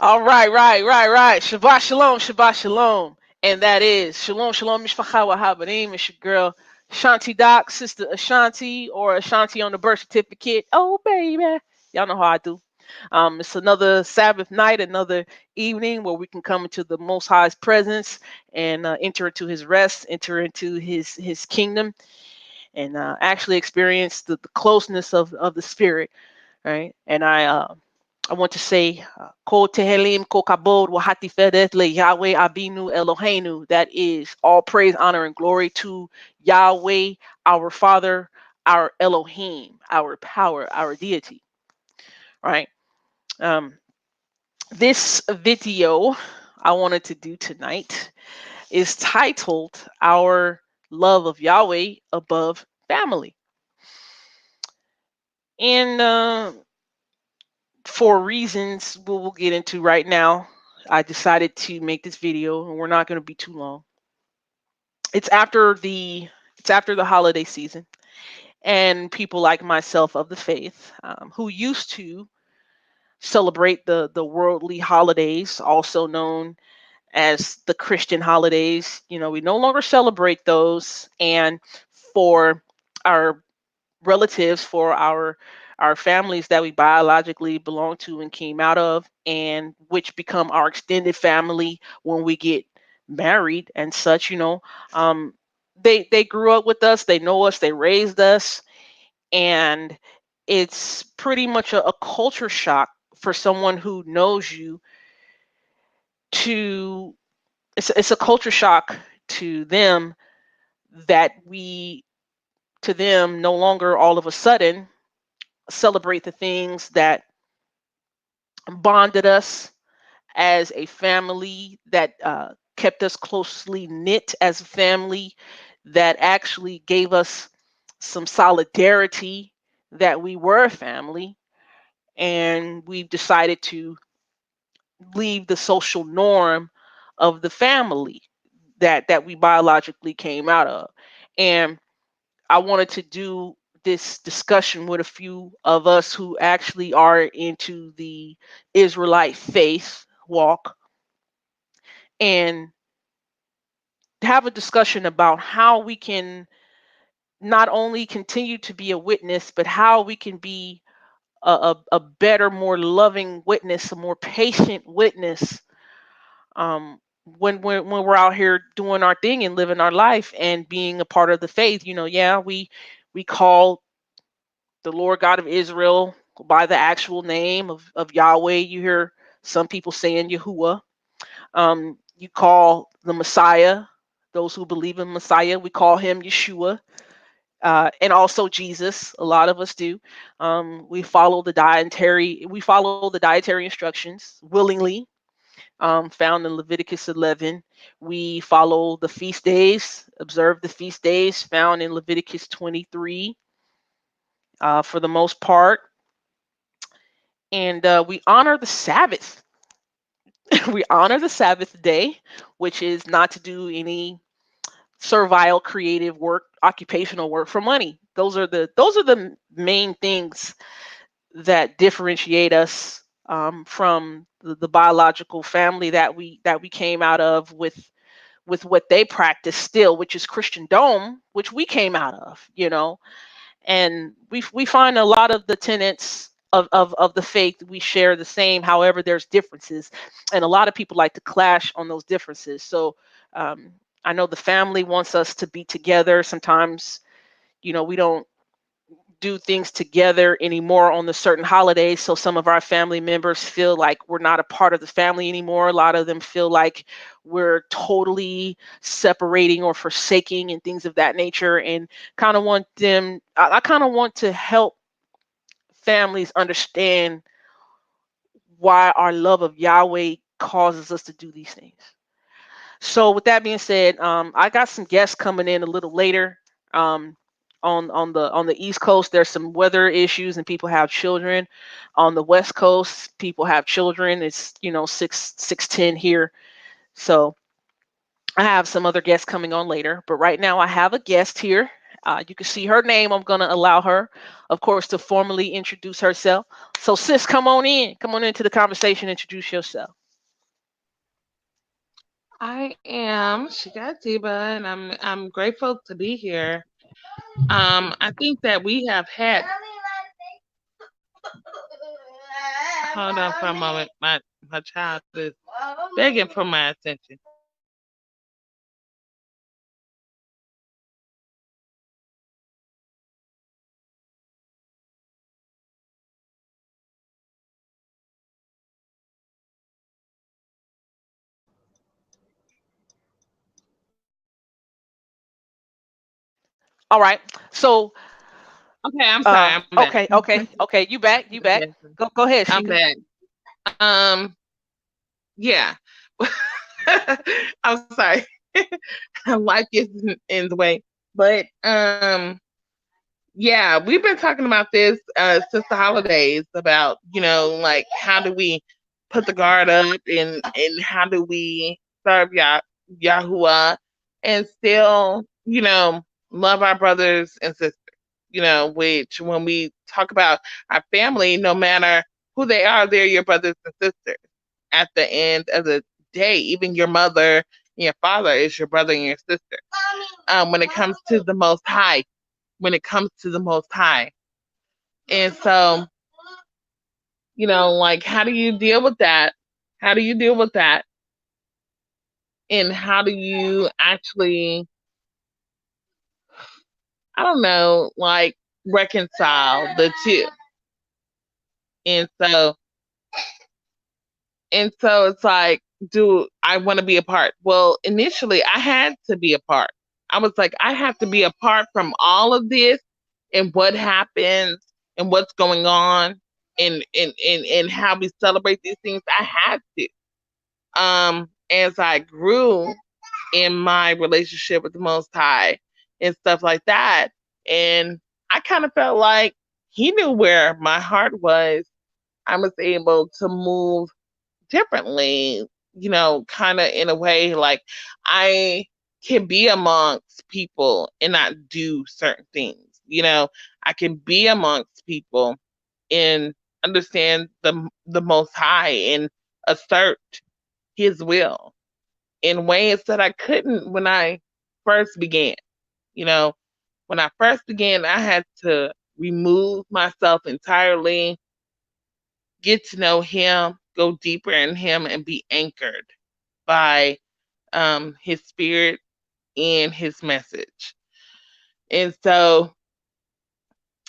All right, right. Shabbat shalom, Shabbat shalom. And that is shalom, shalom, mishpacha wahabarim. It's your girl, Ashanti Doc, Sister Ashanti, or Ashanti on the birth certificate. Oh, baby. Y'all know how I do. It's another Sabbath night, another evening where we can come into the Most High's presence and enter into His rest, enter into His kingdom, and actually experience the closeness of the Spirit, right? And I want to say, Ko Tehelim, Ko Kabod, Wahati Fedet, Le Yahweh Abinu Eloheinu. That is all praise, honor, and glory to Yahweh, our Father, our Elohim, our power, our deity, right? Um, this video I wanted to do tonight is titled Our Love of Yahweh Above Family. And for reasons we'll get into right now, I decided to make this video, and we're not going to be too long. It's after the holiday season, and people like myself of the faith, who used to celebrate the worldly holidays, also known as the Christian holidays. We no longer celebrate those, and for our relatives, for our families that we biologically belong to and came out of, and which become our extended family when we get married and such. They grew up with us, they know us, they raised us, and it's pretty much a culture shock for someone who knows you to it's a culture shock to them that we to them no longer all of a sudden celebrate the things that bonded us as a family, that kept us closely knit as a family, that actually gave us some solidarity, that we were a family. And we've decided to leave the social norm of the family that we biologically came out of. And I wanted to do this discussion with a few of us who actually are into the Israelite faith walk, and have a discussion about how we can not only continue to be a witness, but how we can be a better, more loving witness, a more patient witness, when we're out here doing our thing and living our life and being a part of the faith. Yeah, we call the Lord God of Israel by the actual name of Yahweh. You hear some people saying Yahuwah. You call the Messiah, those who believe in Messiah, we call him Yeshua, and also Jesus. A lot of us do. We follow the dietary instructions willingly, found in Leviticus 11. We follow the feast days, observe the feast days found in Leviticus 23, for the most part. And we honor the Sabbath. We honor the Sabbath day, which is not to do any servile creative work, occupational work for money. Those are the main things that differentiate us, from the biological family that we came out of, with what they practice still, which is Christendom, which we came out of. And we find a lot of the tenets of the faith we share the same. However, there's differences, and a lot of people like to clash on those differences. So, um, I know the family wants us to be together. Sometimes, we don't do things together anymore on the certain holidays. So some of our family members feel like we're not a part of the family anymore. A lot of them feel like we're totally separating or forsaking and things of that nature. And kind of want them, I kind of want to help families understand why our love of Yahweh causes us to do these things. So with that being said, I got some guests coming in a little later. Um, on the East Coast, there's some weather issues and people have children. On the West Coast, people have children. It's 6:10 here, so I have some other guests coming on later. But right now, I have a guest here. You can see her name. I'm going to allow her, of course, to formally introduce herself. So, sis, come on in. Come on into the conversation. Introduce yourself. I am Shigatiba, and I'm grateful to be here. I think that we have had. Hold on for a moment. My child is begging for my attention. All right. So, Okay, I'm sorry. I'm back. okay. You back? You back? Yes, Go ahead, I'm Sheikah. back. Um, yeah. I'm sorry. Life gets in the way, but yeah, we've been talking about this since the holidays about, like how do we put the guard up and how do we serve Yahuwah and still, love our brothers and sisters, which when we talk about our family, no matter who they are, they're your brothers and sisters. At the end of the day, even your mother and your father is your brother and your sister. When it comes to the Most High, when it comes to the Most High. And so, like, how do you deal with that? How do you deal with that? And how do you actually, I don't know, like, reconcile the two? And so, it's like, do I want to be apart? Well, initially, I had to be apart. I was like, I have to be apart from all of this and what happens and what's going on and how we celebrate these things. I had to. As I grew in my relationship with the Most High and stuff like that. And I kind of felt like he knew where my heart was. I was able to move differently, kind of in a way like I can be amongst people and not do certain things. I can be amongst people and understand the Most High and assert His will in ways that I couldn't when I first began. You know, when I first began, I had to remove myself entirely, get to know Him, go deeper in Him, and be anchored by His Spirit and His message. And so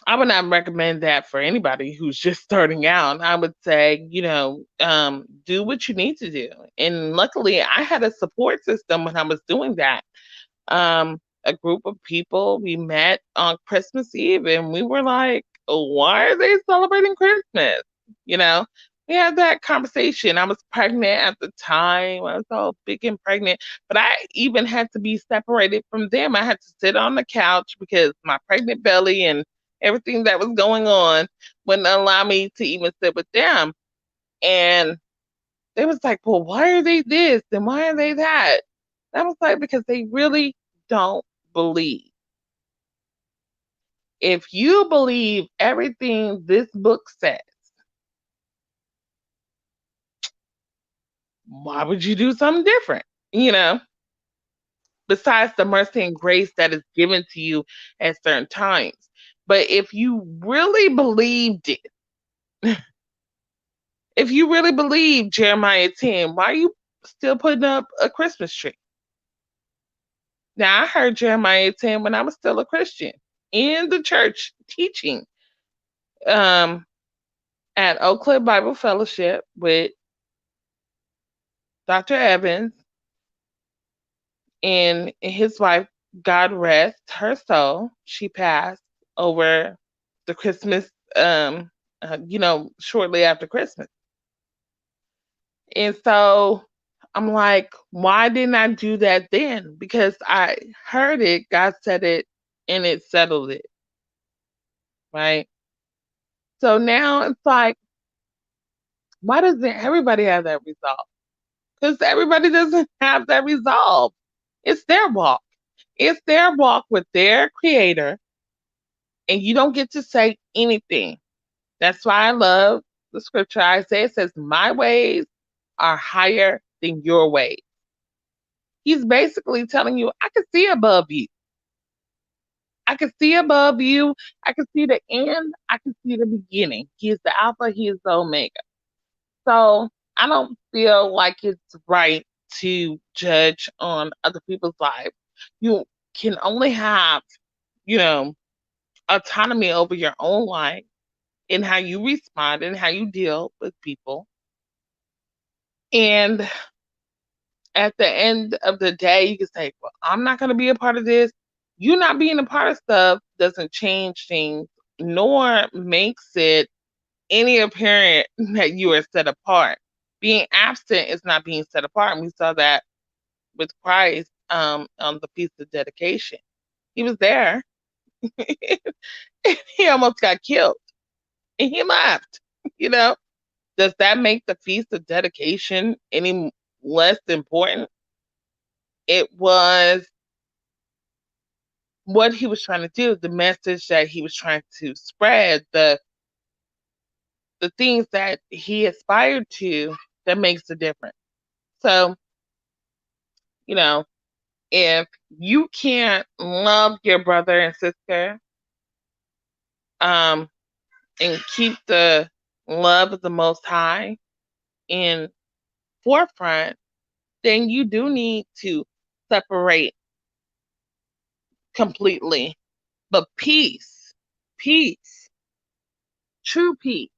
I would not recommend that for anybody who's just starting out. I would say, do what you need to do. And luckily, I had a support system when I was doing that. A group of people, we met on Christmas Eve and we were like, why are they celebrating Christmas? You know, we had that conversation. I was pregnant at the time. I was all big and pregnant, but I even had to be separated from them. I had to sit on the couch because my pregnant belly and everything that was going on wouldn't allow me to even sit with them. And they was like, well, why are they this and why are they that? I was like, because they really don't believe. If you believe everything this book says, why would you do something different? You know, besides the mercy and grace that is given to you at certain times. But if you really believed it, if you really believe Jeremiah 10, why are you still putting up a Christmas tree? Now, I heard Jeremiah 10 when I was still a Christian in the church teaching um, at Oak Cliff Bible Fellowship with Dr. Evans and his wife, God rest her soul. She passed over the Christmas, shortly after Christmas. And so I'm like, why didn't I do that then? Because I heard it, God said it, and it settled it, right? So now it's like, why doesn't everybody have that resolve? Because everybody doesn't have that resolve. It's their walk. It's their walk with their creator, and you don't get to say anything. That's why I love the scripture. Isaiah says, "My ways are higher than your ways." He's basically telling you, I can see above you. I can see above you. I can see the end. I can see the beginning. He is the Alpha. He is the Omega. So I don't feel like it's right to judge on other people's lives. You can only have, you know, autonomy over your own life and how you respond and how you deal with people. And at the end of the day, you can say, well, I'm not going to be a part of this. You not being a part of stuff doesn't change things, nor makes it any apparent that you are set apart. Being absent is not being set apart. And we saw that with Christ on the Feast of Dedication. He was there. He almost got killed and he left. You know, does that make the Feast of Dedication any less important? It was what he was trying to do, the message that he was trying to spread, the things that he aspired to that makes a difference. So, you know, if you can't love your brother and sister, um, and keep the love of the Most High in forefront, then you do need to separate completely. But peace, true peace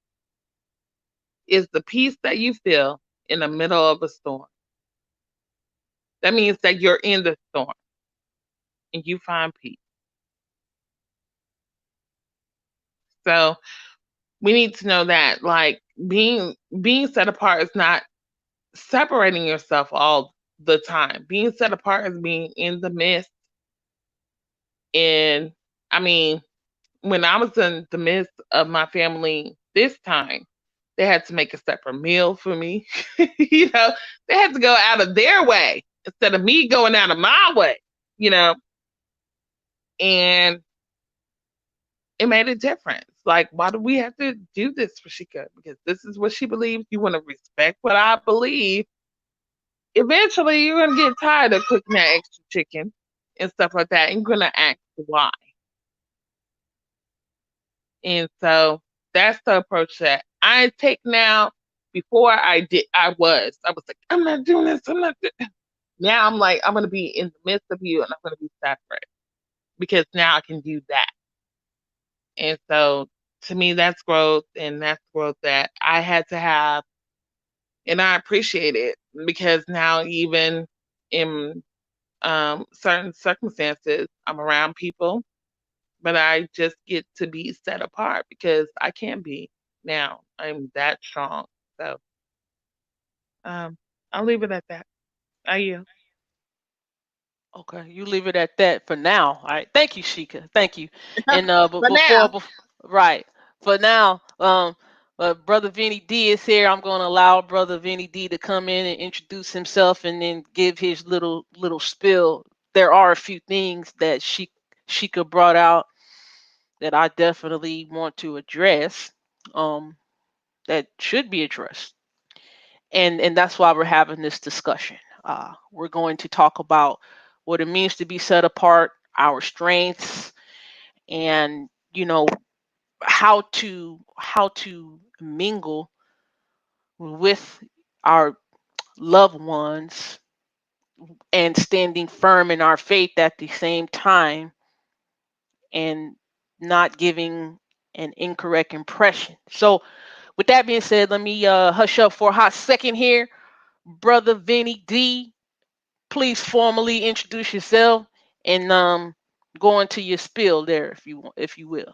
is the peace that you feel in the middle of a storm. That means that you're in the storm and you find peace. So we need to know that like being set apart is not separating yourself all the time. Being set apart is being in the midst. And I mean, when I was in the midst of my family this time, they had to make a separate meal for me. You know, they had to go out of their way instead of me going out of my way, you know, and it made a difference. Like, why do we have to do this for Shika? Because this is what she believes. You want to respect what I believe. Eventually, you're going to get tired of cooking that extra chicken and stuff like that. And you're going to ask why. And so that's the approach that I take now. Before I was like, I'm not doing this. I'm not doing. Now I'm like, I'm going to be in the midst of you and I'm going to be separate because now I can do that. And so to me, that's growth, and that's growth that I had to have. And I appreciate it because now, even in certain circumstances, I'm around people, but I just get to be set apart because I can be now. I'm that strong. So um, I'll leave it at that. Are you? Okay, you leave it at that for now. All right. Thank you, Shika. Thank you. And but For now. right, for now, brother Vinny D is here. I'm going to allow brother Vinny D to come in and introduce himself and then give his little spill. There are a few things that Shika brought out that I definitely want to address. Um, that should be addressed, and that's why we're having this discussion. We're going to talk about what it means to be set apart, our strengths, and how to mingle with our loved ones and standing firm in our faith at the same time and not giving an incorrect impression. So with that being said, let me hush up for a hot second here. Brother Vinny D, please formally introduce yourself and go into your spill there if you want, if you will.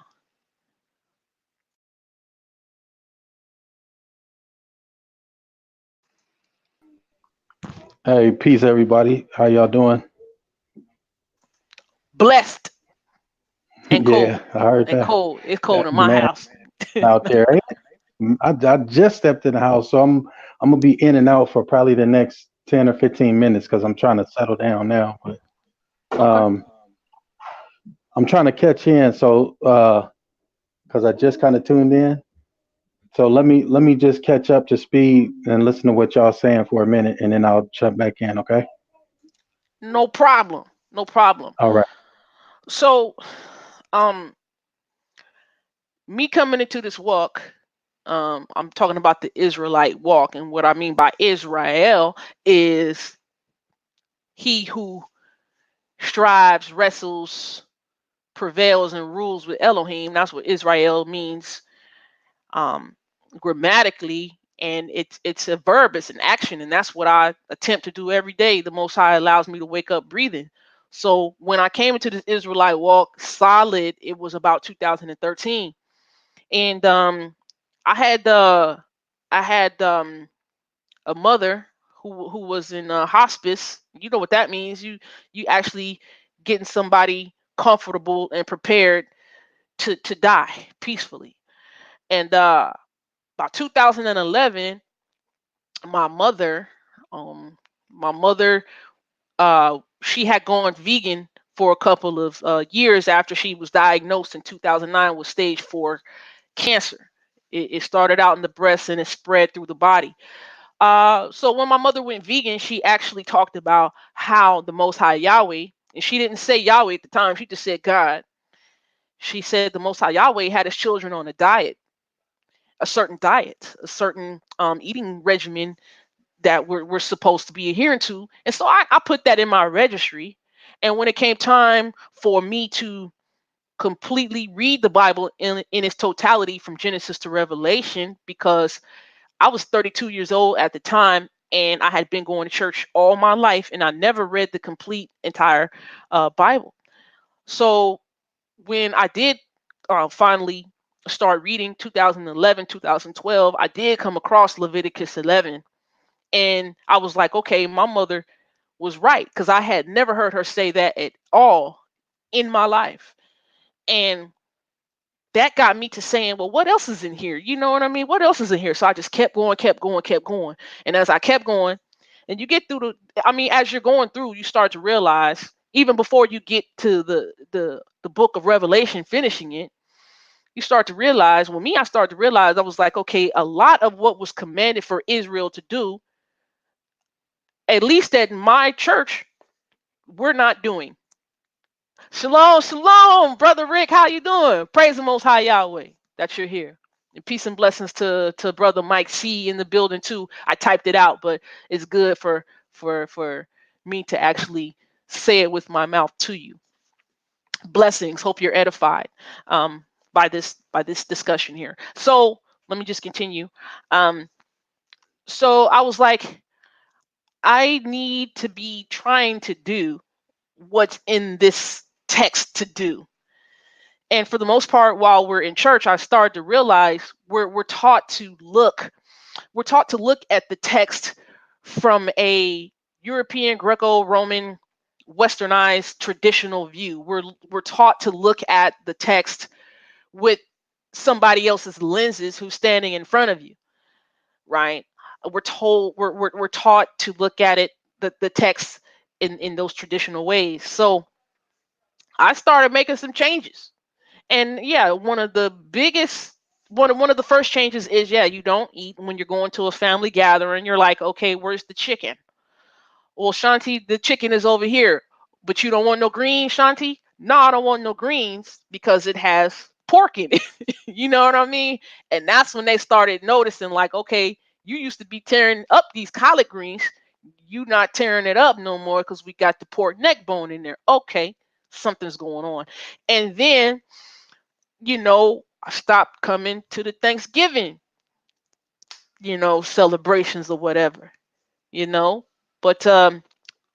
Hey, peace, everybody. How y'all doing? Blessed and Yeah, cold I heard and that. cold. It's cold in my Man, house. out there. I just stepped in the house, so I'm gonna be in and out for probably the next 10 or 15 minutes because I'm trying to settle down now. But Okay. I'm trying to catch in. So, because I just kind of tuned in. So let me just catch up to speed and listen to what y'all saying for a minute, and then I'll jump back in. Okay. No problem. No problem. All right. So, um, me coming into this walk, I'm talking about the Israelite walk, and what I mean by Israel is he who strives, wrestles, prevails, and rules with Elohim. That's what Israel means, um, grammatically, and it's a verb, it's an action, and that's what I attempt to do every day. The Most High allows me to wake up breathing. So when I came into this Israelite walk solid, it was about 2013, and I had I had a mother who was in hospice. You know what that means? You actually getting somebody comfortable and prepared to die peacefully. And about 2011, my mother, um, my mother, she had gone vegan for a couple of years after she was diagnosed in 2009 with stage 4 cancer. It started out in the breast and it spread through the body. So when my mother went vegan, she actually talked about how the Most High Yahweh, and she didn't say Yahweh at the time, she just said God. She said the Most High Yahweh had his children on a certain eating regimen that we're supposed to be adhering to. And so I put that in my registry. And when it came time for me to completely read the Bible in its totality from Genesis to Revelation, because I was 32 years old at the time, and I had been going to church all my life, and I never read the complete entire Bible. So when I did finally start reading 2011, 2012, I did come across Leviticus 11, and I was like, okay, my mother was right, because I had never heard her say that at all in my life. And that got me to saying, well, what else is in here? You know what I mean? What else is in here? So I just kept going, kept going, kept going. And as I kept going, and you get through I mean, as you're going through, you start to realize, even before you get to the book of Revelation, finishing it, you start to realize, well, me, I started to realize, I was like, okay, a lot of what was commanded for Israel to do, at least at my church, we're not doing. Shalom, shalom, brother Rick. How you doing? Praise the Most High Yahweh that you're here. And peace and blessings to brother Mike C in the building too. I typed it out, but it's good for me to actually say it with my mouth to you. Blessings. Hope you're edified by this discussion here. So let me just continue. Um, so I was like, I need to be trying to do what's in this text to do. And for the most part, while we're in church, I started to realize we're taught to look at the text from a European, Greco-Roman, westernized traditional view. We're taught to look at the text with somebody else's lenses who's standing in front of you, right? We're taught to look at it, the text, in those traditional ways. So I started making some changes. And yeah, one of the first changes is, yeah, you don't eat when you're going to a family gathering. You're like, okay, where's the chicken? Well, Shanti, the chicken is over here. But you don't want no greens, Shanti? No, I don't want no greens because it has pork in it. You know what I mean? And that's when they started noticing, like, okay, you used to be tearing up these collard greens. You not tearing it up no more because we got the pork neck bone in there. Okay, something's going on. And then, I stopped coming to the Thanksgiving, celebrations or whatever, you know. But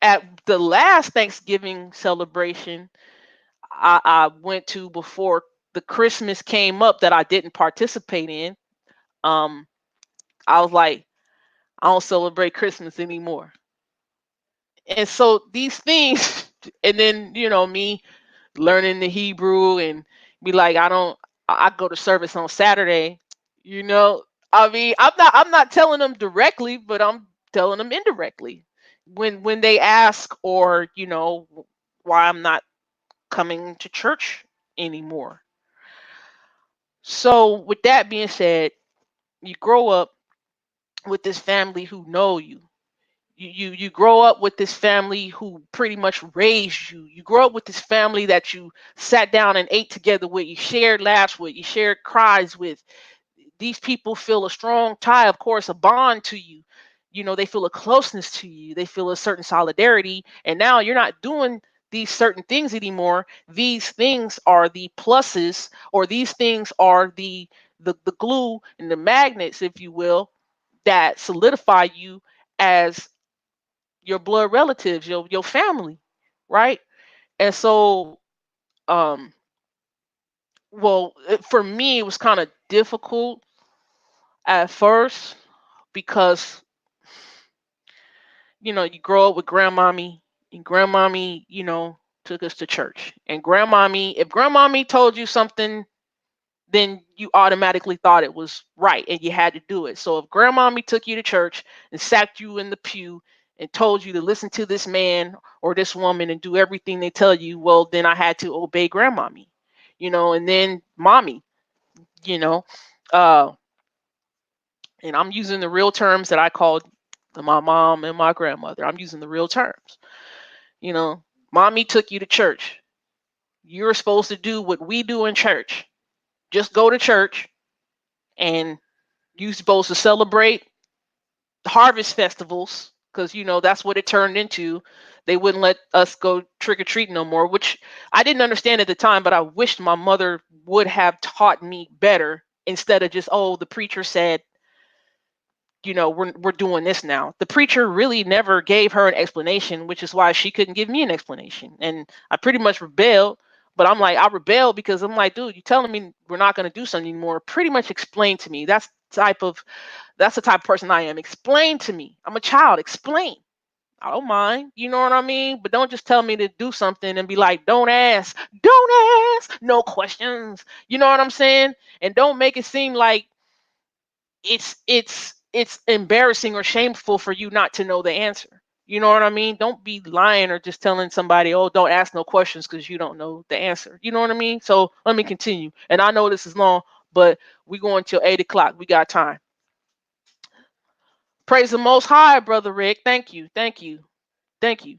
at the last Thanksgiving celebration I went to before the Christmas came up that I didn't participate in, um, I was like, I don't celebrate Christmas anymore. And so these things, and then, me learning the Hebrew and be like, I go to service on Saturday, you know. I mean, I'm not telling them directly, but I'm telling them indirectly. When they ask, or why I'm not coming to church anymore. So with that being said, you grow up with this family who know you. You grow up with this family who pretty much raised you. You grow up with this family that you sat down and ate together with, you shared laughs with, you shared cries with. These people feel a strong tie, of course, a bond to you. You know, they feel a closeness to you, they feel a certain solidarity. And now you're not doing these certain things anymore. These things are the pluses, or these things are the glue and the magnets, if you will, that solidify you as your blood relatives, your family, right? And so, um, for me, it was kind of difficult at first because you grow up with grandmommy, and grandmommy, took us to church. And grandmommy, if grandmommy told you something, then you automatically thought it was right and you had to do it. So if grandmommy took you to church and sat you in the pew and told you to listen to this man or this woman and do everything they tell you, well, then I had to obey grandmommy, and then mommy, you know, uh, and I'm using the real terms that I called my mom and my grandmother. I'm using the real terms. You know, mommy took you to church. You're supposed to do what we do in church. Just go to church, and you're supposed to celebrate harvest festivals because that's what it turned into. They wouldn't let us go trick or treating no more, which I didn't understand at the time, but I wished my mother would have taught me better instead of just, oh, the preacher said, we're doing this now. The preacher really never gave her an explanation, which is why she couldn't give me an explanation. And I pretty much rebelled. But I'm like, I rebelled because I'm like, dude, you telling me we're not going to do something anymore. Pretty much explain to me. That's the type of person I am. Explain to me. I'm a child. Explain. I don't mind. You know what I mean? But don't just tell me to do something and be like, don't ask. Don't ask. No questions. You know what I'm saying? And don't make it seem like it's embarrassing or shameful for you not to know the answer. You know what I mean? Don't be lying or just telling somebody, "Oh, don't ask no questions because you don't know the answer." You know what I mean? So let me continue. And I know this is long, but we going till 8 o'clock. We got time. Praise the Most High, brother Rick. Thank you, thank you, thank you.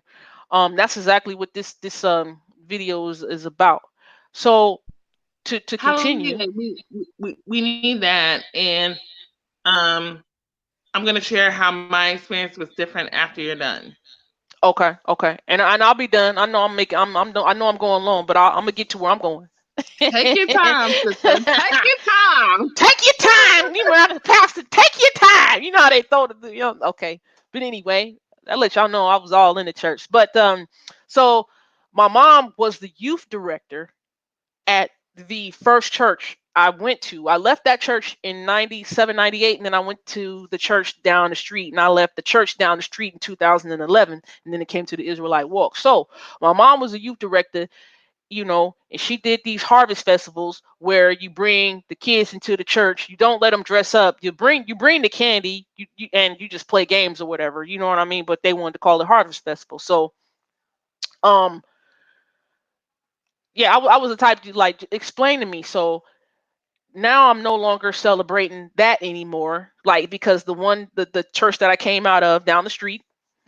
That's exactly what this video is about. So to continue. Hallelujah. We need that. And um, I'm going to share how my experience was different after you're done. Okay, okay, and I'll be done. I know I'm making. I know I'm going long, but I'm gonna get to where I'm going. Take Take your time, sister. Take your time. your time. You know, Pastor, take your time. You know how they throw okay. But anyway, I let y'all know I was all in the church. But so my mom was the youth director at the first church I went to. I left that church in 97, 98, and then I went to the church down the street, and I left the church down the street in 2011, and then it came to the Israelite Walk. So my mom was a youth director, and she did these harvest festivals where you bring the kids into the church. You don't let them dress up. You bring the candy, and you just play games or whatever. You know what I mean? But they wanted to call it harvest festival. So um yeah, I was the type to like explain to me. So now I'm no longer celebrating that anymore. Like because the church that I came out of down the street,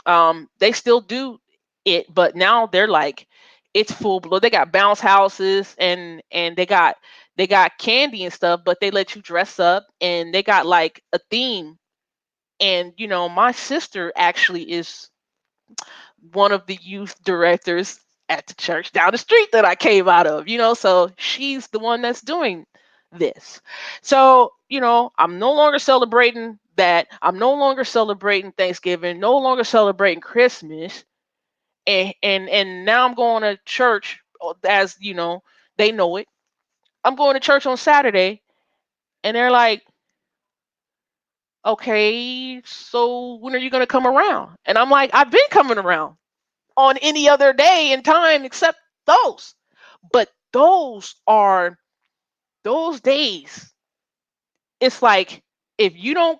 they still do it, but now they're like it's full blown. They got bounce houses and they got candy and stuff, but they let you dress up and they got like a theme. And my sister actually is one of the youth directors at the church down the street that I came out of, so she's the one that's doing this. So, I'm no longer celebrating that. I'm no longer celebrating Thanksgiving, no longer celebrating Christmas. And now I'm going to church as, they know it. I'm going to church on Saturday and they're like, "Okay, so when are you going to come around?" And I'm like, "I've been coming around on any other day and time except those." But those days. It's like if you don't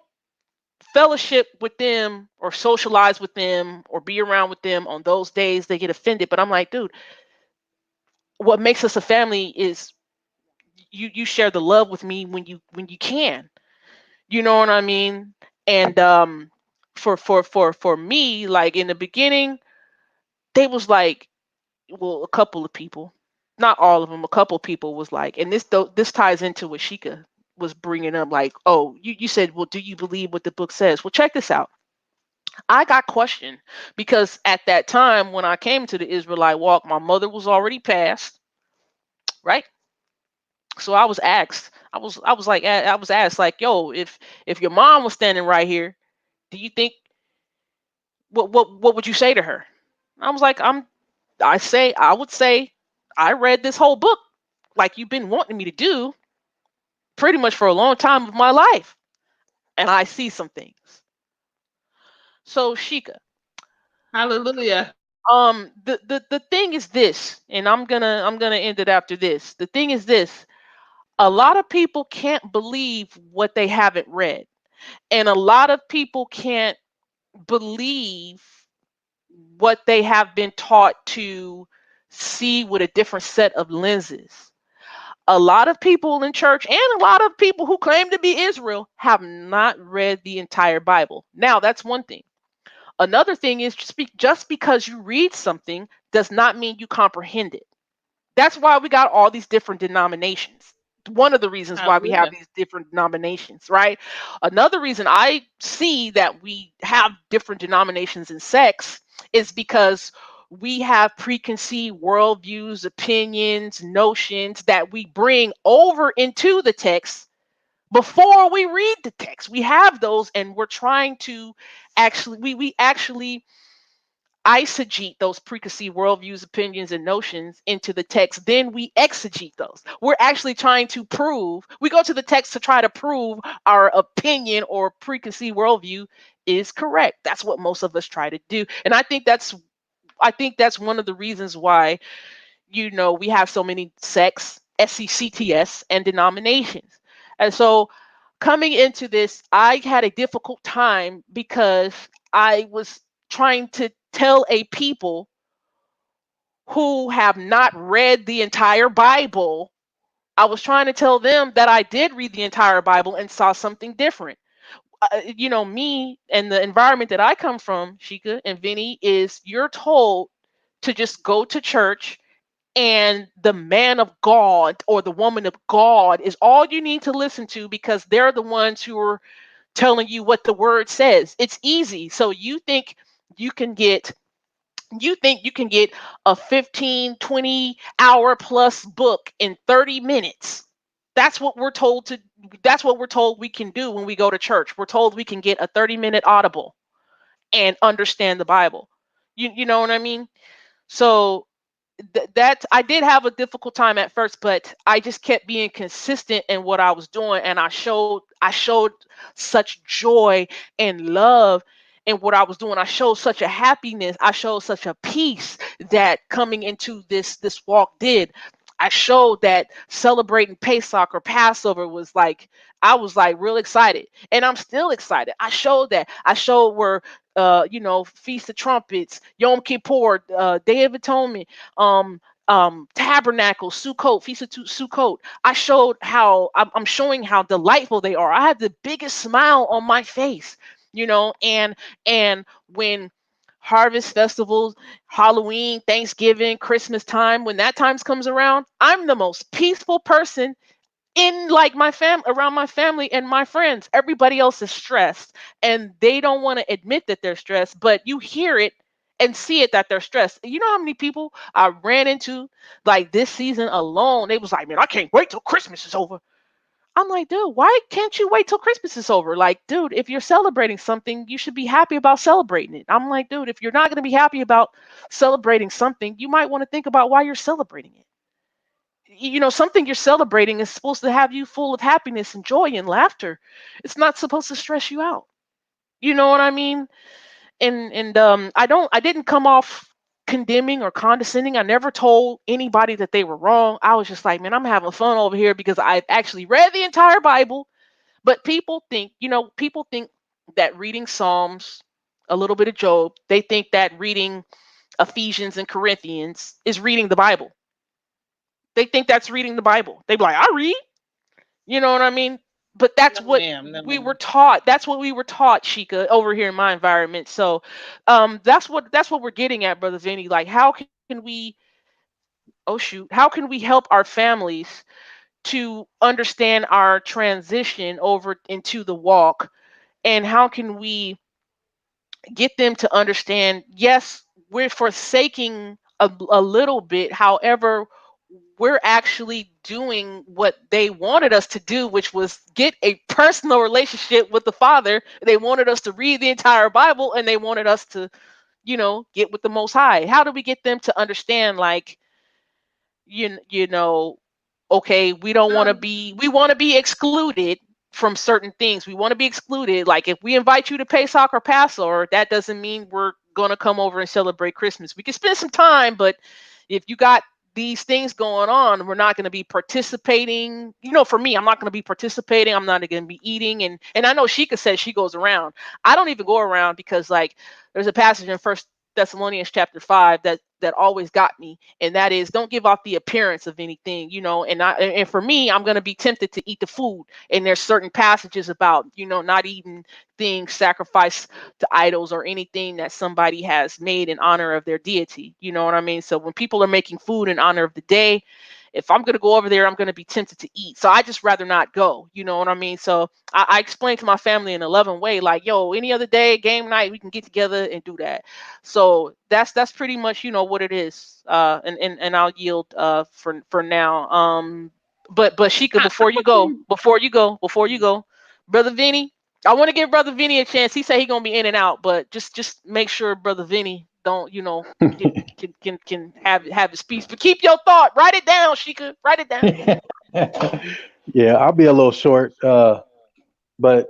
fellowship with them or socialize with them or be around with them on those days, they get offended. But I'm like, dude, what makes us a family is you share the love with me when you can. You know what I mean? And for me, like in the beginning, they was like, well, a couple of people, not all of them, a couple of people was like, and this ties into what Shika was bringing up, like, oh, you said, well, do you believe what the book says? Well, check this out. I got questioned because at that time when I came to the Israelite walk, my mother was already passed, right? So I was asked, I was asked like, yo, if your mom was standing right here, do you think what would you say to her? I was like, I would say I read this whole book like you've been wanting me to do pretty much for a long time of my life, and I see some things. So Shika, Hallelujah. the thing is this, and I'm gonna end it after this. The thing is this: a lot of people can't believe what they haven't read, and a lot of people can't believe what they have been taught to see with a different set of lenses. A lot of people in church and a lot of people who claim to be Israel have not read the entire Bible. Now, that's one thing. Another thing is just because you read something does not mean you comprehend it. That's why we got all these different denominations. One of the reasons why we have Hallelujah. these different denominations, right? Another reason I see that we have different denominations and sects is because we have preconceived worldviews, opinions, notions that we bring over into the text before we read the text. We have those, and we're trying to we actually eisegete those preconceived worldviews, opinions, and notions into the text. Then we exegete those. We're actually trying to prove, we go to the text to try to prove our opinion or preconceived worldview is correct. That's what most of us try to do. And I think that's one of the reasons why, we have so many sects, SECTS, and denominations. And so coming into this, I had a difficult time because I was trying to tell a people who have not read the entire Bible. I was trying to tell them that I did read the entire Bible and saw something different. Me and the environment that I come from, Shika and Vinny, is you're told to just go to church, and the man of God or the woman of God is all you need to listen to because they're the ones who are telling you what the word says. It's easy. So you can get you can get a 15, 20 hour plus book in 30 minutes. That's what we're told to that's what we're told we can do when we go to church. We're told we can get a 30-minute audible and understand the Bible. You know what I mean? So that I did have a difficult time at first, but I just kept being consistent in what I was doing, and I showed such joy and love in what I was doing. I showed such a happiness. I showed such a peace that coming into this walk did. I showed that celebrating Pesach or Passover was like I was like real excited, and I'm still excited. I showed that. I showed where Feast of Trumpets, Yom Kippur, Day of Atonement, Tabernacle, Sukkot, Feast of Sukkot. I showed how I'm showing how delightful they are. I have the biggest smile on my face, and when harvest festivals, Halloween, Thanksgiving, Christmas time, when that times comes around, I'm the most peaceful person in like around my family and my friends. Everybody else is stressed and they don't want to admit that they're stressed, but you hear it and see it that they're stressed. You know how many people I ran into like this season alone? They was like, man, I can't wait till Christmas is over. I'm like, dude, why can't you wait till Christmas is over? Like, dude, if you're celebrating something, you should be happy about celebrating it. I'm like, dude, if you're not going to be happy about celebrating something, you might want to think about why you're celebrating it. Something you're celebrating is supposed to have you full of happiness and joy and laughter. It's not supposed to stress you out. You know what I mean? And I didn't come off condemning or condescending. I never told anybody that they were wrong. I was just like, man, I'm having fun over here because I've actually read the entire Bible. But people think that reading Psalms, a little bit of Job, they think that reading Ephesians and Corinthians is reading the Bible. They think that's reading the Bible. They be like, I read. You know what I mean? But that's No, what ma'am. No, we were ma'am. taught. That's what we were taught, Shika, over here in my environment. So, that's what we're getting at, brother Vinny. Like, how can we? Oh shoot! How can we help our families to understand our transition over into the walk, and how can we get them to understand? Yes, we're forsaking a little bit. However, we're actually doing what they wanted us to do, which was get a personal relationship with the Father. They wanted us to read the entire Bible, and they wanted us to, get with the Most High. How do we get them to understand, like, you know, okay, Um, we want to be excluded from certain things. We want to be excluded. Like, if we invite you to Pesach or Passover, that doesn't mean we're gonna come over and celebrate Christmas. We can spend some time, but if you got these things going on, we're not going to be participating. For me, I'm not going to be participating. I'm not going to be eating. And I know Sheikah says she goes around. I don't even go around, because, like, there's a passage in First Thessalonians chapter 5 that always got me, and that is, don't give off the appearance of anything. And for me, I'm going to be tempted to eat the food, and there's certain passages about, not eating things sacrificed to idols, or anything that somebody has made in honor of their deity. You know what I mean? So when people are making food in honor of the day, if I'm going to go over there, I'm going to be tempted to eat. So I just rather not go. You know what I mean? So I explained to my family in a loving way, like, yo, any other day, game night, we can get together and do that. So that's pretty much, what it is. And I'll yield for now. But Sheikah, before you go, brother Vinny, I want to give brother Vinny a chance. He said he gonna be in and out, but just make sure brother Vinny don't, can have his piece. But keep your thought. Write it down, Sheikah. Write it down. Yeah, I'll be a little short. But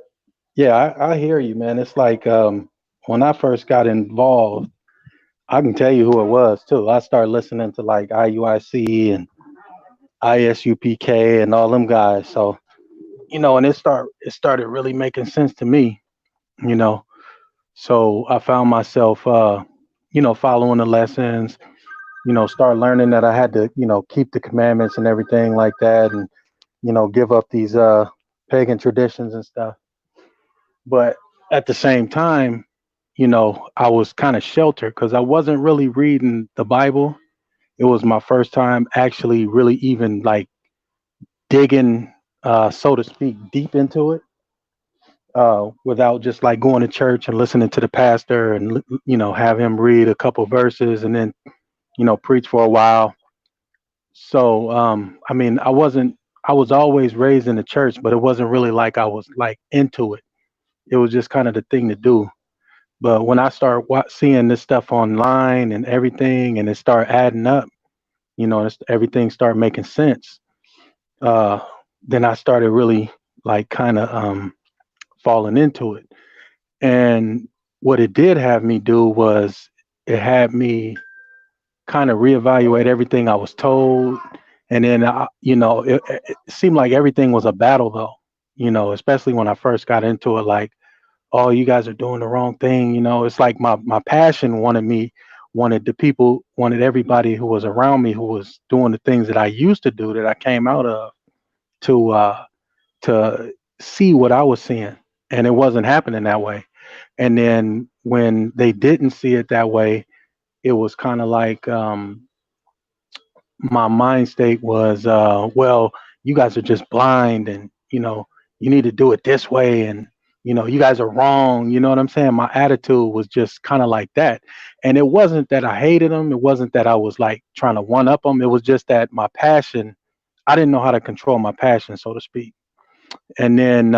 yeah, I hear you, man. It's like when I first got involved, I can tell you who it was too. I started listening to like IUIC and ISUPK and all them guys. So, and it started really making sense to me, you know. So I found myself following the lessons, start learning that I had to, keep the commandments and everything like that, and, give up these pagan traditions and stuff. But at the same time, I was kind of sheltered because I wasn't really reading the Bible. It was my first time actually really even like digging, so to speak, deep into it, without just like going to church and listening to the pastor and, have him read a couple verses and then, preach for a while. So, I mean, I was always raised in the church, but it wasn't really like I was like into it. It was just kind of the thing to do. But when I start seeing this stuff online and everything, and it start adding up, everything start making sense. Uh, then I started really like kind of falling into it. And what it did have me do was it had me kind of reevaluate everything I was told. And then, it seemed like everything was a battle, though, especially when I first got into it. Like, oh, you guys are doing the wrong thing. It's like my passion wanted everybody who was around me who was doing the things that I used to do that I came out of to to see what I was seeing, and it wasn't happening that way. And then when they didn't see it that way, it was kind of like my mind state was, well, you guys are just blind, and you need to do it this way, and you guys are wrong. You know what I'm saying? My attitude was just kind of like that, and it wasn't that I hated them. It wasn't that I was like trying to one up them. It was just that my passion, I didn't know how to control my passion, so to speak. And then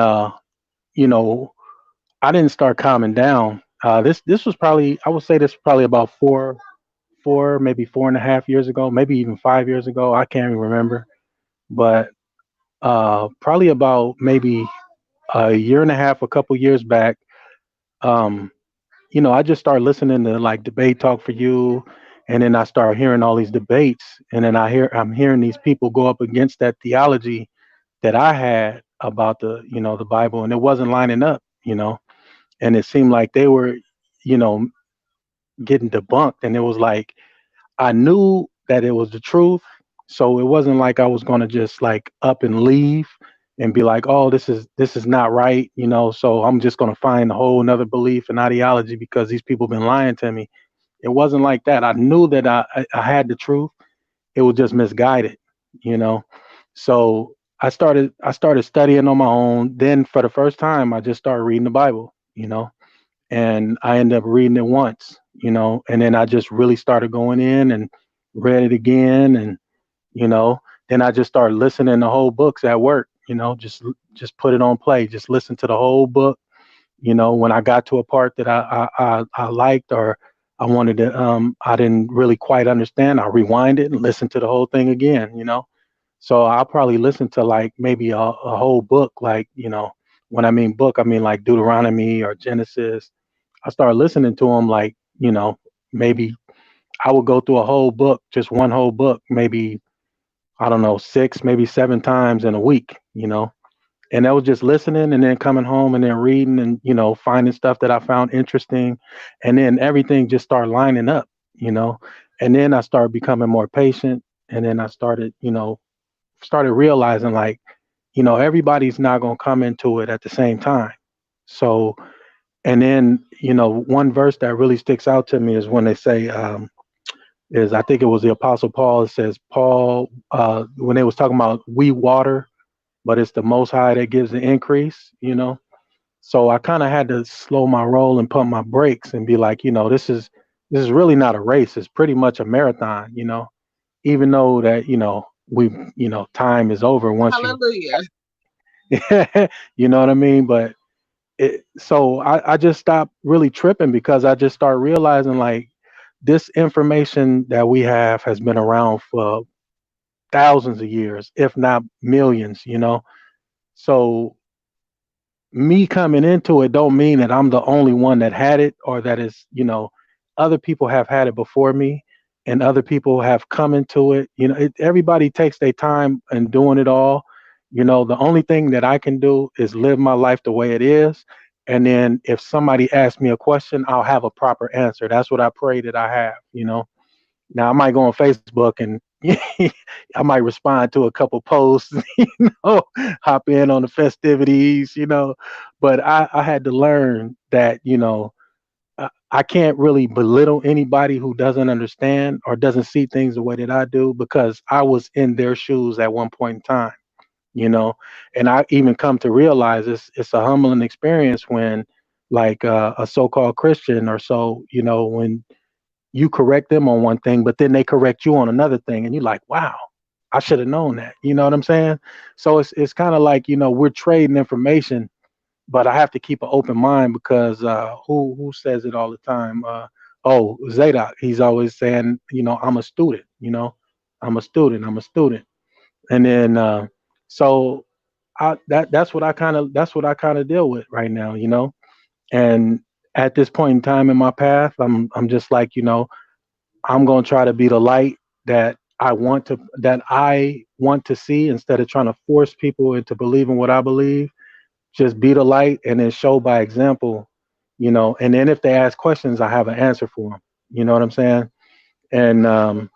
you know I didn't start calming down. This was probably, I would say this was probably about maybe 4.5 years ago, maybe even 5 years ago. I can't even remember, but probably about maybe a year and a half, a couple years back. Um, I just started listening to like debate talk for you, and then I started hearing all these debates, and then I'm hearing these people go up against that theology that I had about the Bible, and it wasn't lining up, and it seemed like they were, you know, getting debunked, and it was like I knew that it was the truth. So it wasn't like I was going to just like up and leave and be like, oh, this is not right, so I'm just going to find a whole another belief and ideology because these people been lying to me. It wasn't like that. I knew that I had the truth. It was just misguided, you know. So I started studying on my own. Then for the first time, I just started reading the Bible, and I ended up reading it once, and then I just really started going in and read it again, and you know, then I just started listening to whole books at work, just put it on play, just listen to the whole book. When I got to a part that I liked, or I didn't really quite understand, I rewind it and listen to the whole thing again. So I'll probably listen to like maybe a whole book, like, when I mean book, I mean like Deuteronomy or Genesis. I started listening to them like, maybe I would go through a whole book, just one whole book, maybe, I don't know, six, maybe seven times in a week. And that was just listening and then coming home and then reading and, finding stuff that I found interesting. And then everything just started lining up, you know. And then I started becoming more patient. And then I started realizing like, everybody's not going to come into it at the same time. So, and then, one verse that really sticks out to me is when they say, is I think it was the Apostle Paul. It says, Paul, when they was talking about we water, but it's the Most High that gives the increase. So I kind of had to slow my roll and pump my brakes and be like, this is really not a race. It's pretty much a marathon. Even though that time is over once you, Hallelujah. you know what I mean. But so I just stopped really tripping because I just started realizing like this information that we have has been around for thousands of years, if not millions. So me coming into it don't mean that I'm the only one that had it, or that is, other people have had it before me and other people have come into it. Everybody takes their time in doing it all. The only thing that I can do is live my life the way it is. And then if somebody asks me a question, I'll have a proper answer. That's what I pray that I have. Now I might go on Facebook and I might respond to a couple posts, know, hop in on the festivities. But I had to learn that, I can't really belittle anybody who doesn't understand or doesn't see things the way that I do because I was in their shoes at one point in time, you know. And I even come to realize it's a humbling experience when like a so-called Christian or so, when you correct them on one thing, but then they correct you on another thing, and you're like, wow, I should have known that. You know what I'm saying? So it's kind of like we're trading information, but I have to keep an open mind because who says it all the time? Oh, Zadok, he's always saying, I'm a student. I'm a student. I'm a student. And then so that's what I kind of deal with right now. And at this point in time in my path, I'm just like I'm going to try to be the light that I want to see instead of trying to force people into believing what I believe. Just be the light and then show by example. And then if they ask questions, I have an answer for them. You know what I'm saying? And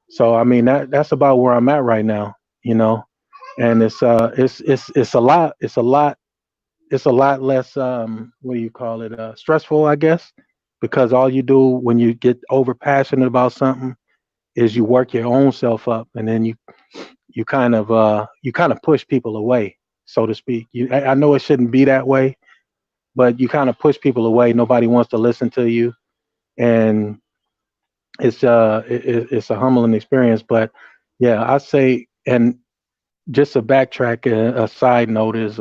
so I mean that's about where I'm at right now. You know, and it's a lot less what do you call it, stressful, I guess, because all you do when you get over passionate about something is you work your own self up, and then you kind of push people away, so to speak. I know it shouldn't be that way, but you kind of push people away. Nobody wants to listen to you, and it's a humbling experience. But yeah, I say, and just to backtrack, a side note is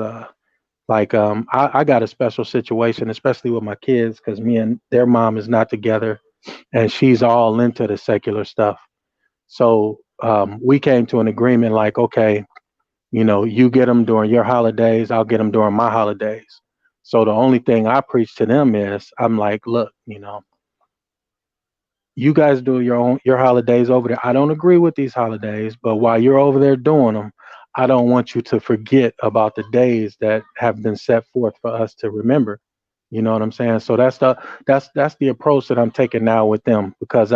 like I got a special situation, especially with my kids, because me and their mom is not together, and she's all into the secular stuff. So we came to an agreement like, okay, you get them during your holidays, I'll get them during my holidays. So the only thing I preach to them is I'm like, look, you guys do your holidays over there. I don't agree with these holidays, but while you're over there doing them, I don't want you to forget about the days that have been set forth for us to remember. You know what I'm saying? So that's the approach that I'm taking now with them, because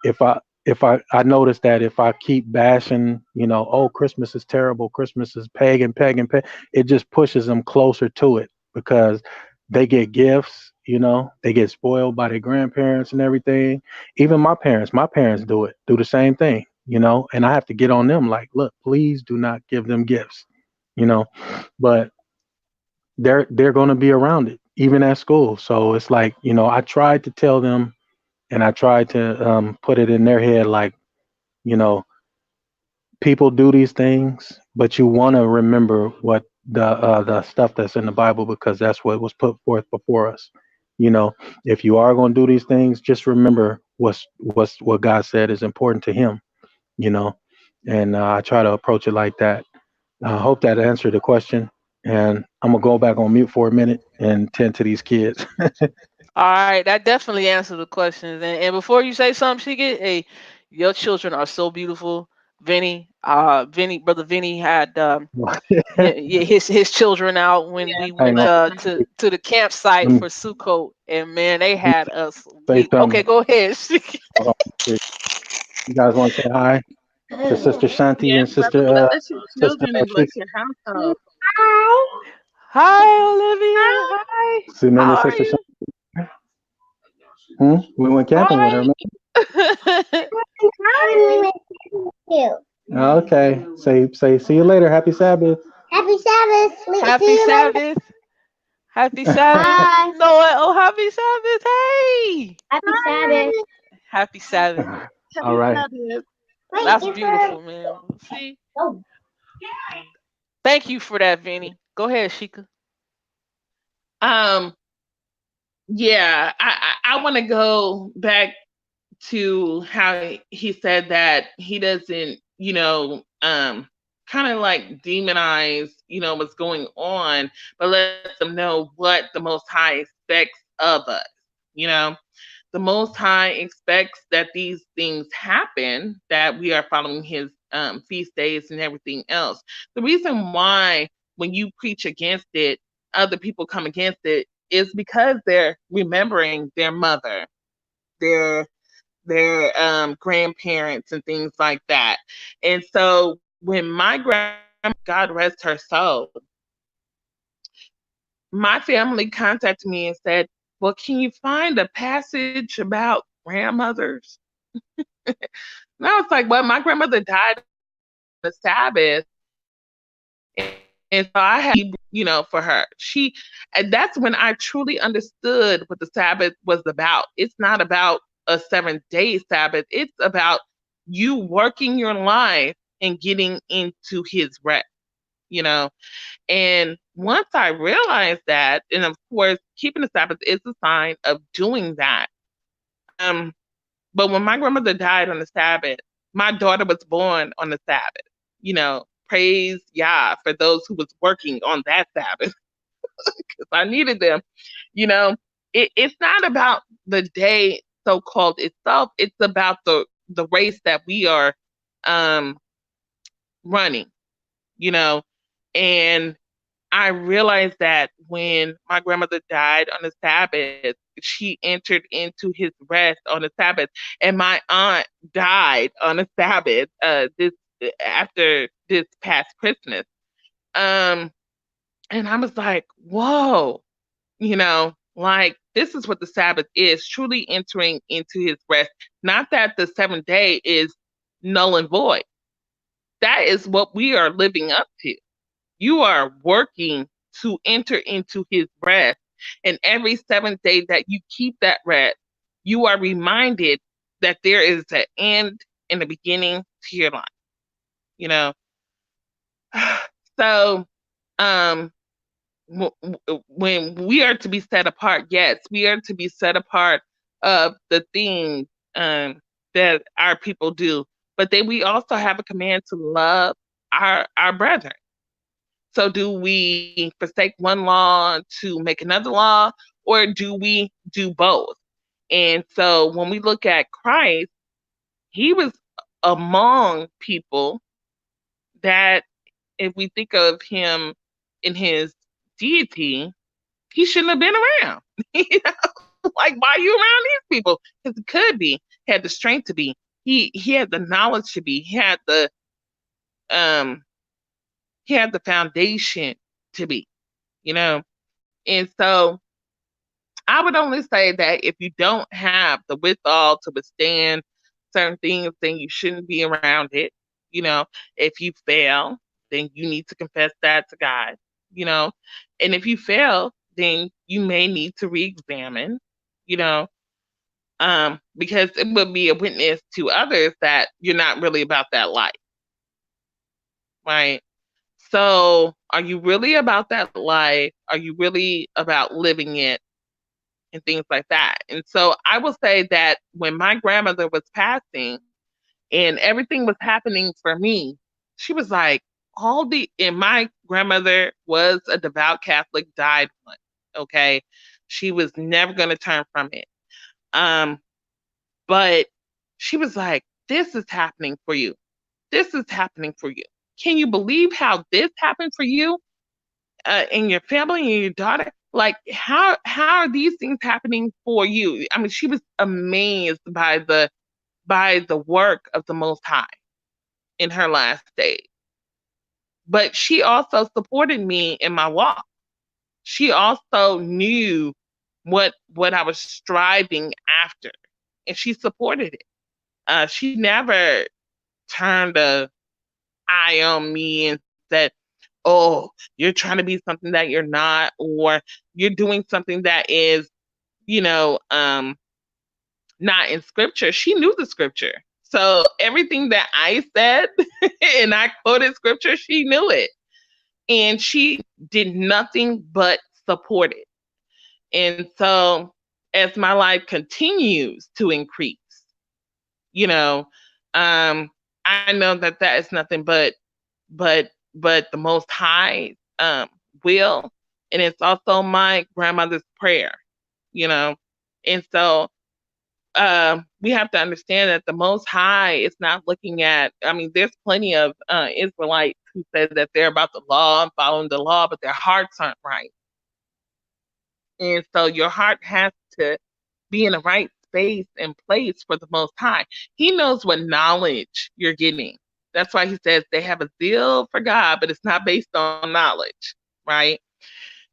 if I if I notice that if I keep bashing, oh, Christmas is terrible, Christmas is pagan, pagan, pagan, it just pushes them closer to it because they get gifts, they get spoiled by their grandparents and everything. Even my parents do the same thing, and I have to get on them like, look, please do not give them gifts, you know, but they're going to be around it even at school. So it's like, I tried to tell them and I tried to put it in their head like, you know, people do these things, but you want to remember what the stuff that's in the Bible because that's what was put forth before us. You know, if you are going to do these things, just remember what God said is important to Him. You know, and I try to approach it like that. I hope that answered the question. And I'm gonna go back on mute for a minute and tend to these kids. All right, that definitely answers the questions. And before you say something, she get, hey, your children are so beautiful. Brother Vinny had his children out when we Hang went on, to the campsite let me, for Sukkot, and man, they let me had us say beat. Okay, something. go ahi. Hold on. You guys want to say hi to Sister Shanti Yes, and brother, bless your Sister children and bless your household. Hi, Olivia. Hi. So remember How are Sister you? Shanti? Hmm? We went camping with her. Hi. Remember? Okay. Say see you later. Happy Sabbath. Happy Sabbath. See Happy you later. Sabbath. Happy Sabbath. Bye. Noah. Oh, happy Sabbath. Hey. Happy Sabbath. Happy Sabbath. All Happy right. Sabbath. Wait, That's give her. beautiful, man. See? Oh. Thank you for that, Vinny. Go ahead, Sheikah. Um, yeah, I want to go back to how he said that he doesn't, kind of like demonize, what's going on, but let them know what the Most High expects of us. You know, the Most High expects that these things happen, that we are following His feast days and everything else. The reason why, when you preach against it, other people come against it is because they're remembering their mother, their grandparents and things like that. And so when my grandma, God rest her soul, my family contacted me and said, well, can you find a passage about grandmothers? And I was like, well, my grandmother died on the Sabbath. And so I had, for her. And that's when I truly understood what the Sabbath was about. It's not about a 7-day Sabbath. It's about you working your life and getting into his rest, you know. And once I realized that, and of course, keeping the Sabbath is a sign of doing that. Um, but when my grandmother died on the Sabbath, my daughter was born on the Sabbath. Praise Yah for those who was working on that Sabbath because I needed them. You know, it's not about the day so called itself. It's about the race that we are um, running. You know, and I realized that when my grandmother died on the Sabbath, she entered into his rest on the Sabbath, and my aunt died on the Sabbath. This after this past Christmas. Um, and I was like, whoa, like this is what the Sabbath is, truly entering into his rest. Not that the 7th day is null and void. That is what we are living up to. You are working to enter into his rest. And every 7th day that you keep that rest, you are reminded that there is an end and a beginning to your life, you know? So, um, when we are to be set apart, yes, we are to be set apart of the things that our people do, but then we also have a command to love our brethren. So, do we forsake one law to make another law, or do we do both? And so, when we look at Christ, he was among people that, if we think of him in his deity, he shouldn't have been around. Like, why are you around these people? Because it could be, had the strength to be. He had the knowledge to be. Um he had the foundation to be, you know. And so I would only say that if you don't have the withal to withstand certain things, then you shouldn't be around it. You know, if you fail, then you need to confess that to God, you know. And if you fail, then you may need to re examine, you know, because it would be a witness to others that you're not really about that life, right? So, are you really about that life? Are you really about living it and things like that? And so, I will say that when my grandmother was passing and everything was happening for me, she was like, and my grandmother was a devout Catholic, died one. Okay. She was never going to turn from it. Um, but she was like, this is happening for you. This is happening for you. Can you believe how this happened for you? And your family and your daughter, like how are these things happening for you? I mean, she was amazed by the work of the Most High in her last days. But she also supported me in my walk. She also knew what I was striving after, and she supported it. She never turned a eye on me and said, "Oh, you're trying to be something that you're not, or you're doing something that is, you know, not in scripture." She knew the scripture. So everything that I said and I quoted scripture, she knew it. And she did nothing but support it. And so as my life continues to increase, you know, um, I know that that is nothing but the Most High will, and it's also my grandmother's prayer, you know. And so we have to understand that the Most High is not looking at. I mean, there's plenty of Israelites who say that they're about the law and following the law, but their hearts aren't right. And so your heart has to be in the right space and place for the Most High. He knows what knowledge you're getting. That's why he says they have a zeal for God, but it's not based on knowledge, right?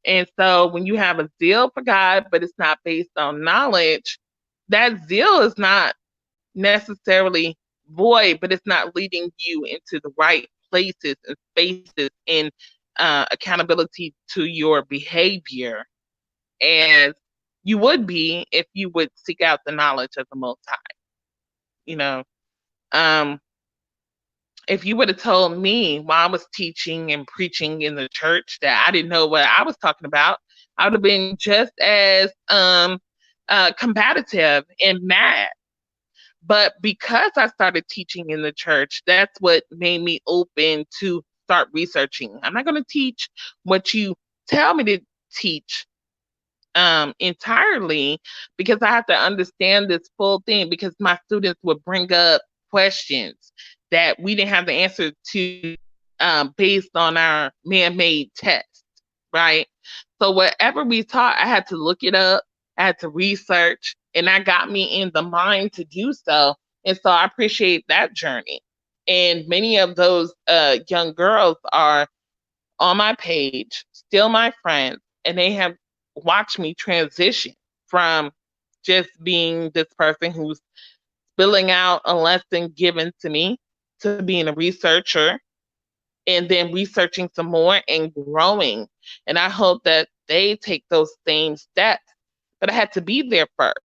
And so when you have a zeal for God, but it's not based on knowledge, that zeal is not necessarily void, but it's not leading you into the right places and spaces in accountability to your behavior as you would be if you would seek out the knowledge of the Most High. You know, um, if you would have told me while I was teaching and preaching in the church that I didn't know what I was talking about, I would have been just as combative and mad. But because I started teaching in the church, that's what made me open to start researching. I'm not going to teach what you tell me to teach entirely, because I have to understand this full thing, because my students would bring up questions that we didn't have the answer to based on our man-made test, right? So whatever we taught, I had to look it up, I had to research, and that got me in the mind to do so. And so I appreciate that journey. And many of those young girls are on my page, still my friends, and they have watched me transition from just being this person who's spilling out a lesson given to me to being a researcher and then researching some more and growing. And I hope that they take those same steps. But I had to be there first.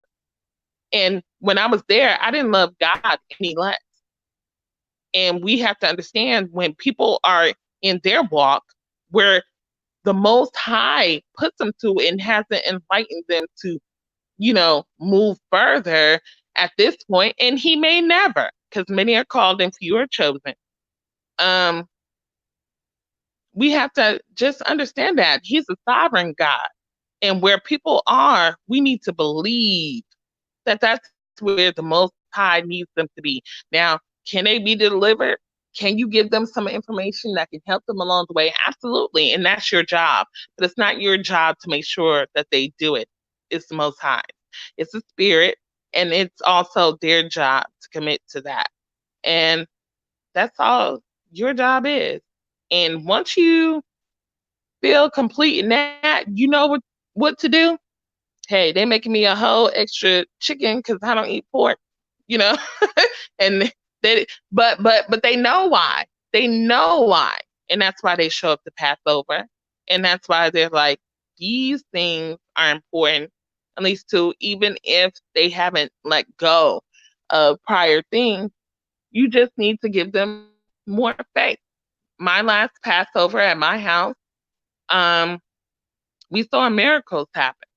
And when I was there, I didn't love God any less. And we have to understand when people are in their walk where the Most High puts them to and hasn't enlightened them to, move further at this point, and He may never, because many are called and few are chosen. Um, we have to just understand that He's a sovereign God, and where people are, we need to believe that that's where the Most High needs them to be. Now, can they be delivered? Can you give them some information that can help them along the way? Absolutely. And that's your job. But it's not your job to make sure that they do it. It's the Most High. It's the Spirit. And it's also their job to commit to that. And that's all your job is. And once you feel complete in that, you know what to do. Hey, they making me a whole extra chicken because I don't eat pork, you know. And they, but they know why. They know why, and that's why they show up to Passover, and that's why they're like, these things are important, at least to, even if they haven't let go of prior things. You just need to give them more faith. My last Passover at my house, um, we saw miracles happen.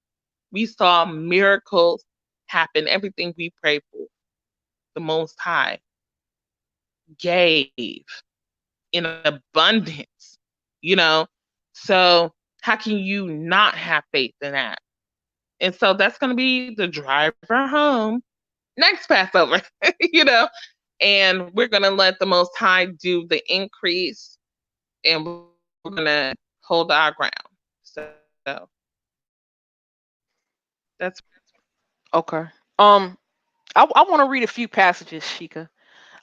We saw miracles happen. Everything we prayed for, the Most High gave in abundance, you know? So, how can you not have faith in that? And so, that's going to be the driver home next Passover, you know? And we're going to let the Most High do the increase, and we're going to hold our ground. So, that's Okay. Um, I want to read a few passages, Shika.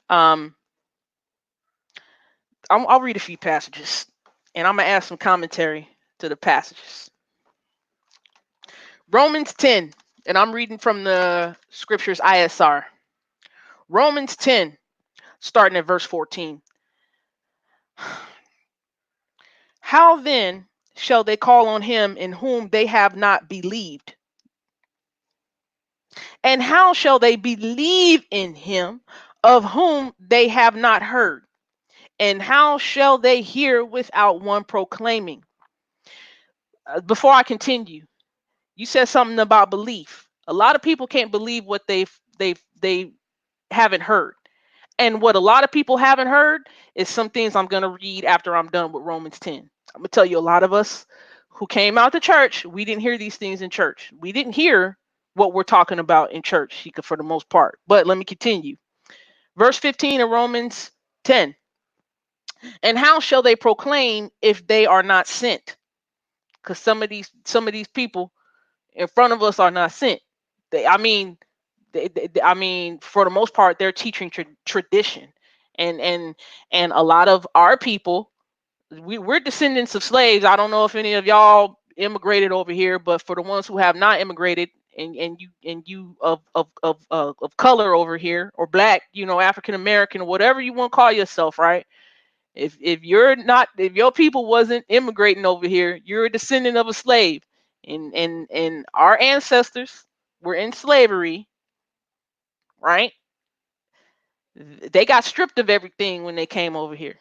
Um, I'll read a few passages, and I'm gonna add some commentary to the passages. Romans 10, and I'm reading from the Scriptures ISR. Romans 10, starting at verse 14. How then shall they call on him in whom they have not believed? And how shall they believe in him of whom they have not heard? And how shall they hear without one proclaiming? Before I continue, you said something about belief. A lot of people can't believe what they haven't heard. And what a lot of people haven't heard is some things I'm going to read after I'm done with Romans 10. I'm going to tell you, a lot of us who came out to church, we didn't hear these things in church. We didn't hear what we're talking about in church, for the most part. But let me continue. Verse 15 of Romans 10. And how shall they proclaim if they are not sent? Because some of these people in front of us are not sent. I mean, I mean, for the most part, they're teaching tradition, and and a lot of our people, we're descendants of slaves. I don't know if any of y'all immigrated over here, but for the ones who have not immigrated, and you of color over here, or black, African American, or whatever you want to call yourself, right? If you're not, if your people wasn't immigrating over here, you're a descendant of a slave, and our ancestors were in slavery, right? They got stripped of everything when they came over here.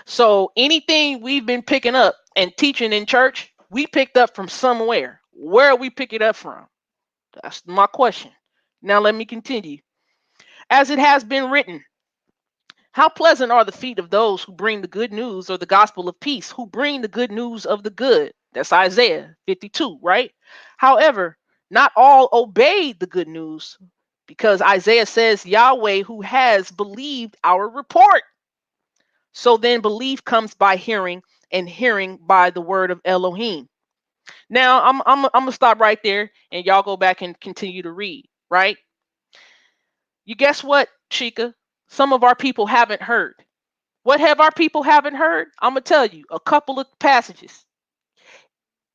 So anything we've been picking up and teaching in church, we picked up from somewhere. Where are we picking it up from? That's my question. Now let me continue. As it has been written, how pleasant are the feet of those who bring the good news, or the gospel of peace, who bring the good news of the good. That's Isaiah 52, right? However, not all obeyed the good news, because Isaiah says, Yahweh who has believed our report. So then belief comes by hearing, and hearing by the word of Elohim. Now I'm gonna stop right there, and y'all go back and continue to read, right? You guess what, Chica? Some of our people haven't heard. What have our people haven't heard? I'm gonna tell you a couple of passages.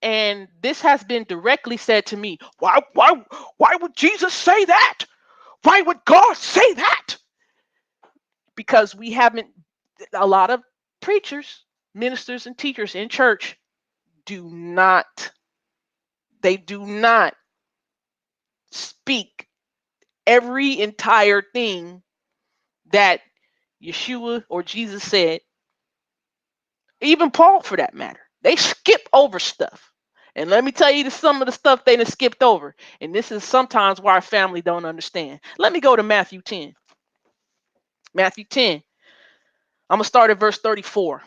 And this has been directly said to me. Why would Jesus say that? Why would God say that? Because we haven't, a lot of preachers, ministers, and teachers in church do not, they do not speak every entire thing that Yeshua or Jesus said, even Paul for that matter. They skip over stuff. And let me tell you some of the stuff they done skipped over. And this is sometimes why our family don't understand. Let me go to Matthew 10. Matthew 10. I'm going to start at verse 34.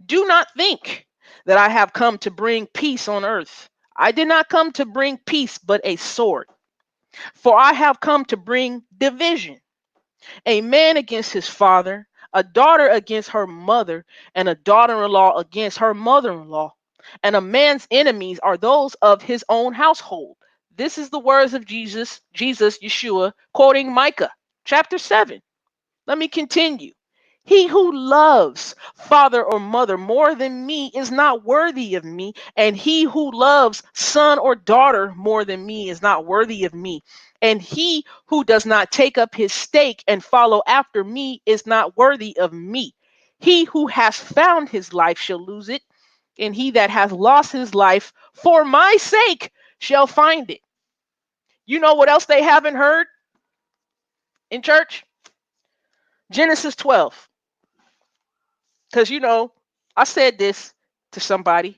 Do not think that I have come to bring peace on earth. I did not come to bring peace, but a sword. For I have come to bring division. A man against his father, a daughter against her mother, and a daughter in law against her mother in law. And a man's enemies are those of his own household. This is the words of Jesus, Yeshua, quoting Micah chapter 7. Let me continue. He who loves father or mother more than me is not worthy of me, and he who loves son or daughter more than me is not worthy of me. And he who does not take up his stake and follow after me is not worthy of me. He who has found his life shall lose it, and he that has lost his life for my sake shall find it. You know what else they haven't heard in church? Genesis 12. Because, I said this to somebody.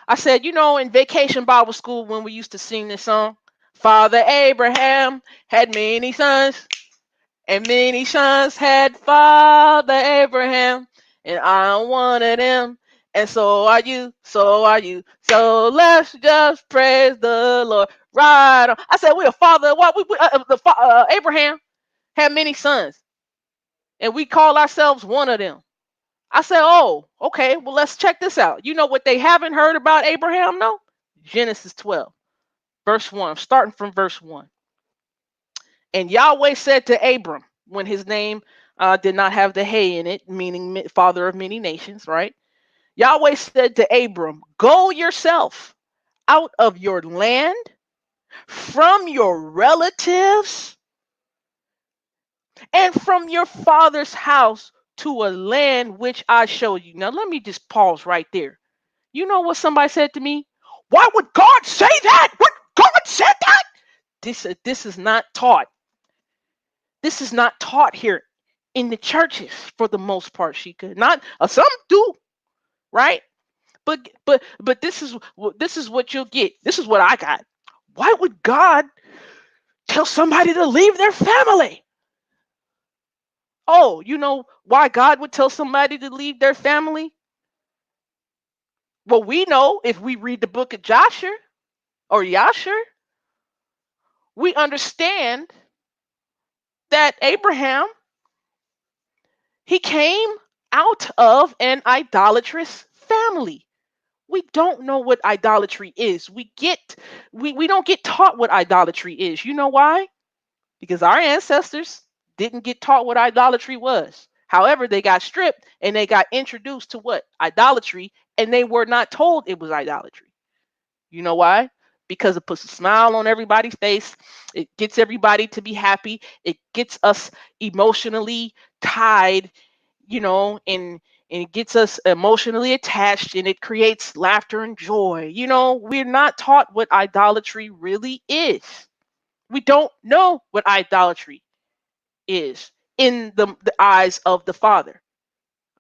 I said, in vacation Bible school when we used to sing this song, Father Abraham had many sons, and many sons had Father Abraham, and I'm one of them. And so are you, so are you. So let's just praise the Lord. Right on. I said, we're a father. What Abraham had many sons, and we call ourselves one of them. I said, oh, okay, well, let's check this out. You know what they haven't heard about Abraham, no? Genesis 12, verse 1. I'm starting from verse 1. And Yahweh said to Abram, when his name did not have the hay in it, meaning father of many nations, right? Yahweh said to Abram, go yourself out of your land, from your relatives, and from your father's house to a land which I show you. Now, let me just pause right there. You know what somebody said to me? Why would God say that? What God said that? This is not taught. This is not taught here in the churches for the most part, Sheikah. Not some do, right? But this is what you'll get. This is what I got. Why would God tell somebody to leave their family? Oh, you know why God would tell somebody to leave their family? Well, we know if we read the book of Joshua or Yasher, we understand that Abraham, he came out of an idolatrous family. We don't know what idolatry is. We don't get taught what idolatry is. You know why? Because our ancestors didn't get taught what idolatry was. However, they got stripped and they got introduced to what? Idolatry, and they were not told it was idolatry. You know why? Because it puts a smile on everybody's face. It gets everybody to be happy. It gets us emotionally tied, and it gets us emotionally attached, and it creates laughter and joy. We're not taught what idolatry really is. We don't know what idolatry is in the eyes of the Father.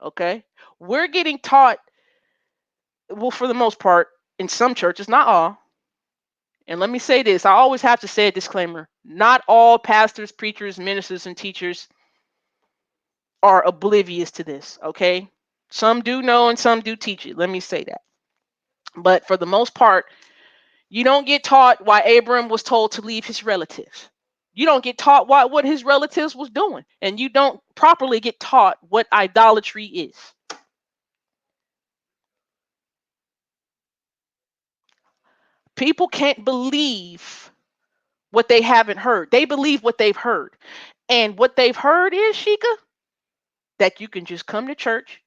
Okay? We're getting taught, well, for the most part, in some churches, not all. And let me say this, I always have to say a disclaimer. Not all pastors, preachers, ministers, and teachers are oblivious to this, okay? Some do know and some do teach it. Let me say that. But for the most part, you don't get taught why Abram was told to leave his relatives. You don't get taught what his relatives was doing. And you don't properly get taught what idolatry is. People can't believe what they haven't heard. They believe what they've heard. And what they've heard is, Sheikah, that you can just come to church,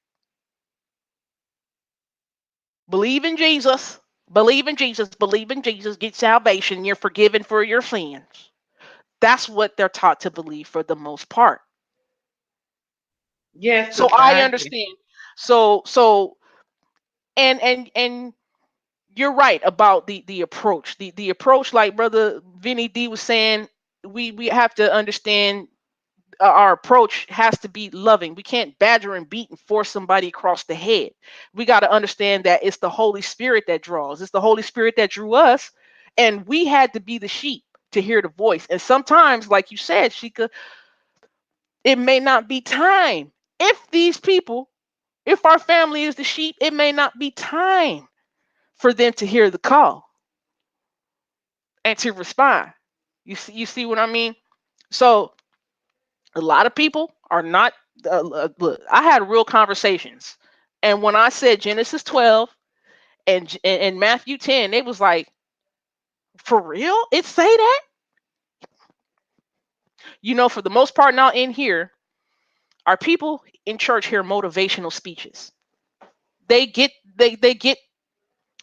believe in Jesus, believe in Jesus, get salvation, you're forgiven for your sins. That's what they're taught to believe for the most part. Yes, So I society. understand. So and you're right about the approach. The approach, like Brother Vinny D was saying, we have to understand our approach has to be loving. We can't badger and beat and force somebody across the head. We got to understand that it's the Holy Spirit that draws. It's the Holy Spirit that drew us, and we had to be the sheep to hear the voice. And sometimes, like you said, Shika, it may not be time. If these people, if our family is the sheep, it may not be time for them to hear the call and to respond. You see what I mean? So a lot of people are not. Look, I had real conversations, and when I said Genesis 12 and Matthew 10, they was like, For real? It say that? For the most part now in here, our people in church hear motivational speeches. They get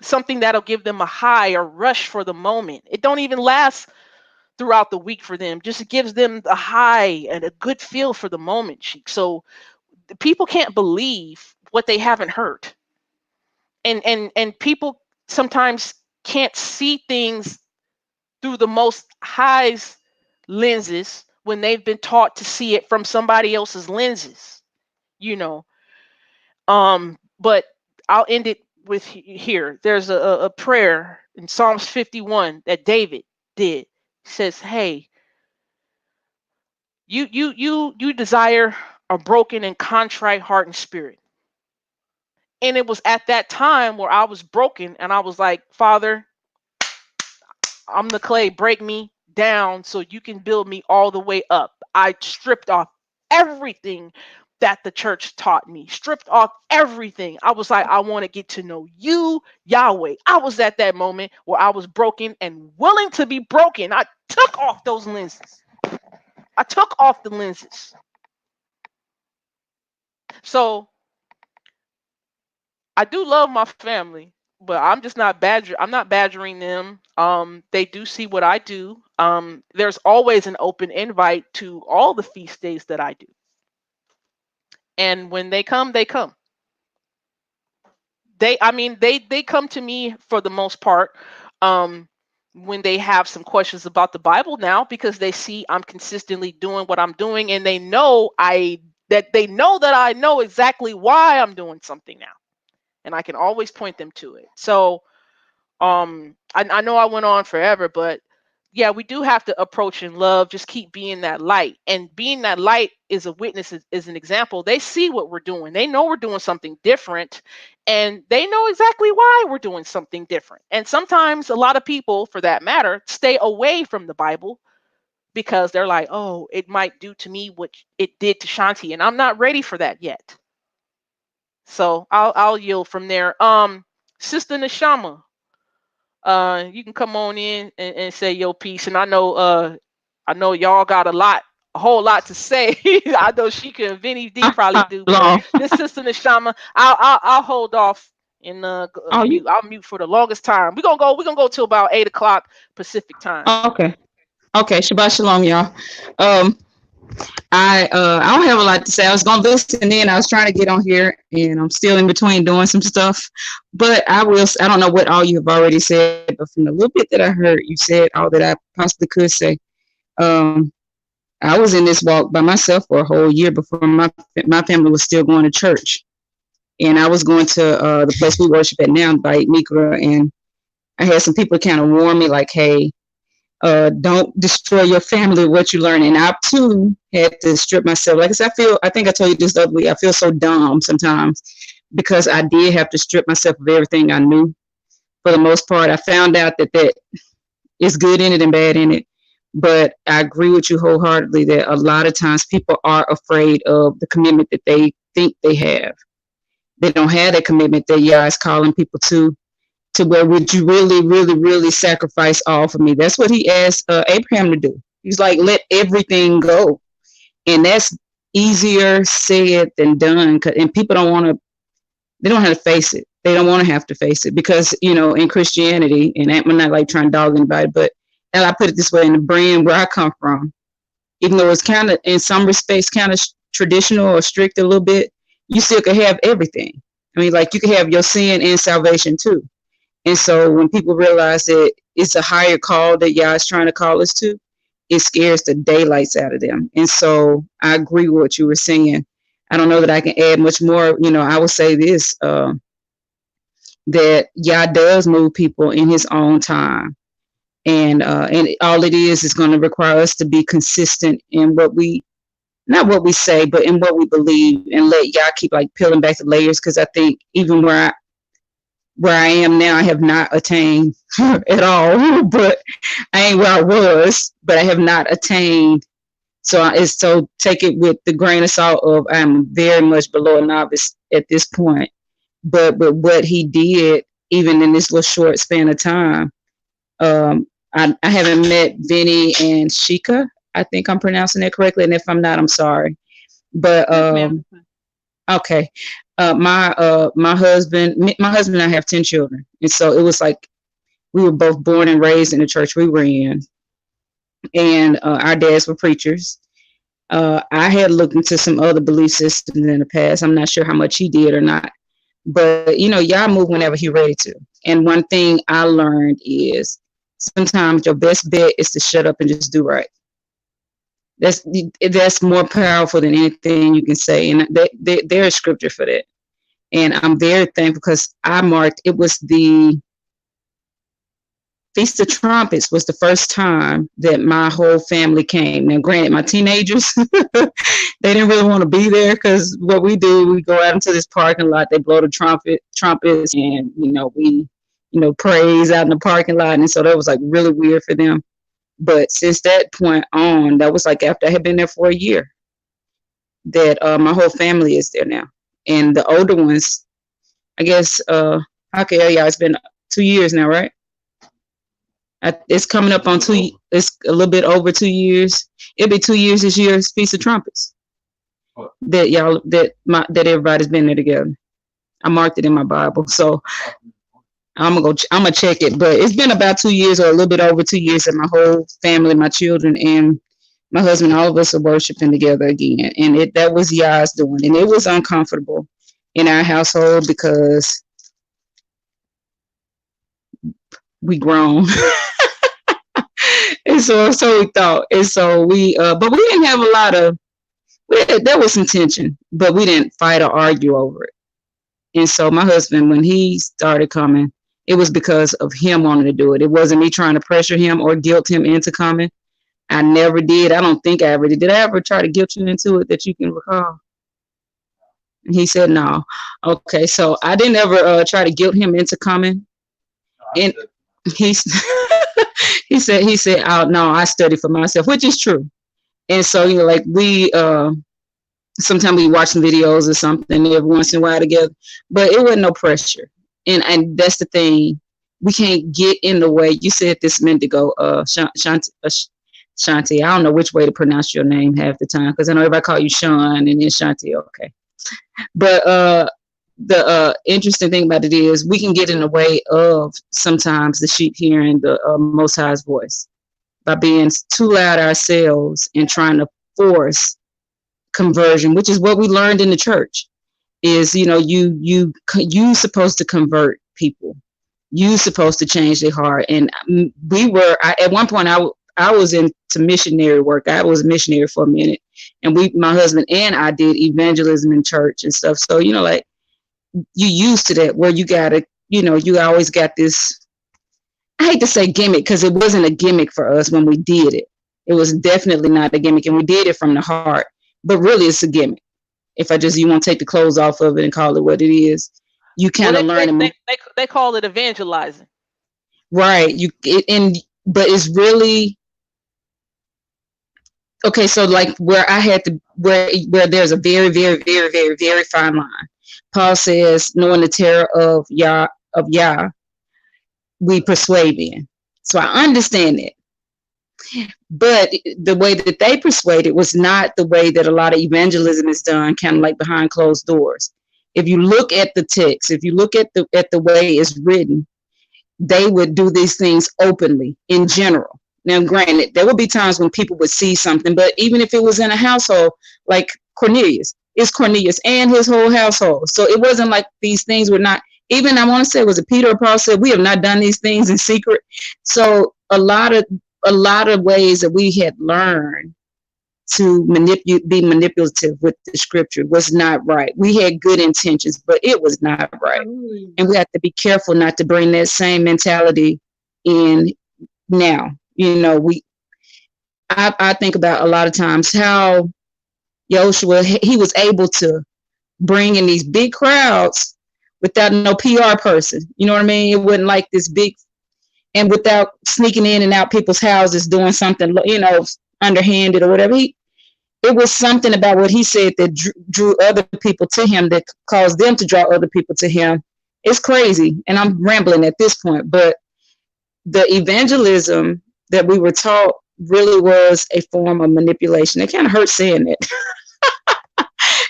something that'll give them a high or rush for the moment. It don't even last throughout the week for them. Just gives them a high and a good feel for the moment, Sheik. So the people can't believe what they haven't heard. And people sometimes can't see things through the most highs lenses when they've been taught to see it from somebody else's lenses, you know. But I'll end it with here. There's a prayer in Psalms 51 that David did. He says, "Hey, you desire a broken and contrite heart and spirit." And it was at that time where I was broken and I was like, "Father, I'm the clay, break me down so you can build me all the way up." I stripped off everything that the church taught me, stripped off everything. I was like, I want to get to know you, Yahweh. I was at that moment where I was broken and willing to be broken. I took off those lenses. I took off the lenses. So I do love my family, but I'm not badgering them. They do see what I do. There's always an open invite to all the feast days that I do. And when they come, they come. They come to me for the most part, um when they have some questions about the Bible now, because they see I'm consistently doing what I'm doing, and they know that I know exactly why I'm doing something now, and I can always point them to it. So I know I went on forever, but yeah, we do have to approach in love. Just keep being that light, and being that light is a witness, is an example. They see what we're doing, they know we're doing something different, and they know exactly why we're doing something different. And sometimes a lot of people, for that matter, stay away from the Bible because they're like, oh, it might do to me what it did to Shanti, and I'm not ready for that yet. So I'll yield from there. Sister Neshama, you can come on in and say your piece. And I know y'all got a whole lot to say. I know she can, Vinny D probably do, but Long. this Sister Neshama, I'll hold off and Oh, you mute. I'll mute for the longest time. We're gonna go till about 8 o'clock Pacific time. okay? Okay, Shabbat Shalom, y'all. Um, I don't have a lot to say. I was gonna listen in. I was trying to get on here, and I'm still in between doing some stuff. But I will. I don't know what all you have already said, but from the little bit that I heard, you said all that I possibly could say. Um, I was in this walk by myself for a whole year before my family was still going to church, and I was going to the place we worship at now by Mikra, and I had some people kind of warn me like, "Hey, don't destroy your family, what you learn." And I too had to strip myself. Like I said, I think I told you this the other week, I feel so dumb sometimes because I did have to strip myself of everything I knew. For the most part, I found out that is good in it and bad in it. But I agree with you wholeheartedly that a lot of times people are afraid of the commitment that they think they have. They don't have that commitment that Yah is calling people to where would you really, really, really sacrifice all for me? That's what he asked Abraham to do. He's like, let everything go. And that's easier said than done. And people they don't have to face it. They don't want to have to face it because, in Christianity, and I'm not like trying to dog anybody, but and I put it this way, in the brand where I come from, even though it's kind of, in some respects, kind of traditional or strict a little bit, you still could have everything. I mean, like you could have your sin and salvation too. And so when people realize that it's a higher call that Yah is trying to call us to, it scares the daylights out of them. And so I agree with what you were saying. I don't know that I can add much more. I will say this, that Yah does move people in his own time. And all it is going to require us to be consistent in not what we say, but in what we believe, and let Yah keep like peeling back the layers. Because I think even where I am now, I have not attained at all, but I ain't where I was, but I have not attained. So take it with the grain of salt of I'm very much below a novice at this point. But what he did, even in this little short span of time, I haven't met Vinny and Shika. I think I'm pronouncing that correctly, and if I'm not, I'm sorry. But Yes, ma'am. okay, my husband and I have 10 children, and so it was like we were both born and raised in the church we were in, and our dads were preachers. I had looked into some other belief systems in the past. I'm not sure how much he did or not, but Yah move whenever he ready to. And one thing I learned is sometimes your best bet is to shut up and just do right. That's more powerful than anything you can say, and there is scripture for that. And I'm very thankful because I marked it was the Feast of Trumpets was the first time that my whole family came. Now, granted, my teenagers, they didn't really want to be there because what we do, we go out into this parking lot, they blow the trumpets, and, we, praise out in the parking lot. And so that was like really weird for them. But since that point on, that was like after I had been there for a year, that my whole family is there now. And the older ones, I guess, okay, yeah, it's been 2 years now, right? It's coming up on it's a little bit over 2 years. It'll be 2 years this year, Feast of Trumpets. That everybody's been there together. I marked it in my Bible. So I'm gonna check it. But it's been about 2 years or a little bit over 2 years that my whole family, my children and my husband, all of us are worshiping together again. And that was Yah's doing. And it was uncomfortable in our household because we grown. And so we thought. And so but we didn't have a lot of, there was some tension, but we didn't fight or argue over it. And so my husband, when he started coming, it was because of him wanting to do it. It wasn't me trying to pressure him or guilt him into coming. I never did. I don't think I ever did. Did I ever try to guilt you into it that you can recall? And he said no. Okay, so I didn't ever try to guilt him into coming. And he he said, oh no, I study for myself, which is true. And so like we sometimes we watch some videos or something every once in a while together, but it wasn't no pressure. And that's the thing, we can't get in the way. You said this a minute ago, Shanti. I don't know which way to pronounce your name half the time because I know everybody call you Sean and then Shanti. Okay, but the interesting thing about it is we can get in the way of sometimes the sheep hearing the Most High's voice by being too loud ourselves and trying to force conversion, which is what we learned in the church. Is you supposed to convert people, you supposed to change their heart. And at one point I was into missionary work. I was a missionary for a minute, and my husband and I did evangelism in church and stuff. So like you used to that where you gotta, you always got this, I hate to say gimmick because it wasn't a gimmick for us when we did it. It was definitely not a gimmick, and we did it from the heart, but really it's a gimmick. If you want to take the clothes off of it and call it what it is, you kind of learn. They call it evangelizing. Right. But it's really, okay. So like where there's a very, very, very, very, very fine line. Paul says, knowing the terror of Yah, we persuade men. So I understand that. But the way that they persuaded was not the way that a lot of evangelism is done, kind of like behind closed doors. If you look at the text, if you look at the way it's written, they would do these things openly in general. Now, granted, there would be times when people would see something, but even if it was in a household like Cornelius, it's Cornelius and his whole household. So it wasn't like these things were not, even I want to say, was it Peter or Paul said, we have not done these things in secret. So a lot of ways that we had learned to be manipulative with the scripture was not right. We had good intentions, but it was not right. And we have to be careful not to bring that same mentality in now. I think about a lot of times how YHWH, he was able to bring in these big crowds without no PR person. You know what I mean? It wasn't like this big, and without sneaking in and out people's houses, doing something, underhanded or whatever. It was something about what he said that drew other people to him, that caused them to draw other people to him. It's crazy. And I'm rambling at this point, but the evangelism that we were taught really was a form of manipulation. It kind of hurts saying that.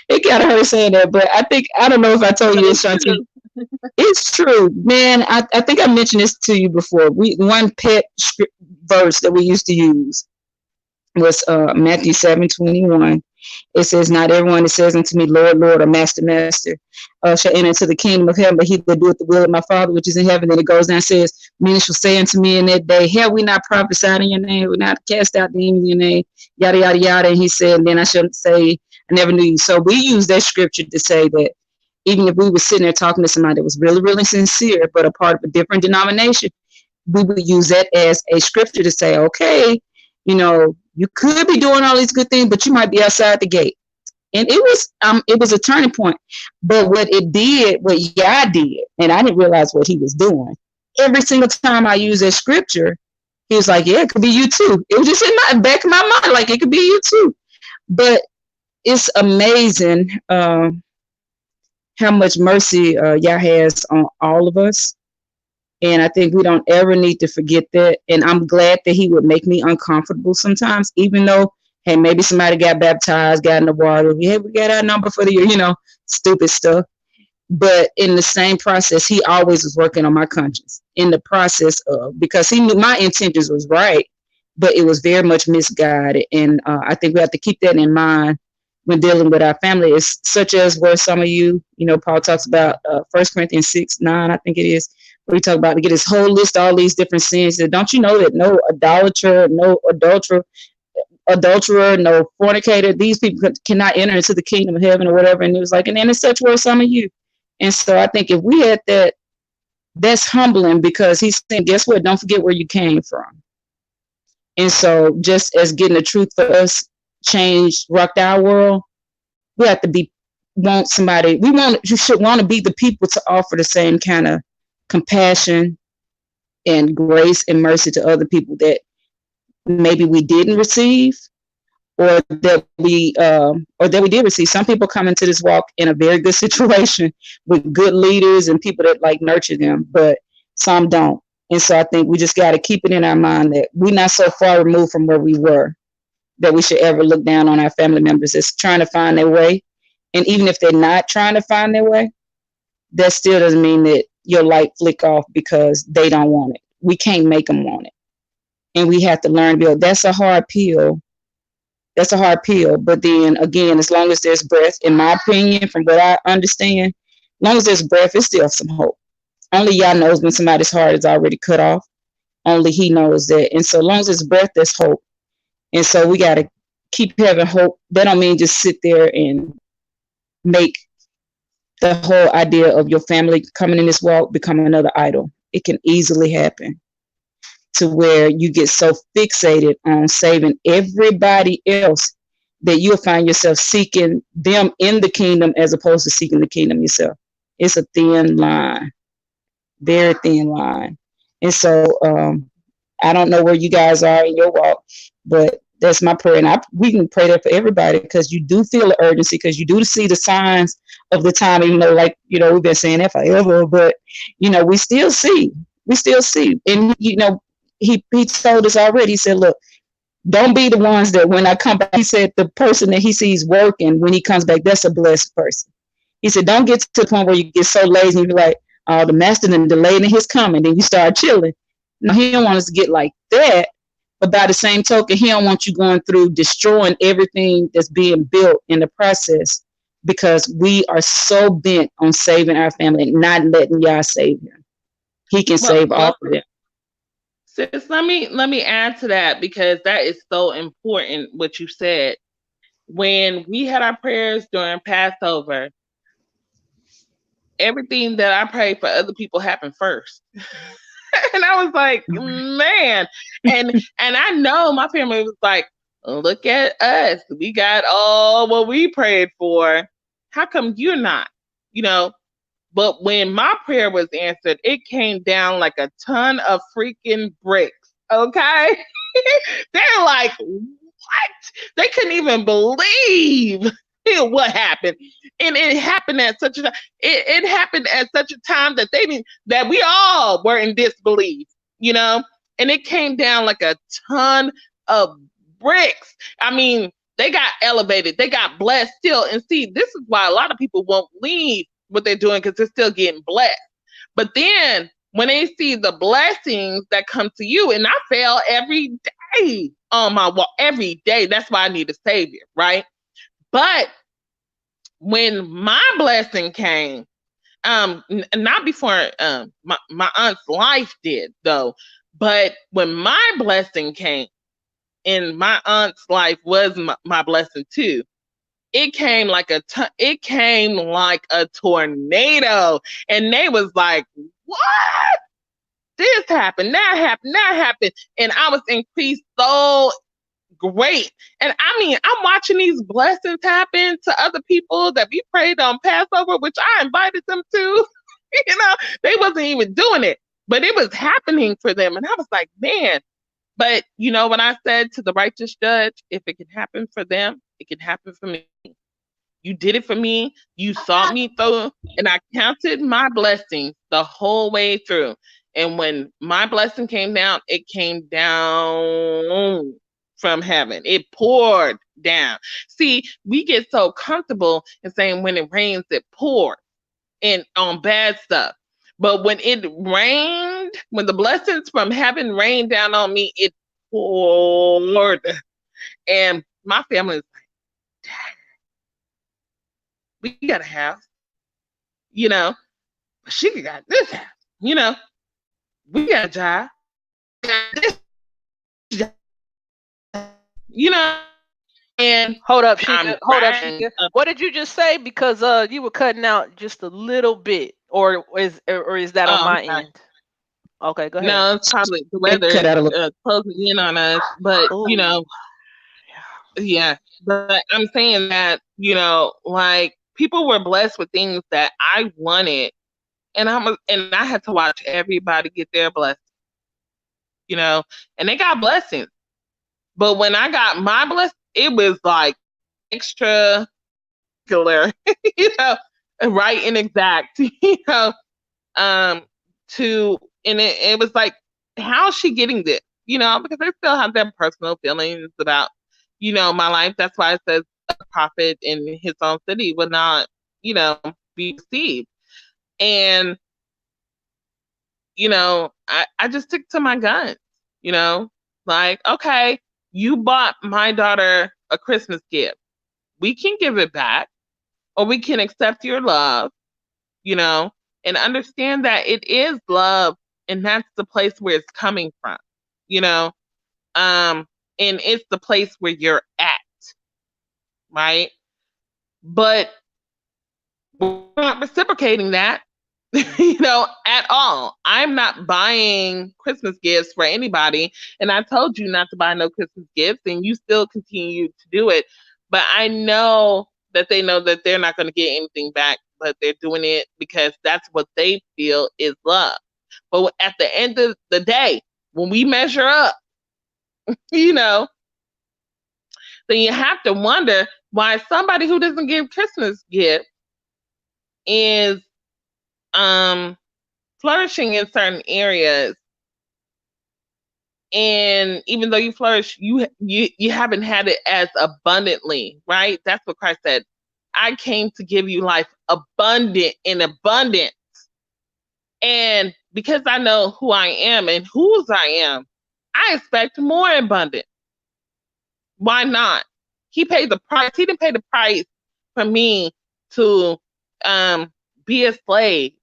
It kind of hurts saying that, but I think, I don't know if I told But you this, it's Shanti. true. It's true, man. I think I mentioned this to you before. One pet verse that we used to use was Matthew 7:21. It says, "Not everyone that says unto me, Lord, Lord, or Master, Master, shall enter into the kingdom of heaven, but he that doeth the will of my Father which is in heaven." Then it goes down and says, "Many shall say unto me in that day, Have we not prophesied in your name? We not cast out demons in your name?" Yada yada yada. And he said, "Then I shall say, I never knew you." So we use that scripture to say that even if we were sitting there talking to somebody that was really, really sincere, but a part of a different denomination, we would use that as a scripture to say, okay, you could be doing all these good things, but you might be outside the gate. And it was a turning point. But what Yah did, and I didn't realize what he was doing. Every single time I use that scripture, he was like, "Yeah, it could be you too." It was just in my back of my mind, like it could be you too. But it's amazing how much mercy Yah has on all of us. And I think we don't ever need to forget that. And I'm glad that he would make me uncomfortable sometimes, even though, hey, maybe somebody got baptized, got in the water. Hey, we got our number for the year, stupid stuff. But in the same process, he always was working on my conscience in the process of, because he knew my intentions was right, but it was very much misguided. And I think we have to keep that in mind when dealing with our family. It's such as where some of Paul talks about 1 Corinthians 6:9, I think it is, where he talks about to get his whole list of all these different sins. That don't you know that no idolater, no adulterer, no fornicator, these people cannot enter into the kingdom of heaven or whatever. And it was like, and then it's such were some of you. And so I think if we had that, that's humbling, because he's saying, guess what? Don't forget where you came from. And so just as getting the truth for us rocked our world, we have to you should want to be the people to offer the same kind of compassion and grace and mercy to other people that maybe we didn't receive, or that we did receive. Some people come into this walk in a very good situation with good leaders and people that like nurture them, but some don't. And so I think we just got to keep it in our mind that we're not so far removed from where we were that we should ever look down on our family members that's trying to find their way. And even if they're not trying to find their way, that still doesn't mean that your light flick off because they don't want it. We can't make them want it. And we have to learn to build. That's a hard pill. But then again, as long as there's breath, in my opinion, from what I understand, as long as there's breath, it's still some hope. Only Yah knows when somebody's heart is already cut off. Only he knows that. And so long as there's breath, there's hope. And so we got to keep having hope. That don't mean just sit there and make the whole idea of your family coming in this walk become another idol. It can easily happen to where you get so fixated on saving everybody else that you'll find yourself seeking them in the kingdom as opposed to seeking the kingdom yourself. It's a thin line, very thin line. And so I don't know where you guys are in your walk, but that's my prayer. And we can pray that for everybody, because you do feel the urgency, because you do see the signs of the time, even though, like, we've been saying that forever, but, we still see. And, he told us already, he said, look, don't be the ones that when I come back, he said, the person that he sees working when he comes back, that's a blessed person. He said, don't get to the point where you get so lazy and you're like, oh, the master done delayed in his coming, then you start chilling. No, he don't want us to get like that. But by the same token, he don't want you going through destroying everything that's being built in the process, because we are so bent on saving our family and not letting Yah save them. He can save all of them. Sis, let me add to that, because that is so important what you said. When we had our prayers during Passover, everything that I prayed for other people happened first. And I was like, man. And I know my family was like, look at us. We got all what we prayed for. How come you're not? But when my prayer was answered, it came down like a ton of freaking bricks. Okay? They're like, what? They couldn't even believe what happened. And it happened at such a time. It happened at such a time that that we all were in disbelief, and it came down like a ton of bricks. I mean, they got elevated, they got blessed still. And see, this is why a lot of people won't leave what they're doing, because they're still getting blessed. But then when they see the blessings that come to you, and I fail every day on my walk, every day. That's why I need a savior, right? But when my blessing came, not before my aunt's life did though, but when my blessing came, and my aunt's life was my blessing too, it came like it came like a tornado, and they was like, what? This happened, that happened, that happened, and I was increased so great. And I mean, I'm watching these blessings happen to other people that we prayed on Passover, which I invited them to. They wasn't even doing it, but it was happening for them. And I was like, man. But you know what I said to the righteous judge? If it can happen for them, it can happen for me. You did it for me. You saw me through, and I counted my blessings the whole way through. And when my blessing came down, it came down from heaven. It poured down. See, we get so comfortable in saying when it rains, it pours and on bad stuff. But when it rained, when the blessings from heaven rained down on me, it poured. And my family was like, we got a house, you know, but she got this house, you know, we got a job, got this job, you know, and Hold up, I'm Sheikah. Hold up, riding Sheikah. up. What did you just say? Because you were cutting out just a little bit, or is that on my Okay. end? Okay, go ahead. No, it's probably the It weather cut out a little. closing in on us, but you Oh, know, yeah. But I'm saying that, you know, like people were blessed with things that I wanted, and I had to watch everybody get their blessing, you know, and they got blessings. But when I got my blessing, it was like extra killer, you know, right and exact, you know, um, and it was like, how is she getting this? You know, because they still have their personal feelings about, you know, my life. That's why it says a prophet in his own city would not, you know, be received. And, you know, I just stick to my guns, you know, like, okay, you bought my daughter a Christmas gift. We can give it back, or we can accept your love, you know, and understand that it is love, and that's the place where it's coming from, you know, um, and it's the place where you're at, right? But we're not reciprocating that, you know, at all. I'm not buying Christmas gifts for anybody, and I told you not to buy no Christmas gifts, and you still continue to do it. But I know that they're not going to get anything back, but they're doing it because that's what they feel is love. But at the end of the day, when we measure up, you know, then you have to wonder why somebody who doesn't give Christmas gifts is um flourishing in certain areas, and even though you flourish, you haven't had it as abundantly, right? That's what Christ said. I came to give you life abundant in abundance. And because I know who I am and whose I am, I expect more abundant. Why not? He paid the price. He didn't pay the price for me to um be a slave,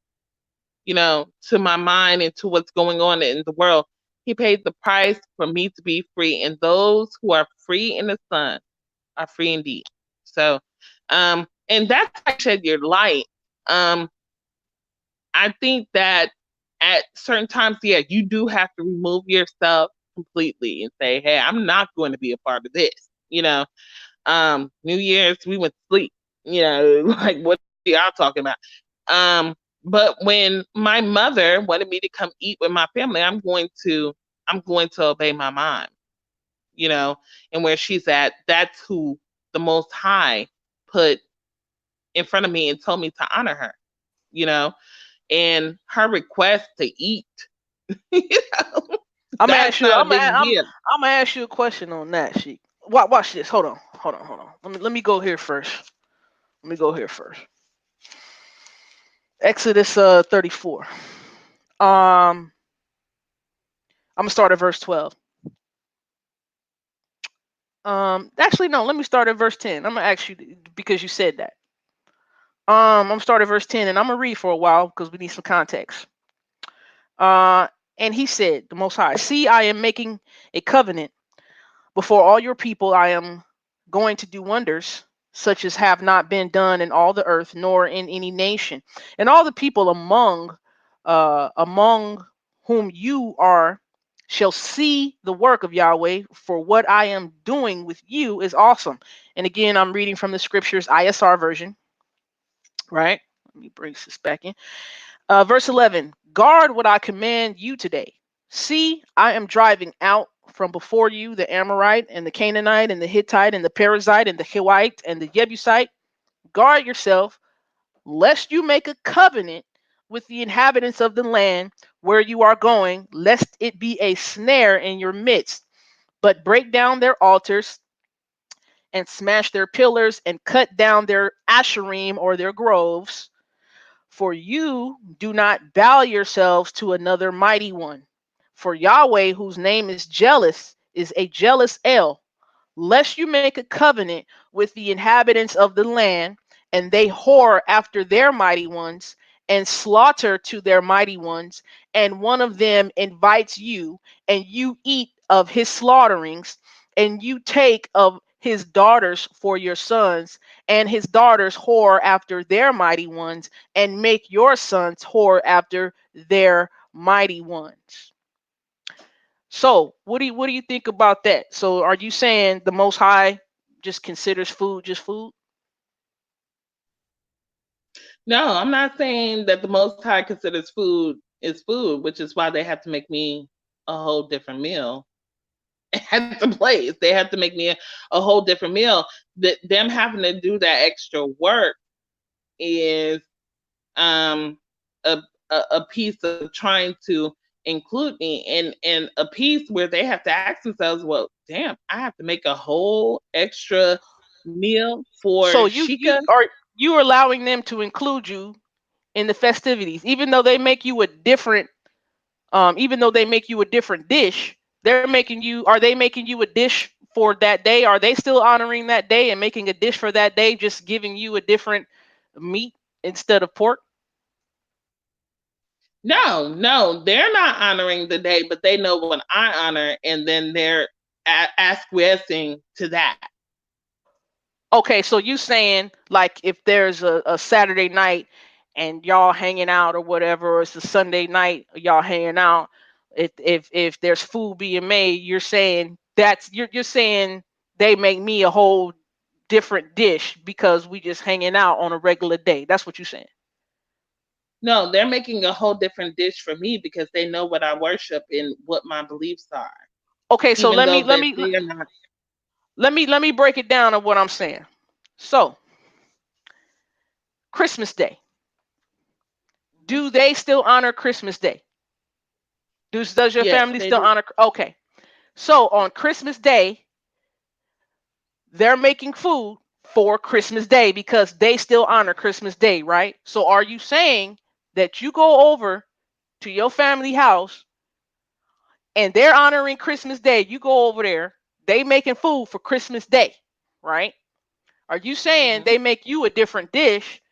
you know, to my mind and to what's going on in the world. He paid the price for me to be free, and those who are free in the Son are free indeed. So, and that's how you shed your light. Um, I think that at certain times, yeah, you do have to remove yourself completely and say, hey, I'm not going to be a part of this. You know, New Year's, we went to sleep. You know, like what are y'all talking about? Um, but when my mother wanted me to come eat with my family, I'm going to obey my mom, you know, and where she's at, that's who the Most High put in front of me and told me to honor her, you know, and her request to eat, you know, I'm gonna That's ask you. not a big deal. I'm gonna ask you a question on that, Sheik. Watch this. Hold on. Let me go here first. Let me go here first. Exodus 34. I'm gonna start at verse 12. Actually no. Let me start at verse 10. I'm gonna ask you because you said that. I'm gonna start at verse 10, and I'm gonna read for a while because we need some context. Uh, and he said, the Most High, see, I am making a covenant before all your people. I am going to do wonders such as have not been done in all the earth, nor in any nation. And all the people among whom you are shall see the work of Yahweh, for what I am doing with you is awesome. And again, I'm reading from the scriptures ISR version, right? Let me bring this back in. Verse 11, guard what I command you today. See, I am driving out from before you the Amorite and the Canaanite and the Hittite and the Perizzite and the Hivite and the Jebusite. Guard yourself, lest you make a covenant with the inhabitants of the land where you are going, lest it be a snare in your midst. But break down their altars and smash their pillars and cut down their asherim or their groves. For you do not bow yourselves to another mighty one. For Yahweh, whose name is jealous, is a jealous El, lest you make a covenant with the inhabitants of the land, and they whore after their mighty ones, and slaughter to their mighty ones, and one of them invites you, and you eat of his slaughterings, and you take of his daughters for your sons, and his daughters whore after their mighty ones, and make your sons whore after their mighty ones. So, what do you think about that? So, are you saying the Most High just considers food just food? No, I'm not saying that the Most High considers food is food, which is why they have to make me a whole different meal at the place. They have to make me a whole different meal. That them having to do that extra work is um a, a piece of trying to include me in a piece where they have to ask themselves, well, damn, I have to make a whole extra meal for So Shika. you allowing them to include you in the festivities, even though they make you a different even though they make you a different dish. They're making you Are they making you a dish for that day? Are they still honoring that day and making a dish for that day, just giving you a different meat instead of pork? No, no, they're not honoring the day, but they know what I honor, and then they're acquiescing to that. Okay, so you saying like if there's a Saturday night and y'all hanging out or whatever, or it's a Sunday night y'all hanging out, if there's food being made, you're saying you're saying they make me a whole different dish because we just hanging out on a regular day. That's what you're saying. No, they're making a whole different dish for me because they know what I worship and what my beliefs are, Okay, so even though that they are not. let me break it down of what I'm saying. So Christmas Day. Mhm. Do they still honor Christmas Day? Does your Yes, family they still do. honor? Okay. So on Christmas Day, they're making food for Christmas Day because they still honor Christmas Day, right? So are you saying that you go over to your family house and they're honoring Christmas Day? You go over there, they making food for Christmas Day, right? Are you saying Hmm. they make you a different dish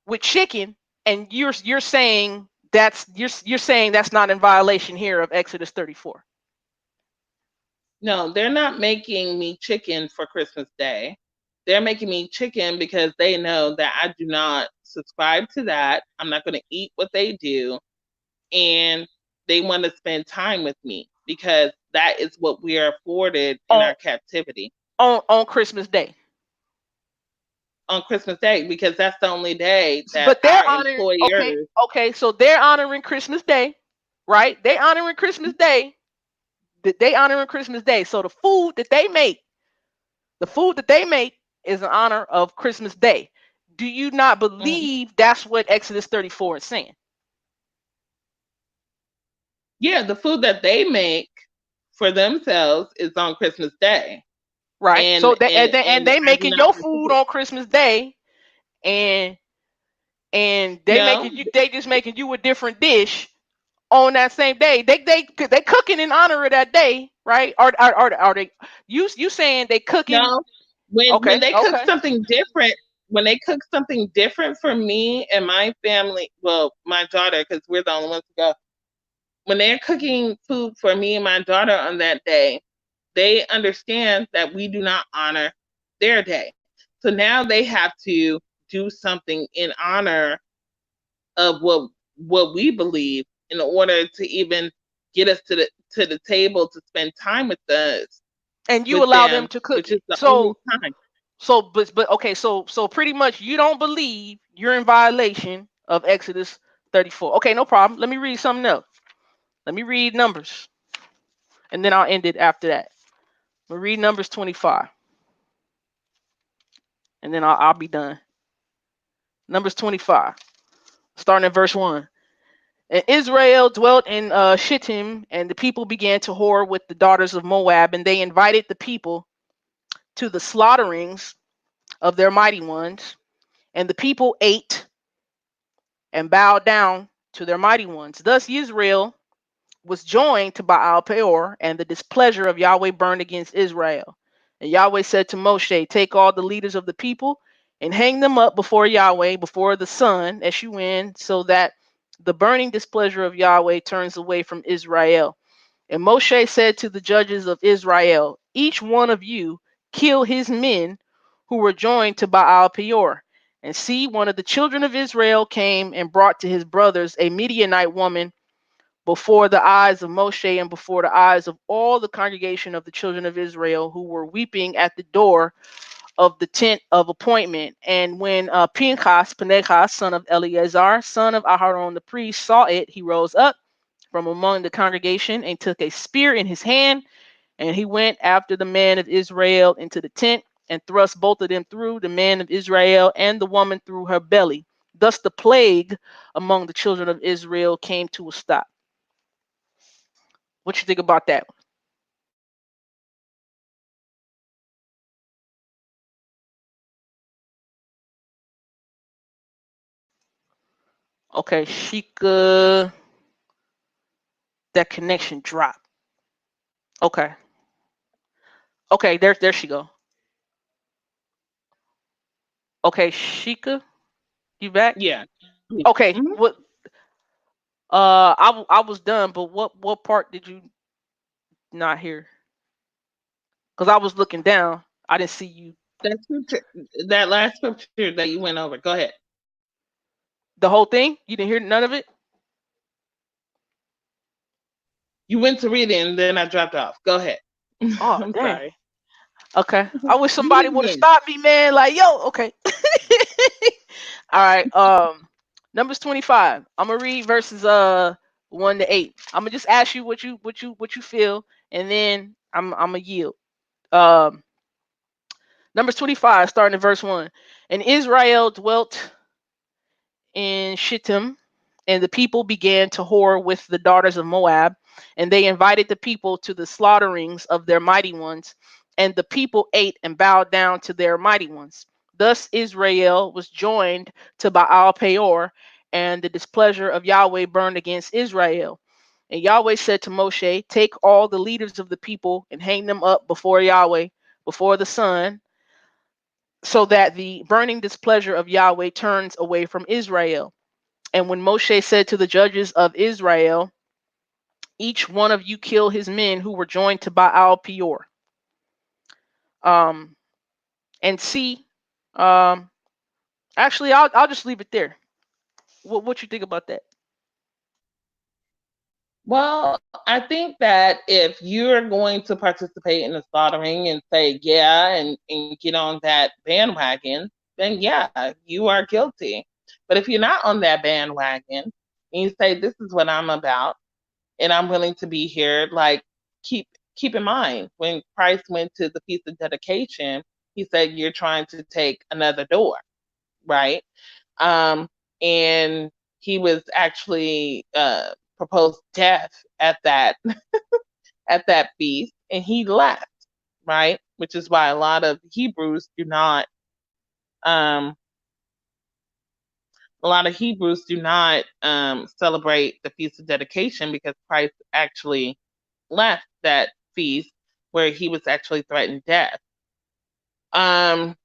with chicken, and you're saying you're saying that's not in violation here of Exodus 34? No, they're not making me chicken for Christmas Day. They're making me chicken because they know that I do not subscribe to that. I'm not going to eat what they do. And they want to spend time with me because that is what we are afforded in On our captivity on Christmas Day. on Christmas Day because that's the only day that But they're our honoring. Okay, employers. okay, so they're honoring Christmas Day, right? They honoring Christmas Day. They honoring Christmas Day. So the food that they make is in honor of Christmas Day. Do you not Mhm. believe that's what Exodus 34 is saying? Yeah, the food that they make for themselves is on Christmas Day, Right. So and they and and and they I do making not your food participate. on Christmas Day, and they No, making you, they just making you a different dish on that same day. They cooking in honor of that day, right? Are they, you saying they cooking? no. When Okay, they cook okay. something different, when they cook something different for me and my family, well, my daughter, because we're the only ones to go. When they're cooking food for me and my daughter on that day, they understand that we do not honor their day. So now they have to do something in honor of what we believe in order to even get us to the table to spend time And you with allow them them, to cook which it. is the only time. But okay, so pretty much you don't believe you're in violation of Exodus 34. Okay, no problem. Let me read something else. Let me read Numbers, and then I'll end it after that. I'm gonna read Numbers 25, and then I'll be done. Numbers 25, starting at verse 1. And Israel dwelt in Shittim, and the people began to whore with the daughters of Moab, and they invited the people to the slaughterings of their mighty ones. And the people ate and bowed down to their mighty ones. Thus Israel was joined to Baal Peor, and the displeasure of Yahweh burned against Israel. And Yahweh said to Moshe, take all the leaders of the people and hang them up before Yahweh, before the sun, Shun, so that the burning displeasure of Yahweh turns away from Israel. And Moshe said to the judges of Israel, each one of you kill his men who were joined to Baal Peor. And see, one of the children of Israel came and brought to his brothers a Midianite woman before the eyes of Moshe and before the eyes of all the congregation of the children of Israel who were weeping at the door of the tent of appointment. And when Pinchas, son of Eleazar, son of Aharon the priest, saw it, he rose up from among the congregation and took a spear in his hand, and he went after the man of Israel into the tent and thrust both of them through, the man of Israel and the woman through her belly. Thus the plague among the children of Israel came to a stop. What you think about that? Okay, Sheikah, that connection dropped. Okay, okay, there she go. Okay, Sheikah, you back? Yeah. Yeah. Okay, Mhm. what? I was done, but what part did you not hear? Because I was looking down, I didn't see you. That scripture, that last scripture that you went over. Go ahead. The whole thing? You didn't hear none of it? You went to read it and then I dropped off. Go ahead. Oh, I'm dang. sorry. Okay. I wish Read somebody it would have again. stopped me, man. Like, yo, okay. All right. Numbers 25. I'm gonna read verses 1 to 8. I'm gonna just ask you what you feel, and then I'm gonna yield. Um, Numbers 25, starting at verse 1. And Israel dwelt in Shittim, and the people began to whore with the daughters of Moab, and they invited the people to the slaughterings of their mighty ones, and the people ate and bowed down to their mighty ones. Thus Israel was joined to Baal Peor, and the displeasure of Yahweh burned against Israel. And Yahweh said to Moshe, take all the leaders of the people and hang them up before Yahweh, before the sun, so that the burning displeasure of Yahweh turns away from Israel. And when Moshe said to the judges of Israel, each one of you kill his men who were joined to Baal Peor. Um, and see, um, actually, I'll just leave it there. What you think about that? Well, I think that if you're going to participate in the slaughtering and say, yeah, and get on that bandwagon, then yeah, you are guilty. But if you're not on that bandwagon and you say, this is what I'm about and I'm willing to be here, like keep keep in mind when Christ went to the feast of dedication, he said, you're trying to take another door, right? Um, and he was actually proposed death at that at that feast, and he left, right? Which is why a lot of Hebrews do not um celebrate the feast of dedication, because Christ actually left that feast where he was actually threatened death. Um,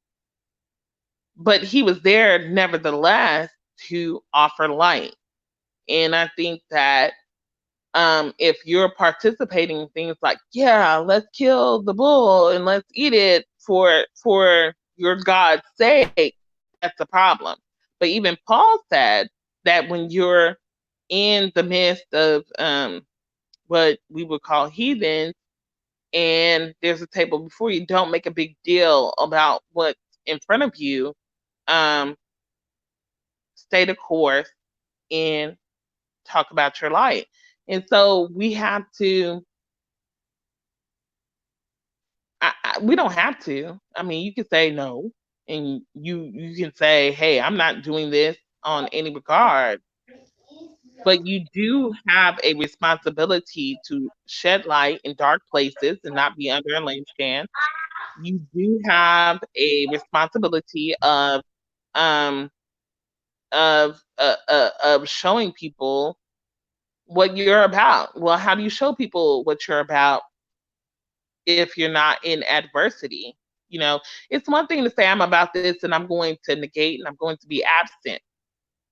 but he was there nevertheless to offer light. And I think that if you're participating in things like, yeah, let's kill the bull and let's eat it for your God's sake, that's a problem. But even Paul said that when you're in the midst of what we would call heathens, and there's a table before you, don't make a big deal about what's in front of you. Um, Stay the course and talk about your light. And so we have to, we don't have to. I mean, you can say no, and you can say, hey, I'm not doing this on any regard, but you do have a responsibility to shed light in dark places and not be under a lampstand. You do have a responsibility um of showing people what you're about. Well, how do you show people what you're about if you're not in adversity? You know, it's one thing to say I'm about this and I'm going to negate and I'm going to be absent,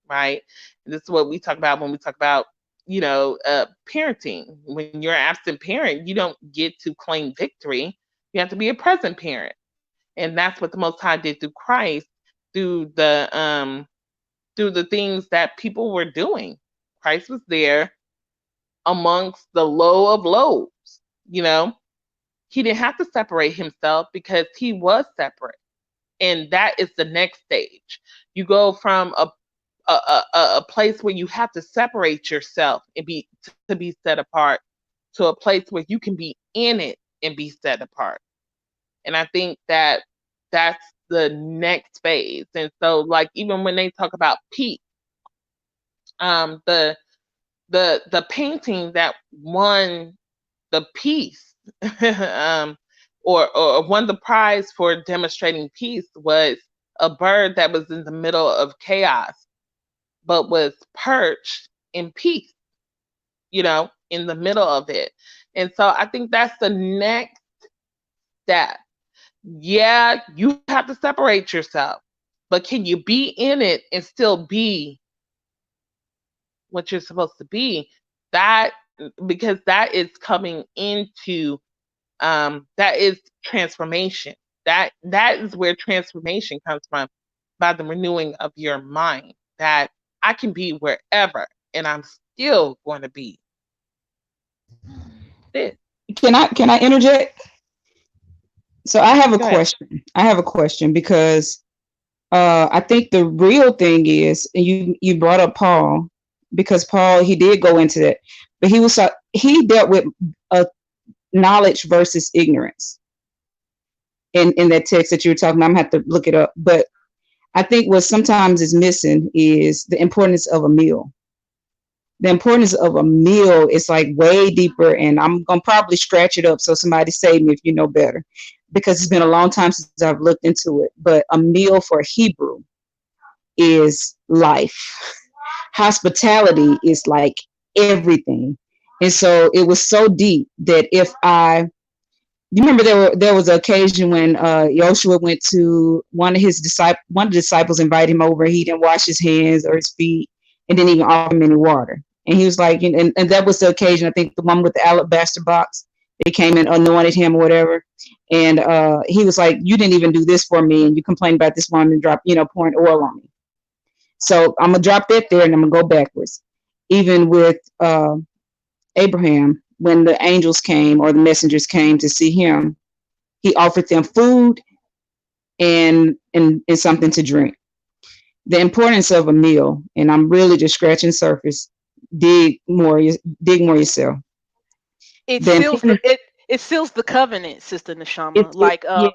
right? And this is what we talk about when we talk about, parenting. When you're an absent parent, you don't get to claim victory. You have to be a present parent. And that's what the Most High did through Christ, through the things that people were doing. Christ was there amongst the low of lows. You know, he didn't have to separate himself because he was separate, and that is the next stage. You go from a place where you have to separate yourself and to be set apart, to a place where you can be in it and be set apart. And I think that that's the next phase. And so, like, even when they talk about peace, the the painting that won the peace, um, or won the prize for demonstrating peace, was a bird that was in the middle of chaos, but was perched in peace, in the middle of it. And so I think that's the next step. Yeah, you have to separate yourself, but can you be in it and still be what you're supposed to be? That, because that is coming into, that is transformation. That is where transformation comes from, by the renewing of your mind. That I can be wherever and I'm still going to be this. Can I interject? So I have a Go ahead. question. I have a question because I think the real thing is, and you brought up Paul, because Paul, he did go into that, but he dealt with uh, knowledge versus ignorance in that text that you were talking about. I'm gonna have to look it up, but I think what sometimes is missing is the importance of a meal. The importance of a meal is like way deeper, and I'm gonna probably scratch it up so somebody save me if you know better, because it's been a long time since I've looked into it. But a meal for Hebrew is life. Hospitality is like everything. And so it was so deep that you remember there was an occasion when Joshua went to one of the disciples invited him over. He didn't wash his hands or his feet and didn't even offer him any water. And he was like, and that was the occasion, I think the one with the alabaster box, they came and anointed him or whatever. And he was like, you didn't even do this for me. And you complained about this woman and pouring oil on me. So I'm going to drop that there and I'm going to go backwards. Even with Abraham, when the angels came or the messengers came to see him, he offered them food and something to drink. The importance of a meal, and I'm really just scratching surface. Dig more yourself. It The seals the importance, it seals the covenant, Sister Neshama. yeah,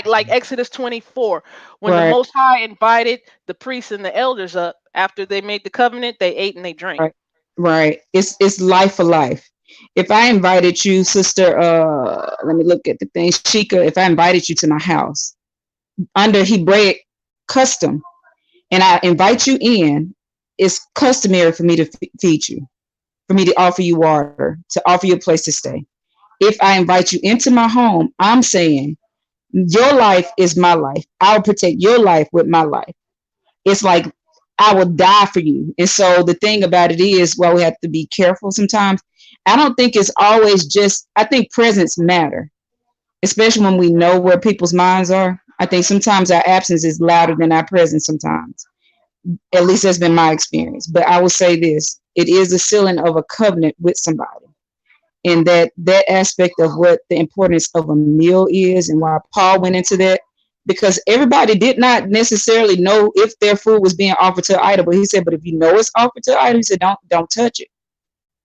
Like Exodus 24, when the right, Most High invited the priests and the elders up after they made the covenant, they ate and they drank. right. right? It's life for life. If I invited you, sister, let me look at the thing, Shika. If I invited you to my house under Hebraic custom, and I invite you in, it's customary for me to feed you, for me to offer you water, to offer you a place to stay. If I invite you into my home, I'm saying your life is my life. I'll protect your life with my life. It's like I will die for you. And so the thing about it is, well, we have to be careful sometimes. I don't think it's always just, I think presence matter, especially when we know where people's minds are. I think sometimes our absence is louder than our presence sometimes. At least that's been my experience. But I will say this, it is a sealing of a covenant with somebody. And that aspect of what the importance of a meal is and why Paul went into that, because everybody did not necessarily know if their food was being offered to an idol. But he said, but if you know it's offered to an idol, he said, don't touch it.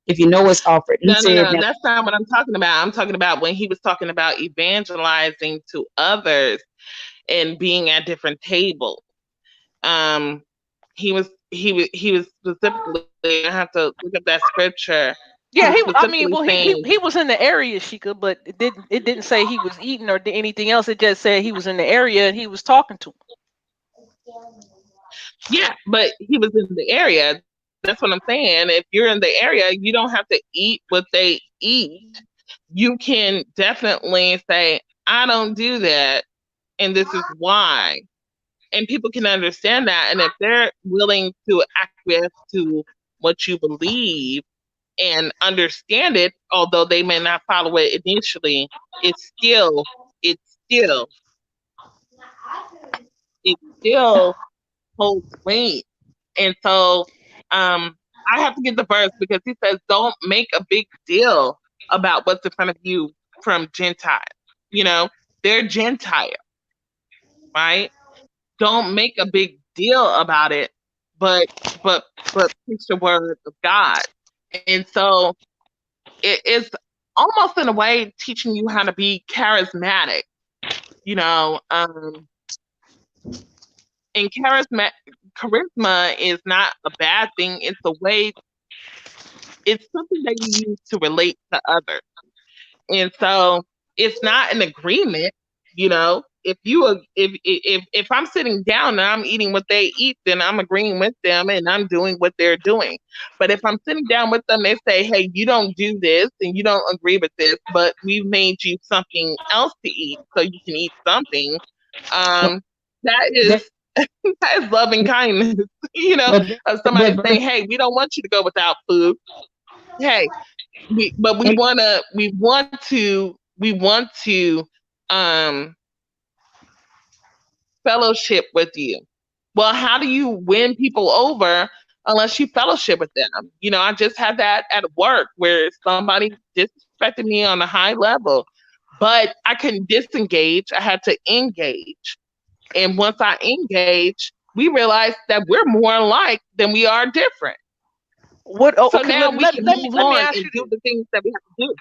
If you know it's offered. He said, No. That's not what I'm talking about. I'm talking about when he was talking about evangelizing to others and being at different tables. Um, he was specifically. I have to look up that scripture. He was Yeah, I specifically mean, well, saying, he was in the area, Shika, but it didn't say he was eating or did anything else. It just said he was in the area and he was talking to him. yeah, but he was in the area. That's what I'm saying. If you're in the area, you don't have to eat what they eat. You can definitely say, I don't do that, and this is why. And people can understand that. And if they're willing to acquiesce to what you believe and understand it, although they may not follow it initially, it's still, it's still, it still holds weight. And so I have to get the verse because he says, don't make a big deal about what's in front of you from Gentiles. You know, they're Gentile, right? Don't make a big deal about it, but but but preach the word of God. And so it is almost in a way teaching you how to be charismatic, you know. And charisma is not a bad thing. It's a way, it's something that you use to relate to others. And so it's not an agreement, you know. If I'm sitting down and I'm eating what they eat, then I'm agreeing with them and I'm doing what they're doing. But if I'm sitting down with them, they say, "Hey, you don't do this and you don't agree with this, but we've made you something else to eat so you can eat something." Um, that that, is that is loving kindness, you know, of somebody but saying, "Hey, we don't want you to go without food. Hey, but we and wanna we want to um fellowship with you." Well, how do you win people over unless you fellowship with them? You know, I just had that at work where somebody disrespected me on a high level, but I couldn't disengage. I had to engage. And once I engage, we realized that we're more alike than we are different. What? Oh, So okay. now Let, we let, can let me move let me on ask and you do this. the things that we have to do.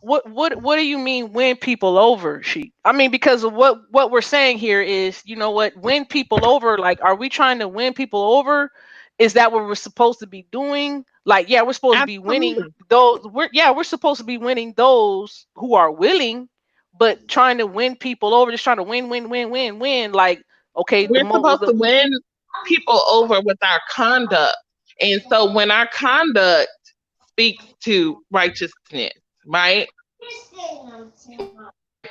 What do you mean win people over, she? I mean, because of what we're saying here is, you know what, win people over. Like, are we trying to win people over? Is that what we're supposed to be doing? Like, yeah, we're supposed to be winning Absolutely. those. We're supposed to be winning those who are willing, but trying to win people over, just trying to win. Like, okay, We're supposed to win people over with our conduct. And so when our conduct speaks to righteousness, right? Like,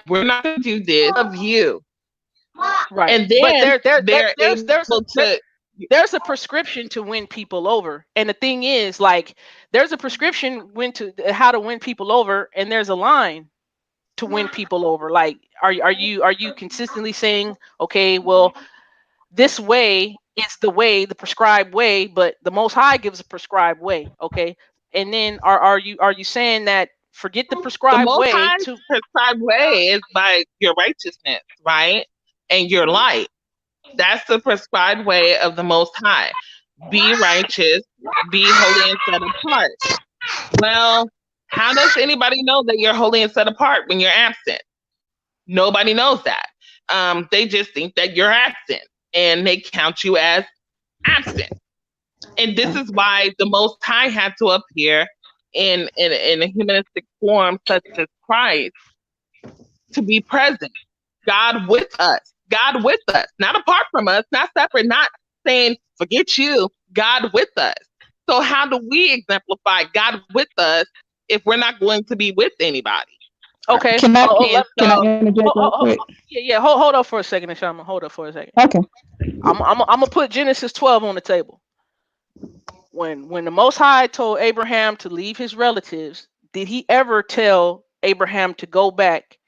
we're not going to do this of you. right, And but then there they're there's able to, there's a prescription to win people over, and the thing is, like, there's a prescription when to how to win people over, and there's a line to win people over. Like, are you consistently saying, okay, well, this way is the prescribed way, but the Most High gives a prescribed way, okay? And then are you saying that forget the the prescribed most way high to prescribed way is by your righteousness, right? And your light. That's the prescribed way of the most high. Be righteous, be holy and set apart. Well, how does anybody know that you're holy and set apart when you're absent? Nobody knows that. They just think that you're absent and they count you as absent. And this is why the Most High had to appear in a humanistic form such as Christ to be present. God with us. God with us. Not apart from us, not separate, not saying, forget you. God with us. So how do we exemplify God with us if we're not going to be with anybody? Okay. Can I And can I so, interject real quick? Yeah, yeah. Hold up for a second, Neshama. Hold up for a second. Okay. I'm gonna put Genesis 12 on the table. When the Most High told Abraham to leave his relatives, did he ever tell Abraham to go back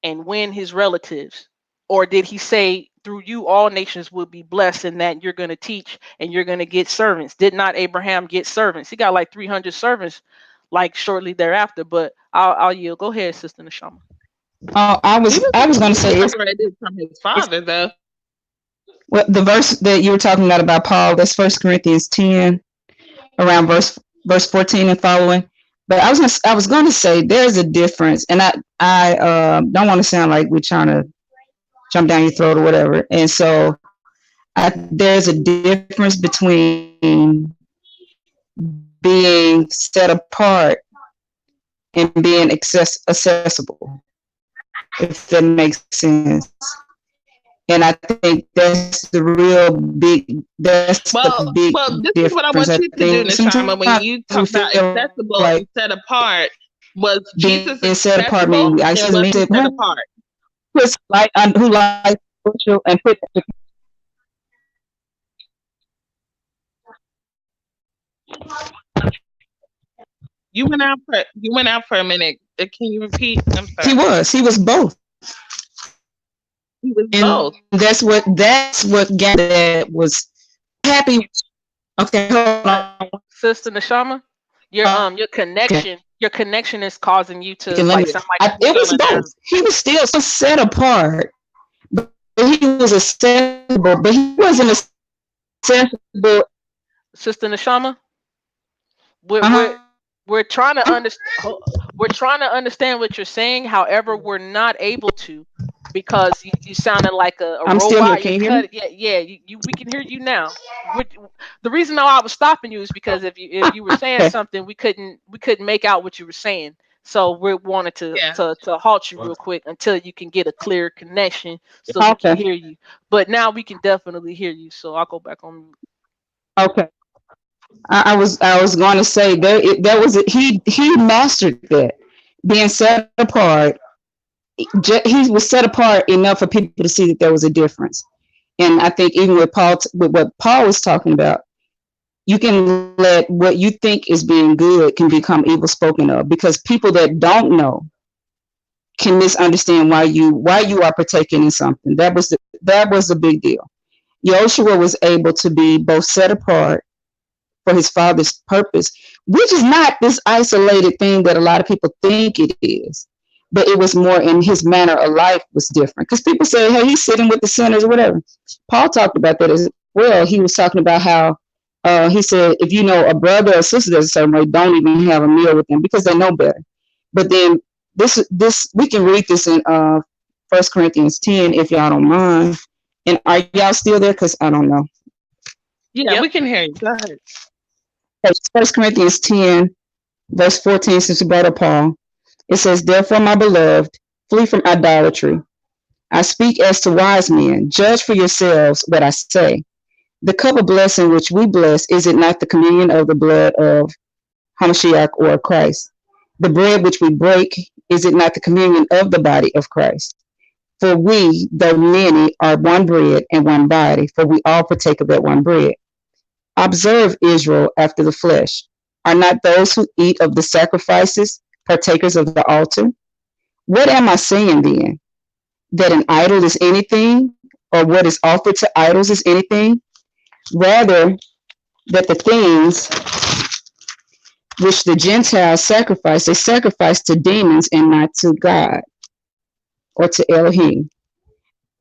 and win his relatives, or did he say through you all nations will be blessed, and that you're going to teach and you're going to get servants? Did not Abraham get servants? He got like 300 servants, like shortly thereafter. But I'll yield. Go ahead, Sister Neshama. he was I was going to say separated from his it's father, though. well, the verse that you were talking about Paul. That's First Corinthians 10, around verse 14 and following. But I was going to say there's a difference, and I don't want to sound like we're trying to jump down your throat or whatever. And so there's a difference between being set apart and being accessible, if that makes sense. And I think that's the big Well, this is what I difference. want I you to do, think Neshama. When sometimes you we talk about feel accessible like and set apart, was being Jesus set apart means accessible and was he set who apart? like who likes social and put You went out for a minute. Can you repeat? I'm sorry. he was both. He was And both. that's what that was happy. Okay, hold on. Sister Neshama, Okay, your connection is causing you to let like me. sound like It was Going out. both. He was still set apart, but he was accessible. But he wasn't accessible. Sister Neshama. We're Uh we're we're trying to understand. We're trying to understand what you're saying. However, we're not able to because you sounded like a I'm still here. robot. Can You're you hear me? cut. Yeah, yeah. We can hear you now. The reason why I was stopping you is because if you were saying Okay. something, we couldn't make out what you were saying. So we wanted to Yeah. to to halt you real quick until you can get a clear connection so we can Okay. hear you. But now we can definitely hear you. So I'll go back on mute. Okay. I was going to say that was it. He mastered that, being set apart. He was set apart enough for people to see that there was a difference. And I think even with what Paul was talking about, you can let what you think is being good can become evil spoken of, because people that don't know can misunderstand why you are partaking in something. That was the big deal. Joshua was able to be both set apart for his father's purpose, which is not this isolated thing that a lot of people think it is. But it was more in his manner of life was different. Because people say, hey, he's sitting with the sinners or whatever. Paul talked about that as well. He was talking about how he said, if you know a brother or sister that's a certain way, don't even have a meal with them because they know better. But then this we can read this in 1 Corinthians 10 if y'all don't mind. And are y'all still there? Because I don't know. Yeah, we Yep. can hear you. Go ahead. 1 Corinthians 10, verse 14, since we brought up Paul, it says, therefore, my beloved, flee from idolatry. I speak as to wise men. Judge for yourselves what I say. The cup of blessing which we bless, is it not the communion of the blood of Hamashiach or Christ? The bread which we break, is it not the communion of the body of Christ? For we, though many, are one bread and one body, for we all partake of that one bread. Observe Israel after the flesh. Are not those who eat of the sacrifices partakers of the altar? What am I saying then? That an idol is anything, or what is offered to idols is anything? Rather, that the things which the Gentiles sacrifice, they sacrifice to demons and not to God or to Elohim.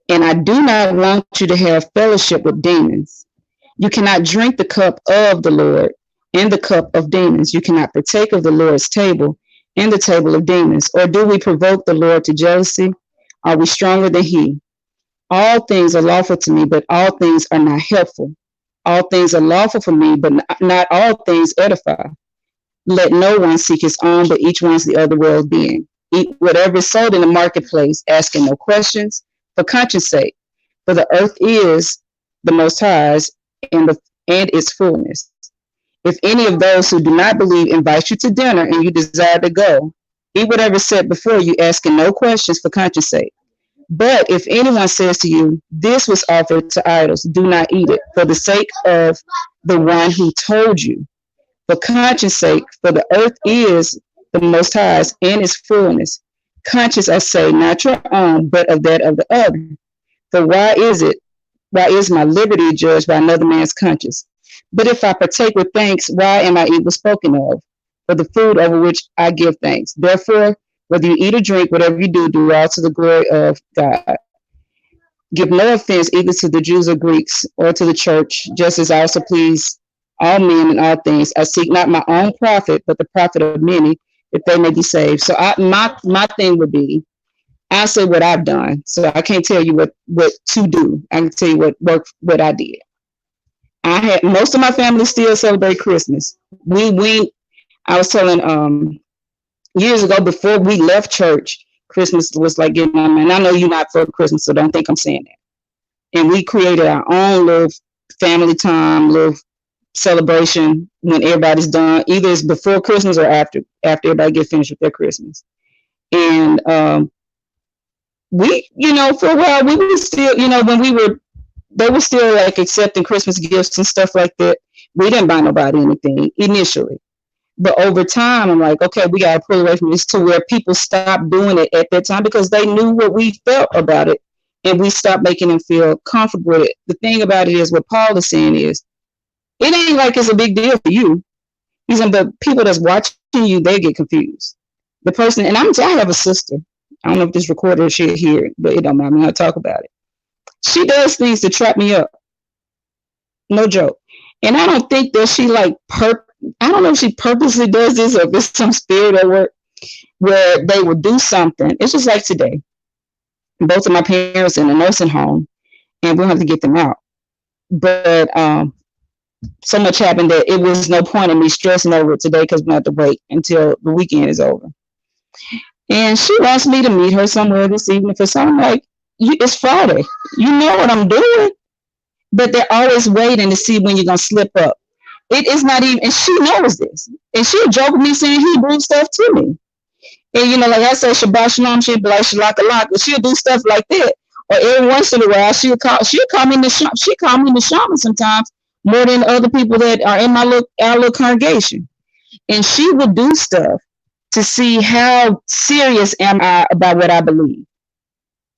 And I do not want you to have fellowship with demons. You cannot drink the cup of the Lord and the cup of demons. You cannot partake of the Lord's table and the table of demons. Or do we provoke the Lord to jealousy? Are we stronger than he? All things are lawful to me, but all things are not helpful. All things are lawful for me, but not all things edify. Let no one seek his own, but each one's the other well-being. Eat whatever is sold in the marketplace, asking no questions, for conscience sake. For the earth is the Most High's, and its fullness. If any of those who do not believe invite you to dinner and you desire to go, eat whatever is set before you, asking no questions for conscience sake. But if anyone says to you, this was offered to idols, do not eat it, for the sake of the one who told you. For conscience sake, for the earth is the Most High's and its fullness. Conscience, I say, not your own, but of that of the other. For why is my liberty judged by another man's conscience? But if I partake with thanks, why am I evil spoken of? For the food over which I give thanks. Therefore, whether you eat or drink, whatever you do, do all to the glory of God. Give no offense either to the Jews or Greeks or to the church, just as I also please all men in all things. I seek not my own profit, but the profit of many, if they may be saved. So my thing would be, I say what I've done. So I can't tell you what to do. I can tell you what I did. I had most of my family still celebrate Christmas. I was telling years ago before we left church, Christmas was like getting on. And I know you're not for Christmas, so don't think I'm saying that. And we created our own little family time, little celebration when everybody's done. Either it's before Christmas or after everybody get finished with their Christmas. And we, for a while, we were still, they were still like accepting Christmas gifts and stuff like that. We didn't buy nobody anything initially. But over time, I'm like, okay, we got to pull away from this to where people stopped doing it at that time because they knew what we felt about it. And we stopped making them feel comfortable with it. The thing about it is what Paul is saying is, it ain't like it's a big deal for you. He's saying the people that's watching you, they get confused. The person, and I have a sister. I don't know if this recorder should hear it, but it don't matter. I'm going to talk about it. She does things to trap me up. No joke. And I don't think that she I don't know if she purposely does this or if it's some spirit at work where they will do something. It's just like today. Both of my parents in a nursing home, and we'll have to get them out. But so much happened that it was no point in me stressing over it today because we have to wait until the weekend is over. And she wants me to meet her somewhere this evening for something like, it's Friday. You know what I'm doing. But they're always waiting to see when you're going to slip up. It is not even, and she knows this. And she'll joke with me saying Hebrew stuff to me. And, like I say, Shabbat Shalom, she'll be like, Shalak Alak, but she'll do stuff like that. Or every once in a while, she'll call me the shaman sometimes more than other people that are in our little congregation. And she will do stuff to see how serious am I about what I believe.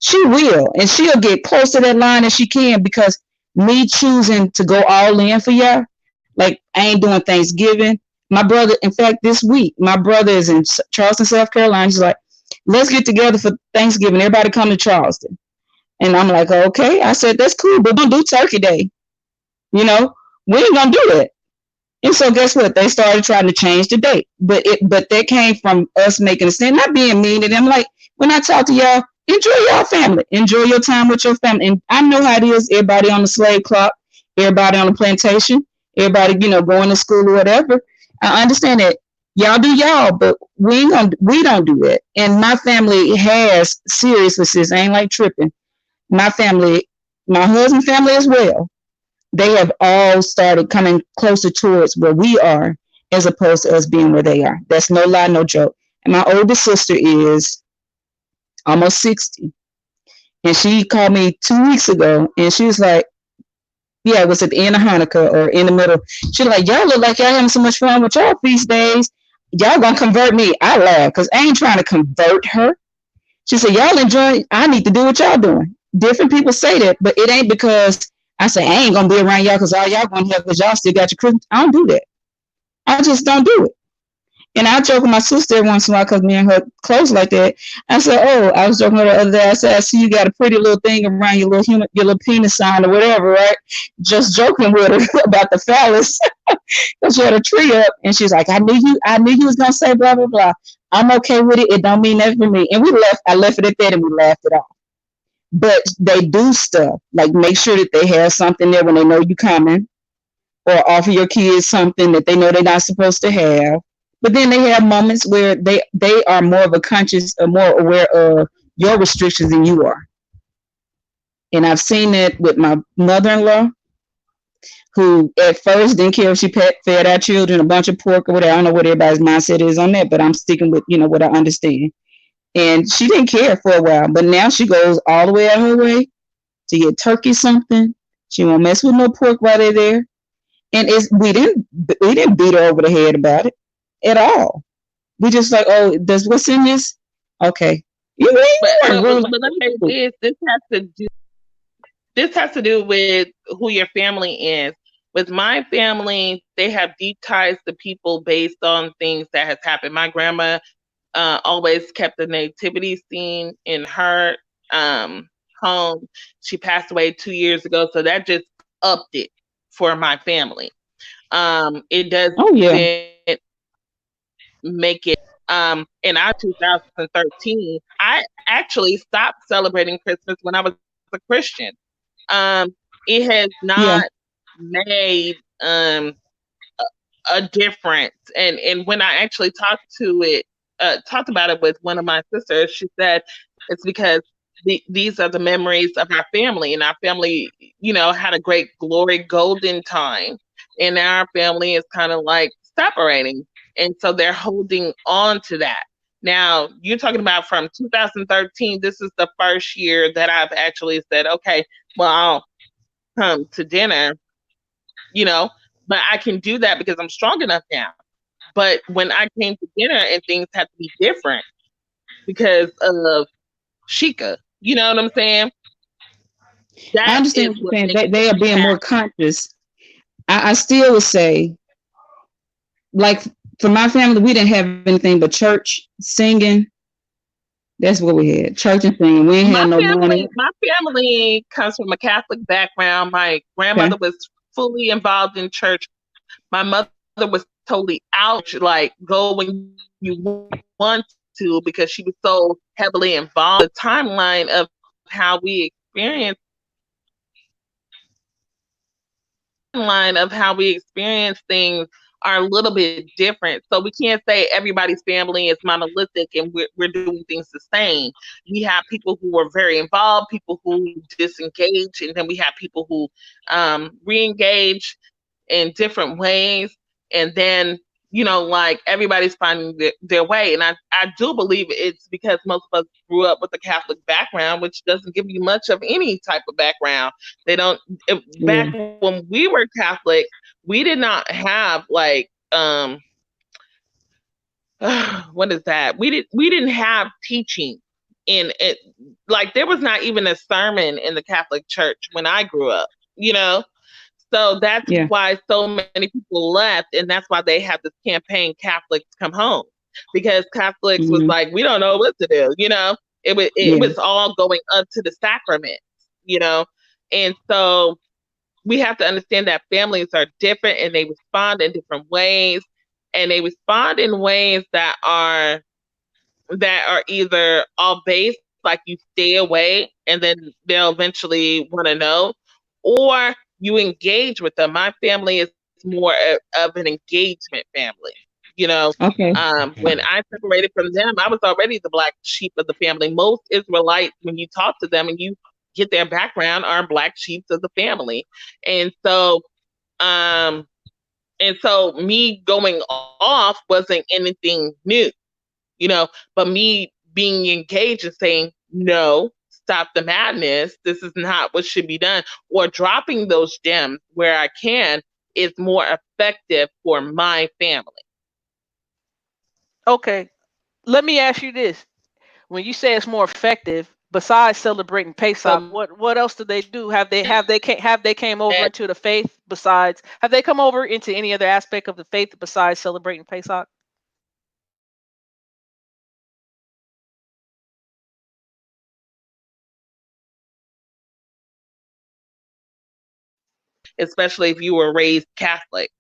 She will. And she'll get close to that line as she can because me choosing to go all in for y'all, like I ain't doing Thanksgiving. My brother, in fact, this week, my brother is in Charleston, South Carolina. He's like, let's get together for Thanksgiving. Everybody come to Charleston. And I'm like, okay. I said, that's cool, but don't do Turkey Day. We ain't gonna do that. And so guess what? They started trying to change the date. But that came from us making a stand, not being mean to them. Like, when I talk to y'all, enjoy your family. Enjoy your time with your family. And I know how it is. Everybody on the slave clock, everybody on the plantation, everybody, going to school or whatever. I understand that y'all do y'all, but we don't do that. And my family has seriously, I ain't like tripping. My family, my husband's family as well, they have all started coming closer towards where we are as opposed to us being where they are. That's no lie, no joke. And my oldest sister is almost 60. And she called me 2 weeks ago and she was like, yeah, it was at the end of Hanukkah or in the middle. She's like, y'all look like y'all having so much fun with y'all feast days. Y'all gonna convert me. I laugh because I ain't trying to convert her. She said, y'all enjoy, I need to do what y'all doing. Different people say that, but it ain't because I say I ain't gonna be around y'all because all y'all gonna have because y'all still got your Christmas. I don't do that. I just don't do it. And I joke with my sister every once in a while because me and her close like that. I said, oh, I was joking with her the other day. I said, I see you got a pretty little thing around your little penis sign or whatever, right? Just joking with her about the phallus. Because she had a tree up and she's like, I knew you was gonna say blah blah blah. I'm okay with it. It don't mean nothing for me. And I left it at that and we laughed it off. But they do stuff like make sure that they have something there when they know you coming. or offer your kids something that they know they're not supposed to have. But then they have moments where they are more of a conscious or more aware of your restrictions than you are. And I've seen that with my mother-in-law, who at first didn't care if she fed our children a bunch of pork or whatever. I don't know what everybody's mindset is on that, but I'm sticking with what I understand. And she didn't care for a while, but now she goes all the way out her way to get turkey something. She won't mess with no pork while they're there. And we didn't beat her over the head about it at all. We just like, oh, does what's in this? Okay. You But weren't but, but rude. but let me say this. This has to do with who your family is. With my family, they have deep ties to people based on things that has happened. My grandma always kept the nativity scene in her home. She passed away 2 years ago, so that just upped it for my family. It Oh yeah. doesn't make it. In our 2013, I actually stopped celebrating Christmas when I was a Christian. It has not Yeah. made a difference. And when I actually talked about it with one of my sisters, she said it's because these are the memories of our family, and our family, had a great glory golden time, and our family is kind of like separating, and so they're holding on to that. Now you're talking about from 2013. This is the first year that I've actually said, okay, well, I'll come to dinner, you know, but I can do that because I'm strong enough now. But when I came to dinner and things had to be different because of Sheikah, you know what I'm saying? I That understand is what you're what saying. makes They are me being happy. more conscious. I still would say, like, for my family, we didn't have anything but church, singing. That's what we had. Church and singing. We ain't My had no money. family comes from a Catholic background. My Okay. grandmother was fully involved in church. My mother was totally out of church, like go when you want to because she was so heavily involved. The timeline of how we experience things are a little bit different. So we can't say everybody's family is monolithic and we're doing things the same. We have people who are very involved, people who disengage, and then we have people who re-engage in different ways. And then, like everybody's finding their way. And I do believe it's because most of us grew up with a Catholic background, which doesn't give you much of any type of background. They don't, back Yeah. when we were Catholics, we did not have like, what is that? We didn't have teaching in it. Like there was not even a sermon in the Catholic Church when I grew up, you know? So that's Yeah. why so many people left, and that's why they have this campaign, Catholics come home, because Catholics was Hmm. like, we don't know what to do, you know. It Yeah. was all going up to the sacrament, you know, and so we have to understand that families are different and they respond in different ways, and they respond in ways that are either all based, like you stay away and then they'll eventually want to know, or you engage with them. My family is more of an engagement family. You know, Okay. when I separated from them, I was already the black sheep of the family. Most Israelites, when you talk to them and you get their background, are black sheep of the family. And so, um, and so me going off wasn't anything new, but me being engaged and saying, no, stop the madness. This is not what should be done. Or dropping those gems where I can is more effective for my family. Okay, let me ask you this: when you say it's more effective, besides celebrating Pesach, So what else do they do? Have they came over that, into the faith besides? Have they come over into any other aspect of the faith besides celebrating Pesach? especially if you were raised Catholic.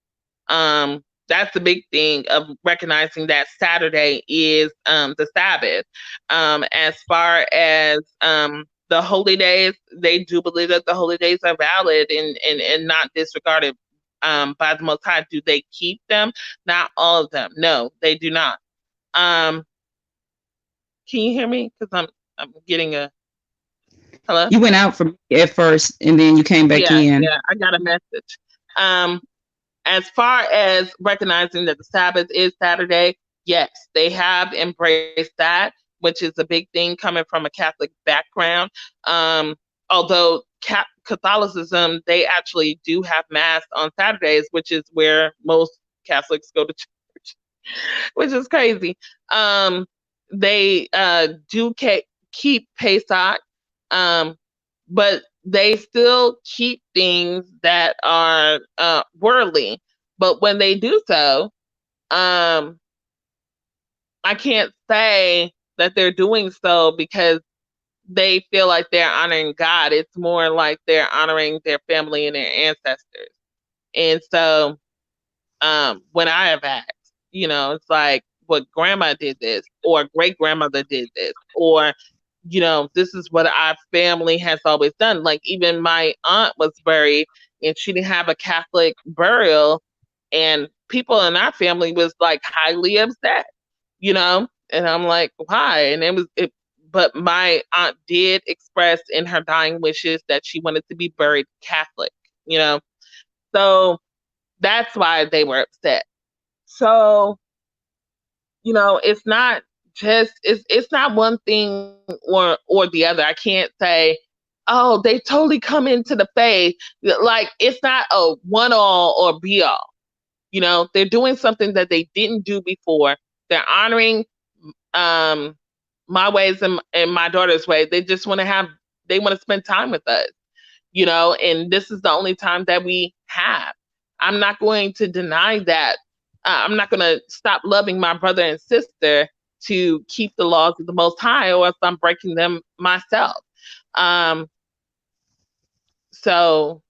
That's the big thing of recognizing that Saturday is the Sabbath. As far as the holy days, they do believe that the holy days are valid and not disregarded. by the Most High. Do they keep them? Not all of them. No, they do not. Um, can you hear me? Because I'm getting a hello. You went out for me at first, and then you came back Yeah, in. yeah, I got a message. Um, as far as recognizing that the Sabbath is Saturday, yes, they have embraced that, which is a big thing coming from a Catholic background. Although Catholicism, they actually do have Mass on Saturdays, which is where most Catholics go to church, which is crazy. Um, they do keep Pesach, um, but they still keep things that are worldly. But when they do so, um, I can't say that they're doing so because they feel like they're honoring God. It's more like they're honoring their family and their ancestors. And so when I have asked, it's like, what grandma did this, or great grandmother did this, or, this is what our family has always done. Like, even my aunt was buried and she didn't have a Catholic burial, and people in our family was like highly upset, and I'm like, why? And but my aunt did express in her dying wishes that she wanted to be buried Catholic, so that's why they were upset. So, it's not just it's not one thing or the other. I can't say, oh, they totally come into the faith. Like, it's not a one all or be all. They're doing something that they didn't do before. They're honoring um my ways and my daughter's way. They want to spend time with us, and this is the only time that we have. I'm not going to deny that. I'm not going to stop loving my brother and sister to keep the laws of the Most High, or if I'm breaking them myself. Um, so,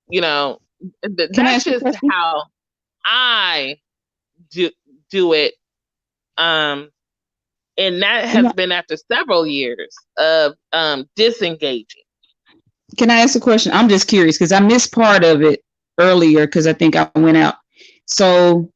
you know, Can I that's ask you a just question? how I do do it. Um, and that You has know, been after several years of disengaging. can I ask a question? I'm just curious because I missed part of it earlier because I think I went out. So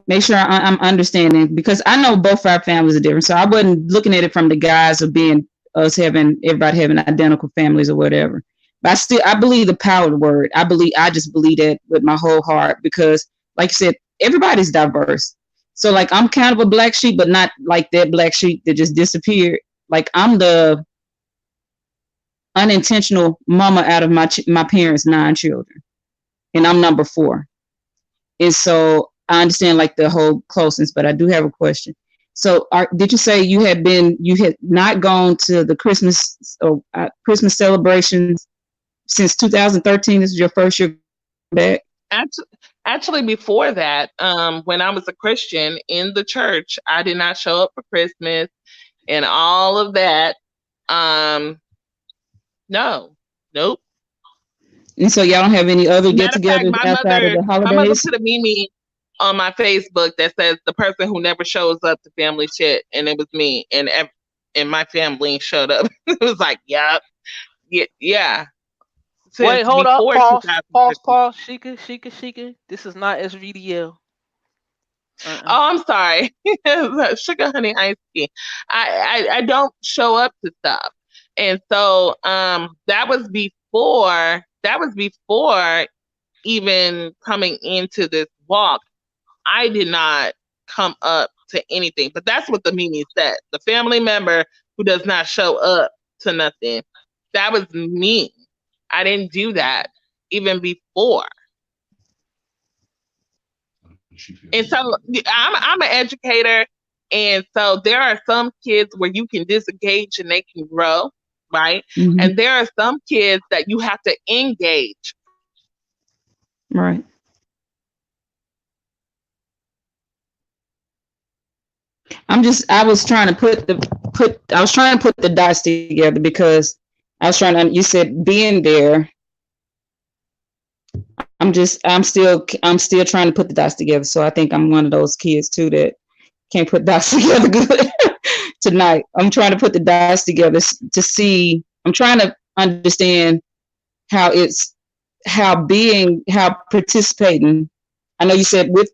make sure I'm understanding, because I know both our families are different. So I wasn't looking at it from the guise of being everybody having identical families or whatever. But I believe the power of the word. I just believe that with my whole heart, because like you said, everybody's diverse. So like, I'm kind of a black sheep, but not like that black sheep that just disappeared. Like, I'm the unintentional mama out of my parents' 9 children, and I'm number 4. And so I understand like the whole closeness, but I do have a question. So did you say you had not gone to the Christmas or Christmas celebrations since 2013? This is your first year back? Actually, actually, before that, when I was a Christian in the church, I did not show up for Christmas and all of that. Um, no, nope. And so y'all don't have any other Matter of fact, get-togethers outside of the my mother holidays? put a meme on my Facebook that says the person who never shows up to family shit, and it was me, and my family showed up. It was like, yep, yeah. Wait, Since hold up. before Pause. Pause. 2015. Pause. Sheikah. This is not SVDL. Uh-uh. Oh, I'm sorry. Sugar honey iced tea. I don't show up to stuff. And so that was before even coming into this walk. I did not come up to anything. But that's what the meaning said. The family member who does not show up to nothing. That was me. I didn't do that even before. And so I'm an educator, and so there are some kids where you can disengage and they can grow, right? Mm-hmm. And there are some kids that you have to engage. Right. I was trying to put the dots together, because you said being there. I'm still trying to put the dots together. So I think I'm one of those kids too that can't put dots together good tonight. I'm trying to put the dots together to see. I'm trying to understand how it's how participating. I know you said with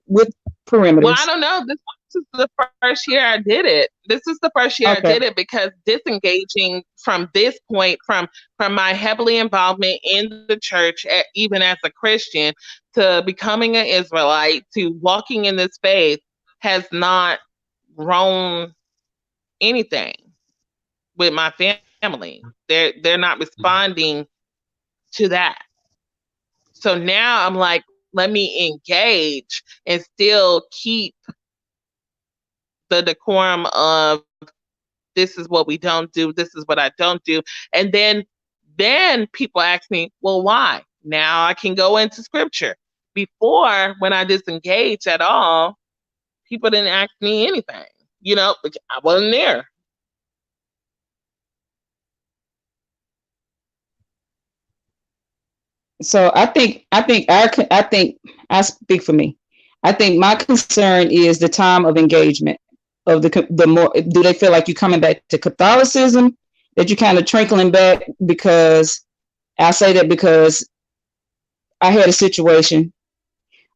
Well, I perimeters. don't know. This is the first year I did it. This is the first year I did Okay. it because disengaging from this point, from my heavily involvement in the church, even as a Christian, to becoming an Israelite, to walking in this faith, has not grown anything with my family. They're not responding to that. So now I'm like, let me engage and still keep the decorum of this is what we don't do, this is what I don't do. And then people ask me, well, why? Now I can go into scripture. Before, when I disengaged at all, people didn't ask me anything. Because I wasn't there. So I think I speak for me. I think my concern is the time of engagement of the more do they feel like you're coming back to Catholicism, that you're kind of trickling back. Because I say that because I had a situation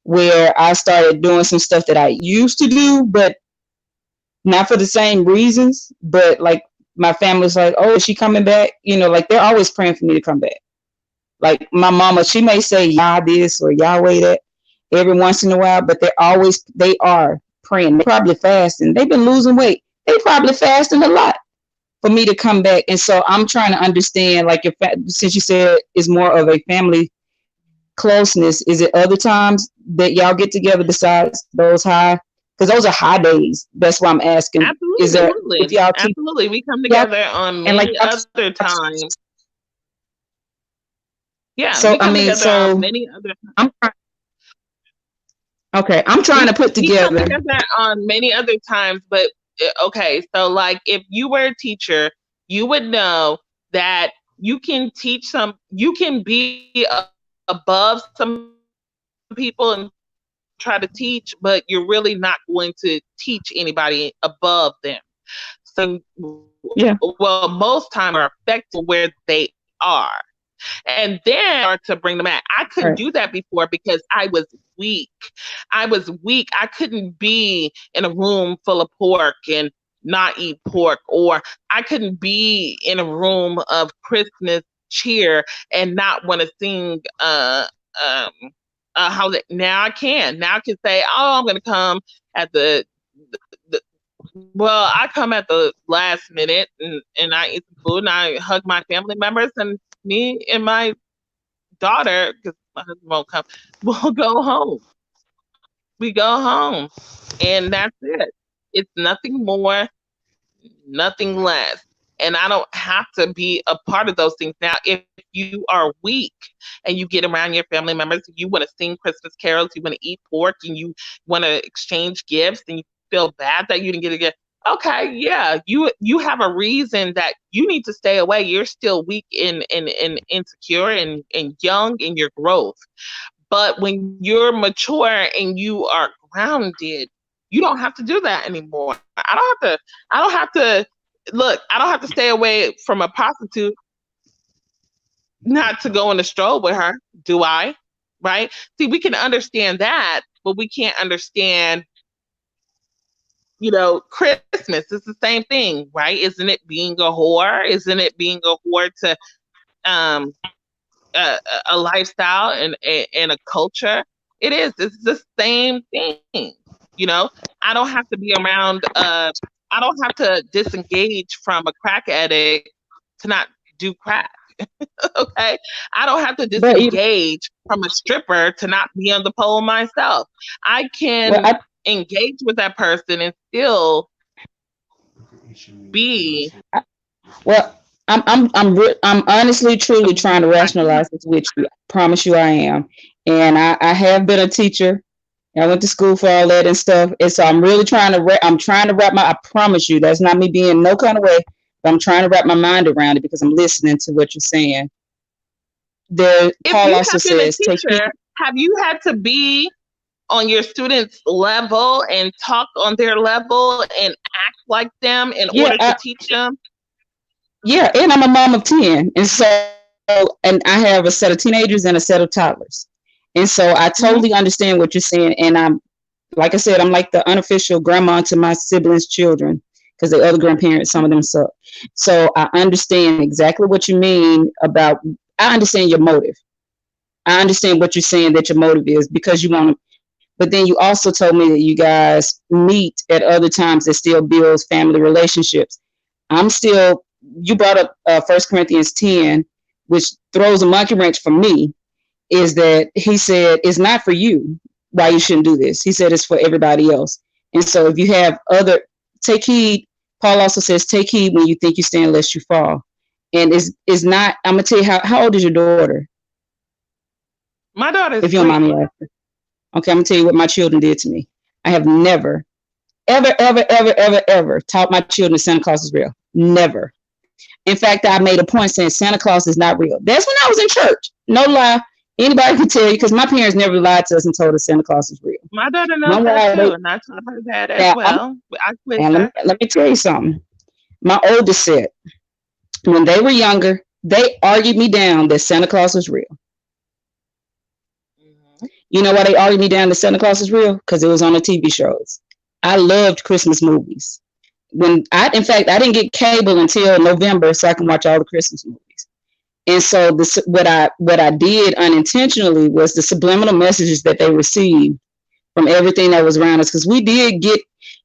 where I started doing some stuff that I used to do, but not for the same reasons. But like my family's like, oh, is she coming back? Like they're always praying for me to come back. Like my mama, she may say Yah this or Yahweh that every once in a while, but they are praying. They probably fasting. They've been losing weight. They probably fasting a lot for me to come back. And so I'm trying to understand, like, since you said it's more of a family closeness, is it other times that y'all get together besides those high? Because those are high days. That's why I'm asking. Is there, if Absolutely. y'all keep Absolutely. We come y'all together on and like many other times. Yeah, we so come I mean, together on so many other I'm okay. I'm trying to put we come together. together on many other times, but okay, so like if you were a teacher, you would know that you can be above some people and try to teach, but you're really not going to teach anybody above them. So well, Yeah. most times are affected where they are. And then you start to bring them back. I couldn't Right. do that before because I was weak. I was weak. I couldn't be in a room full of pork and not eat pork, or I couldn't be in a room of Christmas cheer and not want to sing how now I can. Now I can say, oh, I'm gonna come at the well, I come at the last minute and I eat some food and I hug my family members, and me and my daughter, because my husband won't come, we'll go home. We go home. And that's it. It's nothing more, nothing less. And I don't have to be a part of those things. Now, if you are weak and you get around your family members, you want to sing Christmas carols, you want to eat pork, and you want to exchange gifts, and you feel bad that you didn't get a gift. Okay, yeah, you have a reason that you need to stay away. You're still weak and insecure and young in your growth. But when you're mature and you are grounded, you don't have to do that anymore. I don't have to look, I don't have to stay away from a prostitute not to go on a stroll with her, do I? Right? See, we can understand that, but we can't understand, Christmas. It's the same thing, right? Isn't it being a whore? Isn't it being a whore to um a lifestyle and a culture? It is. It's the same thing. You know, I don't have to be around. I don't have to disengage from a crack addict to not do crack. Okay, I don't have to But even, disengage from a stripper to not be on the pole myself. I well, can engage with that person and still be well, I'm honestly, truly trying to rationalize this with you. I promise you, I am, and I have been a teacher. I went to school for all that and stuff, and so I'm really trying to. I'm trying to wrap my. I promise you, that's not me being no kind of way, but I'm trying to wrap my mind around it because I'm listening to what you're saying. There, if Paul you also have been a says, take heed. teacher, have you had to be on your students' level and talk on their level and act like them in order Yeah, to teach them? yeah, and I'm a mom of 10, and so and I have a set of teenagers and a set of toddlers. And so I Mhm. totally understand what you're saying. And I'm, like I said, I'm like the unofficial grandma to my siblings' children because the other grandparents, some of them suck. So I understand exactly what you mean about, I understand your motive. I understand what you're saying that your motive is because you want to, but then you also told me that you guys meet at other times that still builds family relationships. I'm still, you brought up 1 Corinthians 10, which throws a monkey wrench for me, is that he said it's not for you why you shouldn't do this. He said it's for everybody else. And so if you have other, take heed. Paul also says, take heed when you think you stand lest you fall. And it's not, I'm going to tell you how old is your daughter? My daughter's If you don't mind me 3. asking. Okay, I'm going to tell you what my children did to me. I have never, ever taught my children Santa Claus is real. Never. In fact, I made a point saying Santa Claus is not real. That's when I was in church. No lie. Anybody can tell you because my parents never lied to us and told us Santa Claus is real. My daughter knows My that wife, too, and I told her that as now, well. I quiz and her. let me tell you something. My oldest said when they were younger, they argued me down that Santa Claus was real. Mhm. You know why they argued me down that Santa Claus is real? Because it was on the TV shows. I loved Christmas movies. In fact, I didn't get cable until November, so I can watch all the Christmas movies. And so what I did unintentionally was the subliminal messages that they received from everything that was around us, because we did get,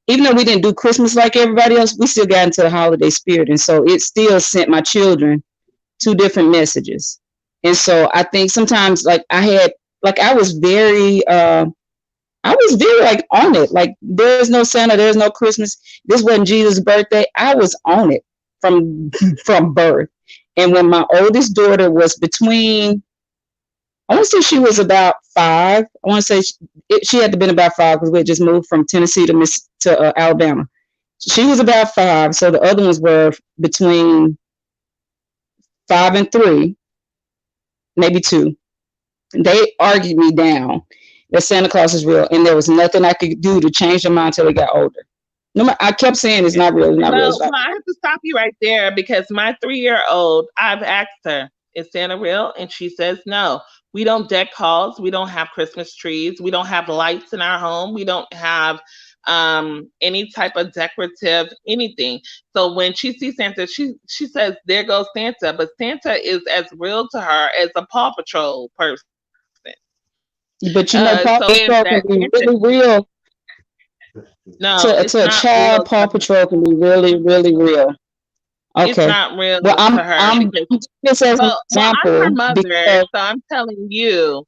even though we didn't do Christmas like everybody else, we still got into the holiday spirit, and so it still sent my children two different messages. And so I think sometimes, like I was very like on it. Like there's no Santa, there's no Christmas. This wasn't Jesus' birthday. I was on it from from birth. And when my oldest daughter was between, I want to say she was about 5. I want to say she had to been about 5 because we had just moved from Tennessee to Alabama. She was about 5, so the other ones were between 5 and 3, maybe 2. They argued me down that Santa Claus is real, and there was nothing I could do to change their mind until they got older. No, I kept saying it's not real, it's not real, it's not Well, I have to stop you right there because my 3-year-old, I've asked her, is Santa real? And she says no. We don't deck halls. We don't have Christmas trees. We don't have lights in our home. We don't have any type of decorative anything. So when she sees Santa, she says, "There goes Santa." But Santa is as real to her as a Paw Patrol person. real. But you know, So Paw is Patrol that can be Santa? really real. No, To it's a not child, real Paw to her. Patrol can be really, really real. It's Okay. not real Well, to her I'm because this as an well, I'm her example mother, because so I'm telling you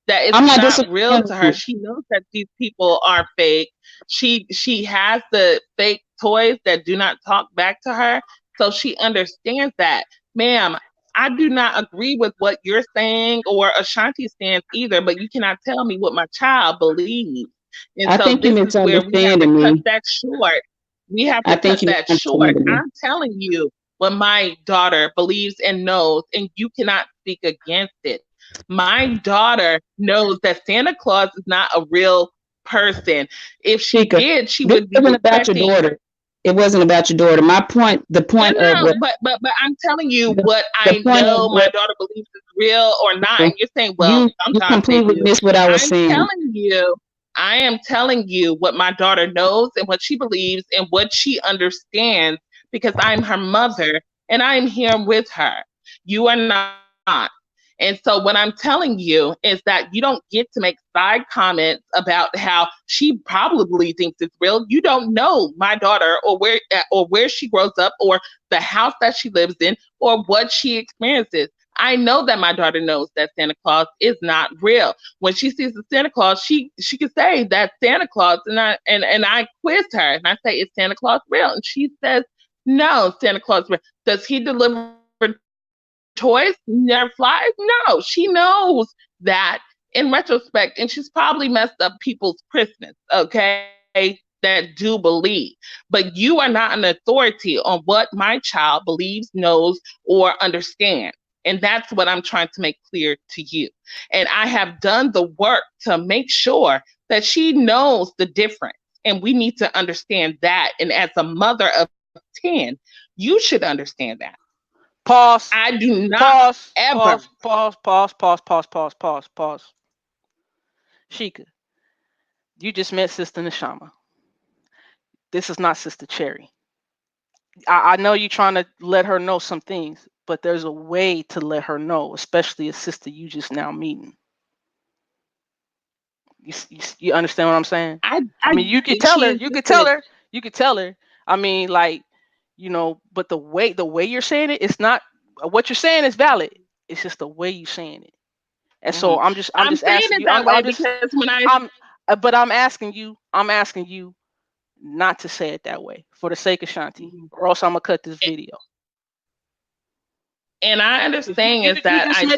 that it's I'm not not real disagreeing to with her. you. She knows that these people are fake. She has the fake toys that do not talk back to her, so she understands that. Ma'am, I do not agree with what you're saying or Ashanti stands either, but you cannot tell me what my child believes. And I so think this you're is where we have to misunderstanding cut me. that short. We have I to cut think you're that short. misunderstanding me. I'm telling you what my daughter believes and knows, and you cannot speak against it. My daughter knows that Santa Claus is not a real person. If she Chica, did, she this would be wasn't about your expecting. daughter. It wasn't about your daughter. My point, the No, point of no, what but I'm telling you the, what the I point of know my what daughter believes is real or not. And you're saying, well, you sometimes they completely do. missed what I was I'm saying. telling you, I am telling you what my daughter knows and what she believes and what she understands because I'm her mother and I'm here with her. You are not. And so what I'm telling you is that you don't get to make side comments about how she probably thinks it's real. You don't know my daughter or where she grows up or the house that she lives in or what she experiences. I know that my daughter knows that Santa Claus is not real. When she sees the Santa Claus, she can say that Santa Claus, and I quiz her and I say, "Is Santa Claus real?" And she says, "No, Santa Claus real." Does he deliver toys? Never flies? No, she knows that in retrospect, and she's probably messed up people's Christmas, okay? That do believe. But you are not an authority on what my child believes, knows, or understands. And that's what I'm trying to make clear to you. And I have done the work to make sure that she knows the difference. And we need to understand that. And as a mother of 10, you should understand that. Pause. I do not Pause. ever. Pause. Pause. Pause. Pause. Pause. Pause. Pause. Pause. Sheikah, you just met Sister Neshama. This is not Sister Cherry. I know you're trying to let her know some things, but there's a way to let her know, especially a sister you just now meeting. You understand what I'm saying? I I mean, you could get tell she her. You could tell insisted. her. You could tell her. I mean, like, but the way you're saying it, it's not what you're saying is valid. It's just the way you're saying it. And so Mhm. I'm I'm just saying asking it you. that way because when I I'm, but I'm asking you. I'm asking you not to say it that way for the sake of Shanti, Mhm. or else I'm gonna cut this video. and I 'Cause You, understand you is you that just I said did.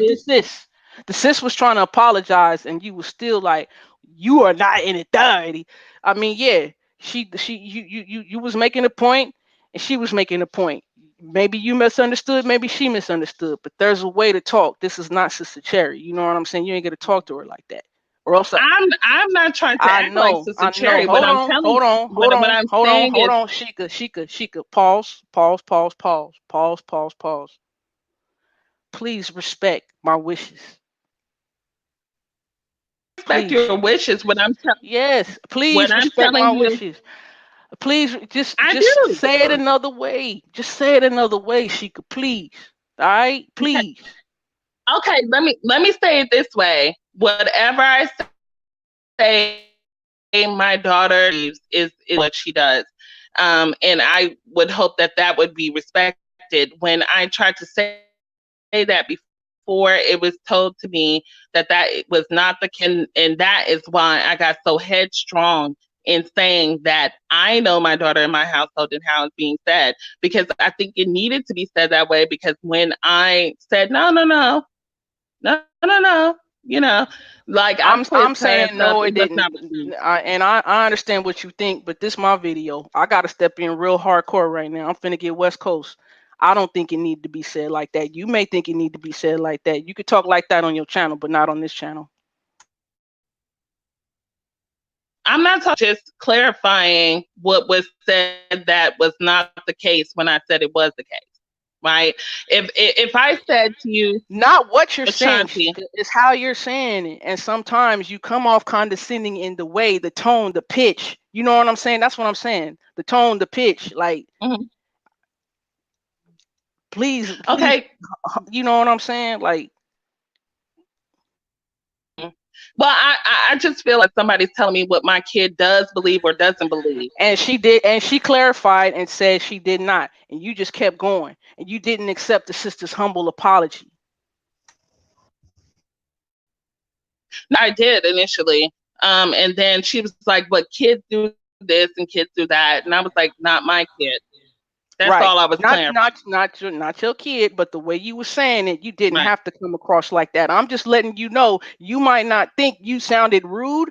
the sis was trying to apologize, and you was still like, you are not in authority. I mean, yeah, you was making a point, and she was making a point. Maybe you misunderstood, maybe she misunderstood, but there's a way to talk. This is not Sister Cherry. You know what I'm saying? You ain't gonna talk to her like that, or else I'm not trying to act like Sister I know. Cherry. What Hold I'm on, telling, hold on, hold what on, I'm hold on, saying hold is on. Sheikah. Pause, pause, pause, pause, pause, pause, pause. Please respect my wishes. respect Please. your wishes. Yes, What please I'm respect telling my you, wishes. Please I just do. say it another way. Just say it another way, Sheikah, please. All right? Okay, Please. okay. Let me say it this way. Whatever I say, my daughter is what she does, and I would hope that would be respected. When I tried to say that before, it was told to me that was not the case, and that is why I got so headstrong in saying that I know my daughter in my household and how it's being said, because I think it needed to be said that way. Because when I said like I put I'm her and saying stuff, no, it it was not didn't. received. I understand what you think, but this my video. I gotta step in real hardcore right now. I'm finna get West Coast. I don't think it need to be said like that. You may think it need to be said like that. You could talk like that on your channel, but not on this channel. I'm not talking, just clarifying what was said that was not the case when I said it was the case, right? If I said to you, Not what you're saying, Ashanti, Sheikah, it's how you're saying it. And sometimes you come off condescending in the way, the tone, the pitch. You know what I'm saying? That's what I'm saying. The tone, the pitch. Like, mhm, please, okay. you know what I'm saying? Like, Mhm. Well, I just feel like somebody's telling me what my kid does believe or doesn't believe. and she did, and she clarified and said she did not. And you just kept going. And you didn't accept the sister's humble apology. No, I did initially. And then she was like, "But kids do this and kids do that," and I was like, "Not my kid." That's all Right. I was clarifying. Not your kid, but the way you were saying it, you didn't Right. have to come across like that. I'm just letting you know you might not think you sounded rude,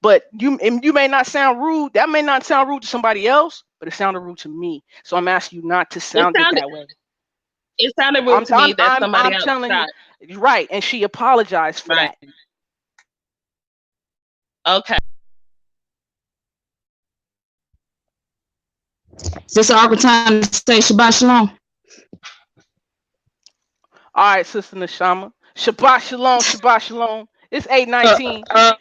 but you may not sound rude. That may not sound rude to somebody else, but it sounded rude to me. So I'm asking you not to It sound it sounded that way. it sounded rude I'm to I'm me that I'm somebody I'm else telling you, got right, and she apologized for right. that. Okay. Is this an awkward time to say Shabbat Shalom? All right, Sister Neshama. Shabbat shalom, Shabbat shalom. It's Uh, 8:19. uh,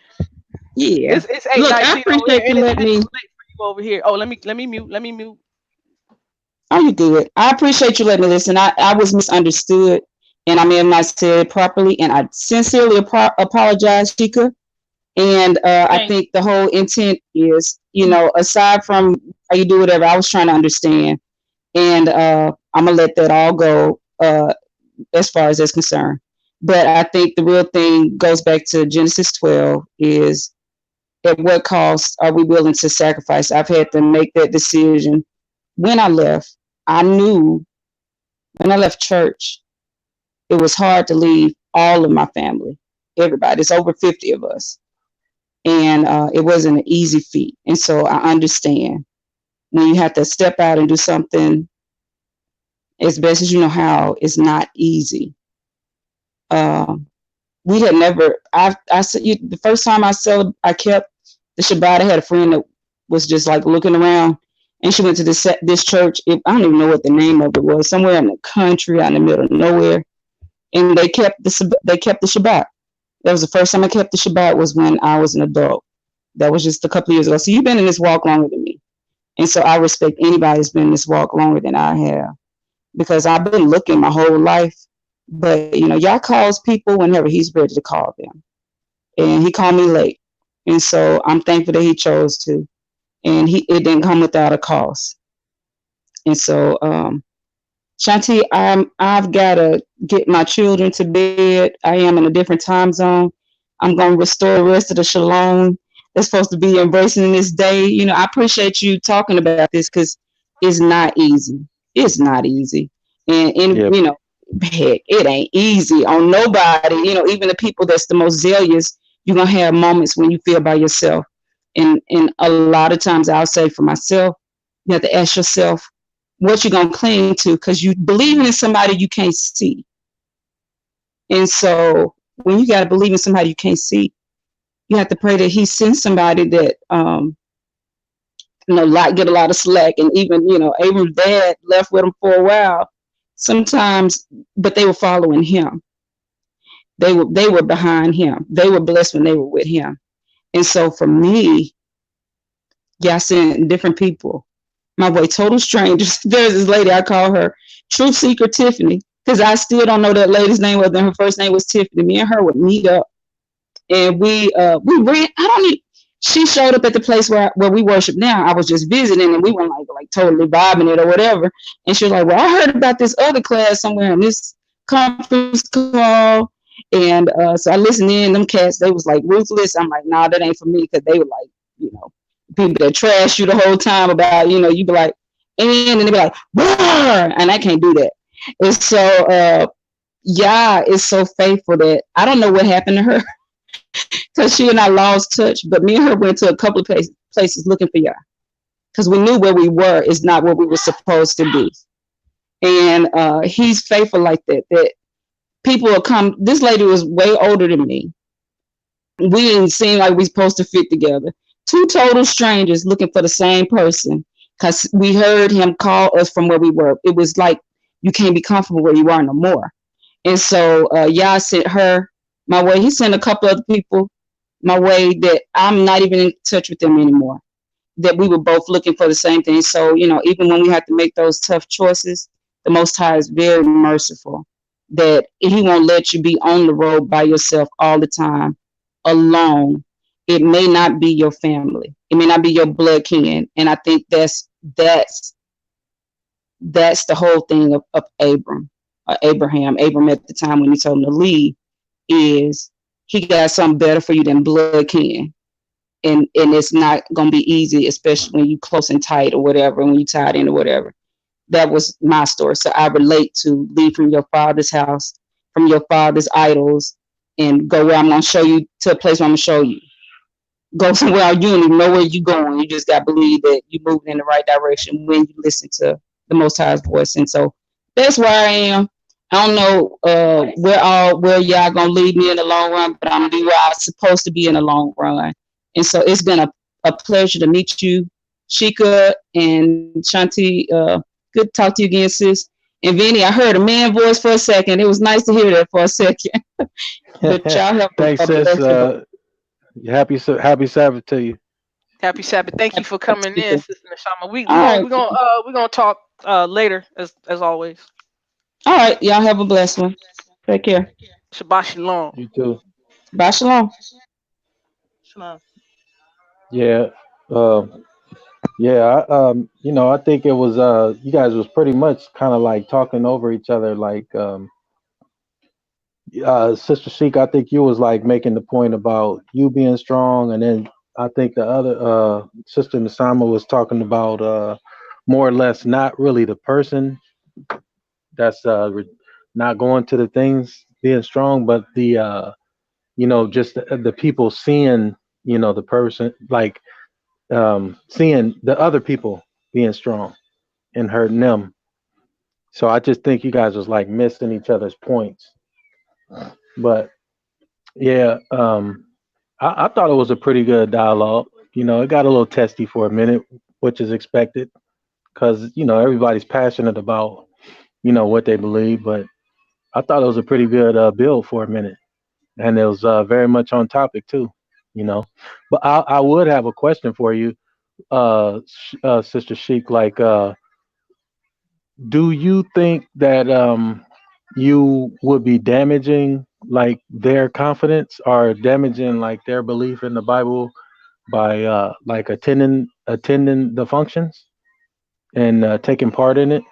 yeah. It's eight Look, I nineteen over here, appreciate you and it's letting hella me. late for you over here. Oh, let me mute. Let me mute. Oh, you good. I appreciate you letting me listen. I was misunderstood, and I may have not said it properly, and I sincerely apologize, Chica. And I Thank think the whole intent is, aside from how you do whatever, I was trying to understand, and I'm gonna let that all go as far as that's concerned. But I think the real thing goes back to Genesis 12 is at what cost are we willing to sacrifice? I've had to make that decision when I left. I knew when I left church, it was hard to leave all of my family, everybody. It's over 50 of us. And it wasn't an easy feat. And so I understand when you have to step out and do something as best as you know how, it's not easy. Um, we had never, I said, the first time I kept the Shabbat, I had a friend that was just like looking around and she went to this church. I don't even know what the name of it was. Somewhere in the country, out in the middle of nowhere. And they kept the Shabbat. That was the first time I kept the Shabbat was when I was an adult. That was just a couple of years ago. So you've been in this walk longer than me, and so I respect anybody that's been in this walk longer than I have because I've been looking my whole life. But Yah calls people whenever He's ready to call them, and He called me late, and so I'm thankful that He chose to, and it didn't come without a cost. And so, Shanti, I've got to get my children to bed. I am in a different time zone. I'm going to restore the rest of the shalom that's supposed to be embracing in this day. I appreciate you talking about this because it's not easy. It's not easy. And Yep. heck, it ain't easy on nobody. Even the people that's the most zealous, you're going to have moments when you feel by yourself. And a lot of times I'll say for myself, you have to ask yourself, what you're going to cling to because you believing in somebody you can't see. And so when you got to believe in somebody you can't see, you have to pray that He sends somebody that, get a lot of slack. And even, Abram's dad left with him for a while sometimes, but they were following him. They were behind him. They were blessed when they were with him. And so for me, Yah sent different people my way, total strangers. There's this lady, I call her Truth Seeker Tiffany, because I still don't know that lady's name, whether her first name was Tiffany. Me and her would meet up, and we ran. I don't need. She showed up at the place where we worship now. I was just visiting, and we were like totally vibing it or whatever. And she was like, "Well, I heard about this other class somewhere in this conference call." And so I listened in. Them cats, they was like ruthless. I'm like, nah, that ain't for me, because they were like, people that trash you the whole time about, you be like, and they be like, roar, and I can't do that. And so Yah is so faithful that I don't know what happened to her because she and I lost touch, but me and her went to a couple of places looking for Yah because we knew where we were is not where we were supposed to be. And He's faithful like that people will come. This lady was way older than me. We didn't seem like we supposed to fit together. Two total strangers looking for the same person because we heard him call us from where we were. It was like you can't be comfortable where you are no more. And so Yah sent her my way. He sent a couple other people my way that I'm not even in touch with them anymore, that we were both looking for the same thing. So, even when we have to make those tough choices, the Most High is very merciful, that He won't let you be on the road by yourself all the time, alone. It may not be your family. It may not be your blood kin. And I think that's the whole thing of Abraham at the time when He told him to leave, is He got something better for you than blood kin. And it's not going to be easy, especially when you close and tight or whatever, when you tied in or whatever. That was my story. So I relate to leave from your father's house, from your father's idols, and go where I'm going to show you, to a place where I'm going to show you. Go somewhere you don't even know where you're going. You just got to believe that you're moving in the right direction when you listen to the Most High's voice. And so that's where I am. I don't know where y'all going to lead me in the long run, but I'm going to be where I'm supposed to be in the long run. And so it's been a pleasure to meet you, Shika and Shanti. Good to talk to you again, sis. And Vinny, I heard a man voice for a second. It was nice to hear that for a second. But y'all have Thanks, sis. Happy Sabbath to you. Happy Sabbath. Thank you for coming in, Sister Neshama. We're right. gonna talk later as always. All right, y'all have a blessed one. Take care. Shabbat shalom. You too. Bye, shalom. Shalom. Yeah. Yeah. I think it was you guys was pretty much kind of like talking over each other, like Sister Sheik, I think you was like making the point about you being strong, and then I think the other Sister Nasama was talking about more or less not really the person that's not going to the things being strong, but the just the people seeing the person, like seeing the other people being strong and hurting them. So I just think you guys was like missing each other's points. But yeah, I thought it was a pretty good dialogue. It got a little testy for a minute, which is expected. because everybody's passionate about what they believe. But I thought it was a pretty good build for a minute, and it was very much on topic too. You know, but I would have a question for you, Sister Sheik. Like, do you think that you would be damaging like their confidence or damaging like their belief in the Bible by like attending the functions and taking part in it?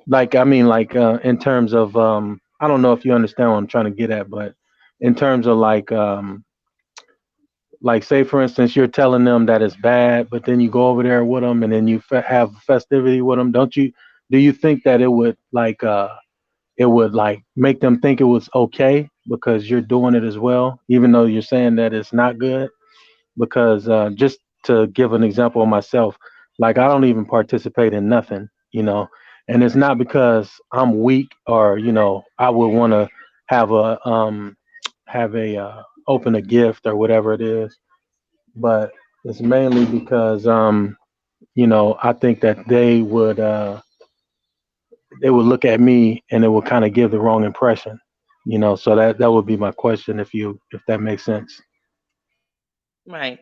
Like, I mean, like in terms of I don't know if you understand what I'm trying to get at, but in terms of like say for instance you're telling them that it's bad, but then you go over there with them and then you have festivity with them. Don't you? Do you think that it would like make them think it was okay because you're doing it as well, even though you're saying that it's not good? Because just to give an example of myself, like I don't even participate in nothing, and it's not because I'm weak or I would want to have a open a gift or whatever it is, but it's mainly because I think that they would look at me and it would kind of give the wrong impression. So that would be my question if that makes sense. Right.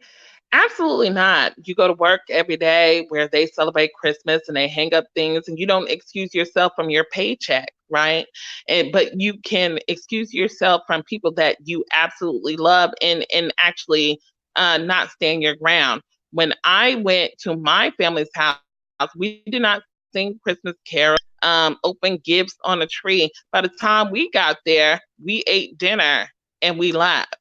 Absolutely not. You go to work every day where they celebrate Christmas and they hang up things, and you don't excuse yourself from your paycheck, right? But you can excuse yourself from people that you absolutely love and actually not stand your ground. When I went to my family's house, we did not sing Christmas carols, open gifts on a tree. By the time we got there, we ate dinner and we left,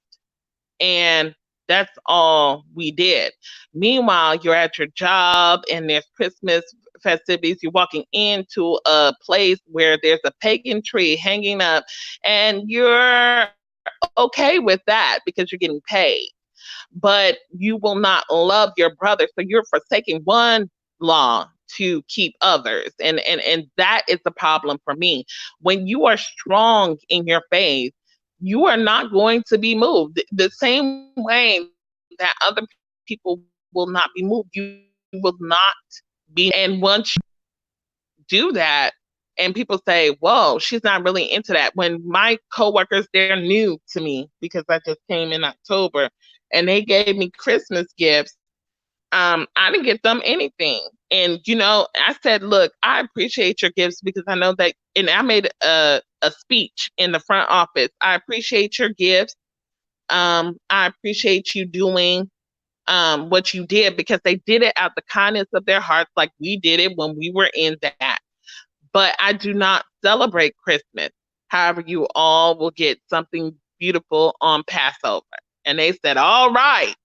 and that's all we did. Meanwhile, you're at your job and there's Christmas festivities. You're walking into a place where there's a pagan tree hanging up, and you're okay with that because you're getting paid. But you will not love your brother. So you're forsaking one law to keep others. And that is the problem for me. When you are strong in your faith, you are not going to be moved. The same way that other people will not be moved, you will not be moved. And once you do that, and people say, whoa, she's not really into that. When my coworkers, they're new to me because I just came in October, and they gave me Christmas gifts. I didn't get them anything. And I said, look, I appreciate your gifts because I know that, and I made a speech in the front office. I appreciate your gifts. I appreciate you doing what you did, because they did it out the kindness of their hearts, like we did it when we were in that. But I do not celebrate Christmas. However, you all will get something beautiful on Passover. And they said, all right.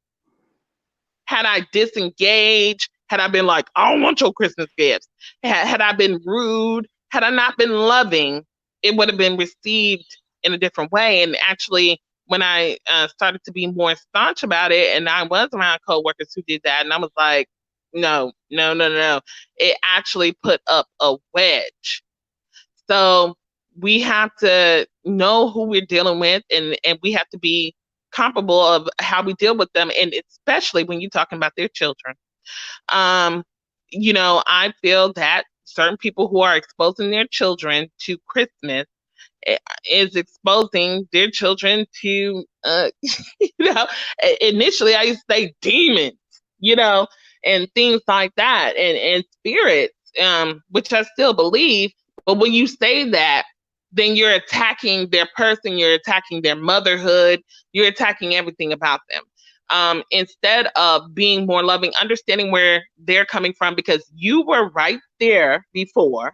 Had I disengaged, had I been like, I don't want your Christmas gifts, had I been rude, had I not been loving, it would have been received in a different way. And actually, when I started to be more staunch about it, and I was around coworkers who did that, and I was like, no, no, no, no, it actually put up a wedge. So we have to know who we're dealing with, and we have to be comparable of how we deal with them, and especially when you're talking about their children. Um, I feel that certain people who are exposing their children to Christmas is exposing their children to, you know, initially I used to say demons, you know, and things like that, and spirits, which I still believe. But when you say that, then you're attacking their person, you're attacking their motherhood, you're attacking everything about them. Instead of being more loving, understanding where they're coming from, because you were right there before.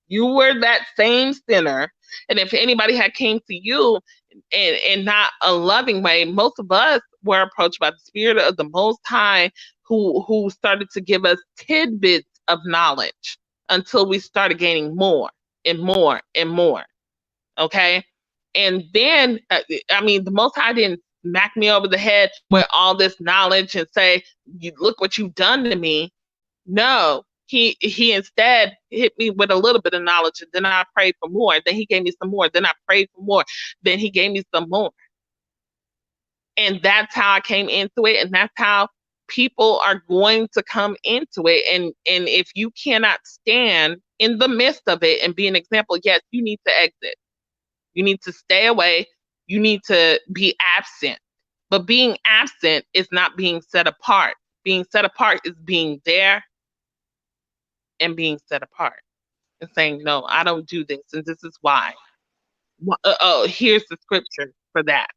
You were that same sinner. And if anybody had came to you in not a loving way, most of us were approached by the Spirit of the Most High, who started to give us tidbits of knowledge until we started gaining more and more and more. Okay. And then, I mean, the Most High didn't smack me over the head with all this knowledge and say, "You look what you've done to me." No, he instead hit me with a little bit of knowledge, and then I prayed for more. Then he gave me some more. Then I prayed for more. Then he gave me some more, and that's how I came into it, and that's how people are going to come into it, and if you cannot stand in the midst of it and be an example, yes, you need to exit. You need to stay away. You need to be absent. But being absent is not being set apart. Being set apart is being there and being set apart and saying, no, I don't do this. And this is why. Oh, here's the scripture for that.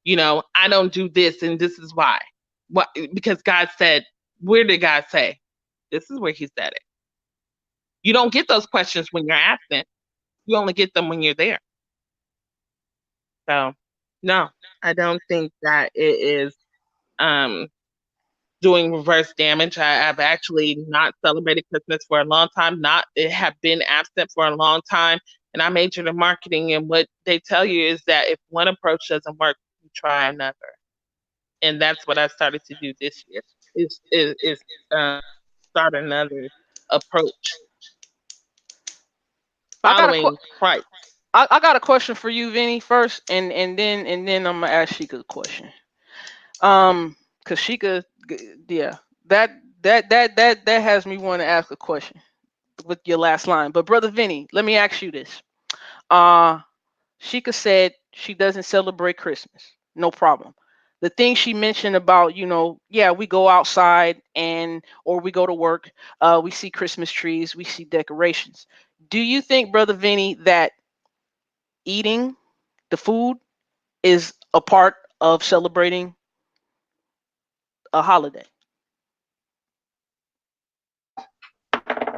I don't do this and this is why. What? Because God said, where did God say? This is where he said it. You don't get those questions when you're absent. You only get them when you're there. So, no, I don't think that it is um doing reverse damage. I've actually not celebrated Christmas for a long time, not it have been absent for a long time. And I majored in marketing, and what they tell you is that if one approach doesn't work, you try another. And that's what I started to do this year. Is start another approach I got a following Christ. I got a question for you, Vinny, first, and then I'm gonna ask Sheikah a question. Cause Sheikah, yeah, that that has me want to ask a question with your last line. But brother Vinny, let me ask you this. Uh, Sheikah said she doesn't celebrate Christmas. No problem. The thing she mentioned about, yeah, we go outside and or we go to work, we see Christmas trees, we see decorations. Do you think, brother Vinny, that eating the food is a part of celebrating a holiday?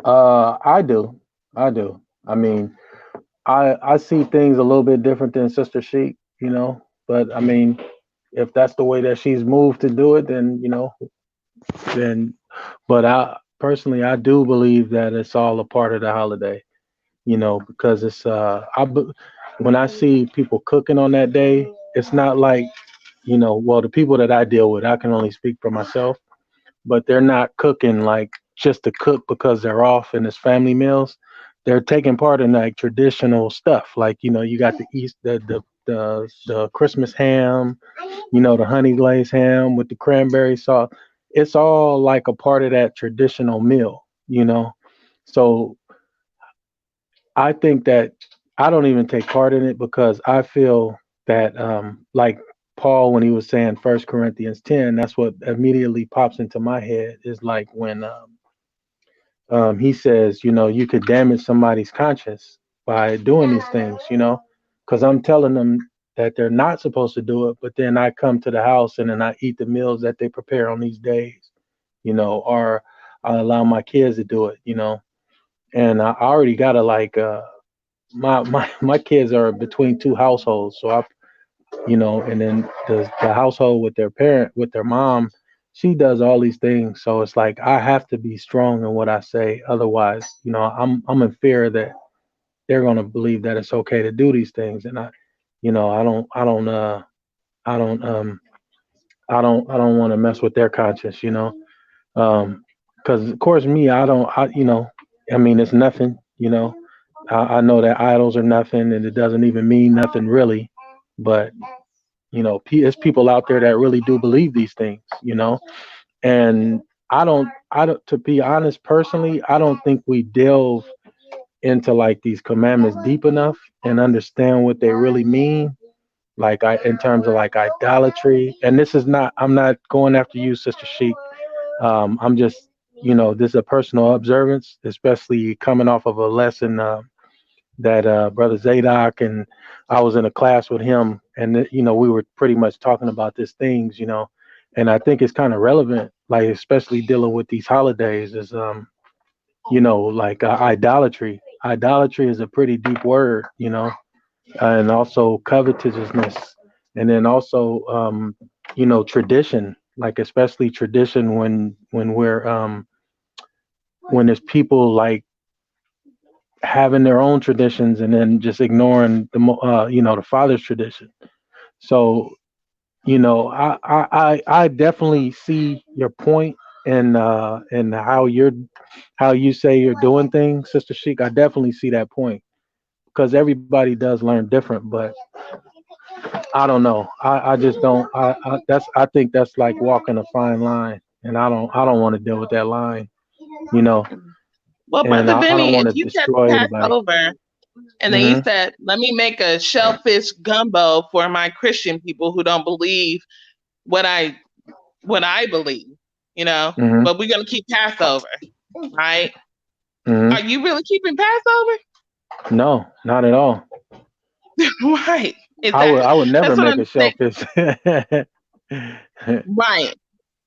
I do. I do. I mean, I see things a little bit different than Sister Sheik, but I mean, if that's the way that she's moved to do it, then then. But I personally, I do believe that it's all a part of the holiday, because it's when I see people cooking on that day, it's not like, well, the people that I deal with, I can only speak for myself, but they're not cooking like just to cook because they're off and it's family meals. They're taking part in like traditional stuff, like you got the East, the Christmas ham, the honey glazed ham with the cranberry sauce. It's all like a part of that traditional meal. So I think that I don't even take part in it because I feel that, like Paul, when he was saying First Corinthians 10, that's what immediately pops into my head is like when he says, you could damage somebody's conscience by doing these things, because I'm telling them that they're not supposed to do it, but then I come to the house and then I eat the meals that they prepare on these days, or I allow my kids to do it, and I already got to like my kids are between two households, so and then the household with their parent with their mom, she does all these things, so it's like I have to be strong in what I say, otherwise I'm in fear that they're going to believe that it's okay to do these things, and I don't want to mess with their conscience. Because of course me, I mean, it's nothing. I know that idols are nothing and it doesn't even mean nothing really, but there's people out there that really do believe these things. And I don't, to be honest, personally, I don't think we delve into like these commandments deep enough and understand what they really mean. Like in terms of like idolatry, and this is not, I'm not going after you, Sister Sheik. I'm just, this is a personal observance, especially coming off of a lesson that Brother Zadok, and I was in a class with him, and we were pretty much talking about these things, and I think it's kind of relevant, like especially dealing with these holidays, is like idolatry. Idolatry is a pretty deep word, and also covetousness, and then also tradition, like especially tradition when when there's people like having their own traditions and then just ignoring the father's tradition. So I definitely see your point, and how you say you're doing things, Sister Sheik. I definitely see that point because everybody does learn different, but I don't know. I just don't. I think that's like walking a fine line. and I don't want to deal with that line, you know, Well, and Brother I don't Vinny, want if to you kept destroy anybody. Passover and then you Mhm. said, let me make a shellfish gumbo for my Christian people who don't believe what I believe, you know, Mhm. but we're gonna keep Passover, right? Mhm. Are you really keeping Passover? No, not at all. Right. I would Exactly. I would never That's what make I'm a saying. shellfish. Right.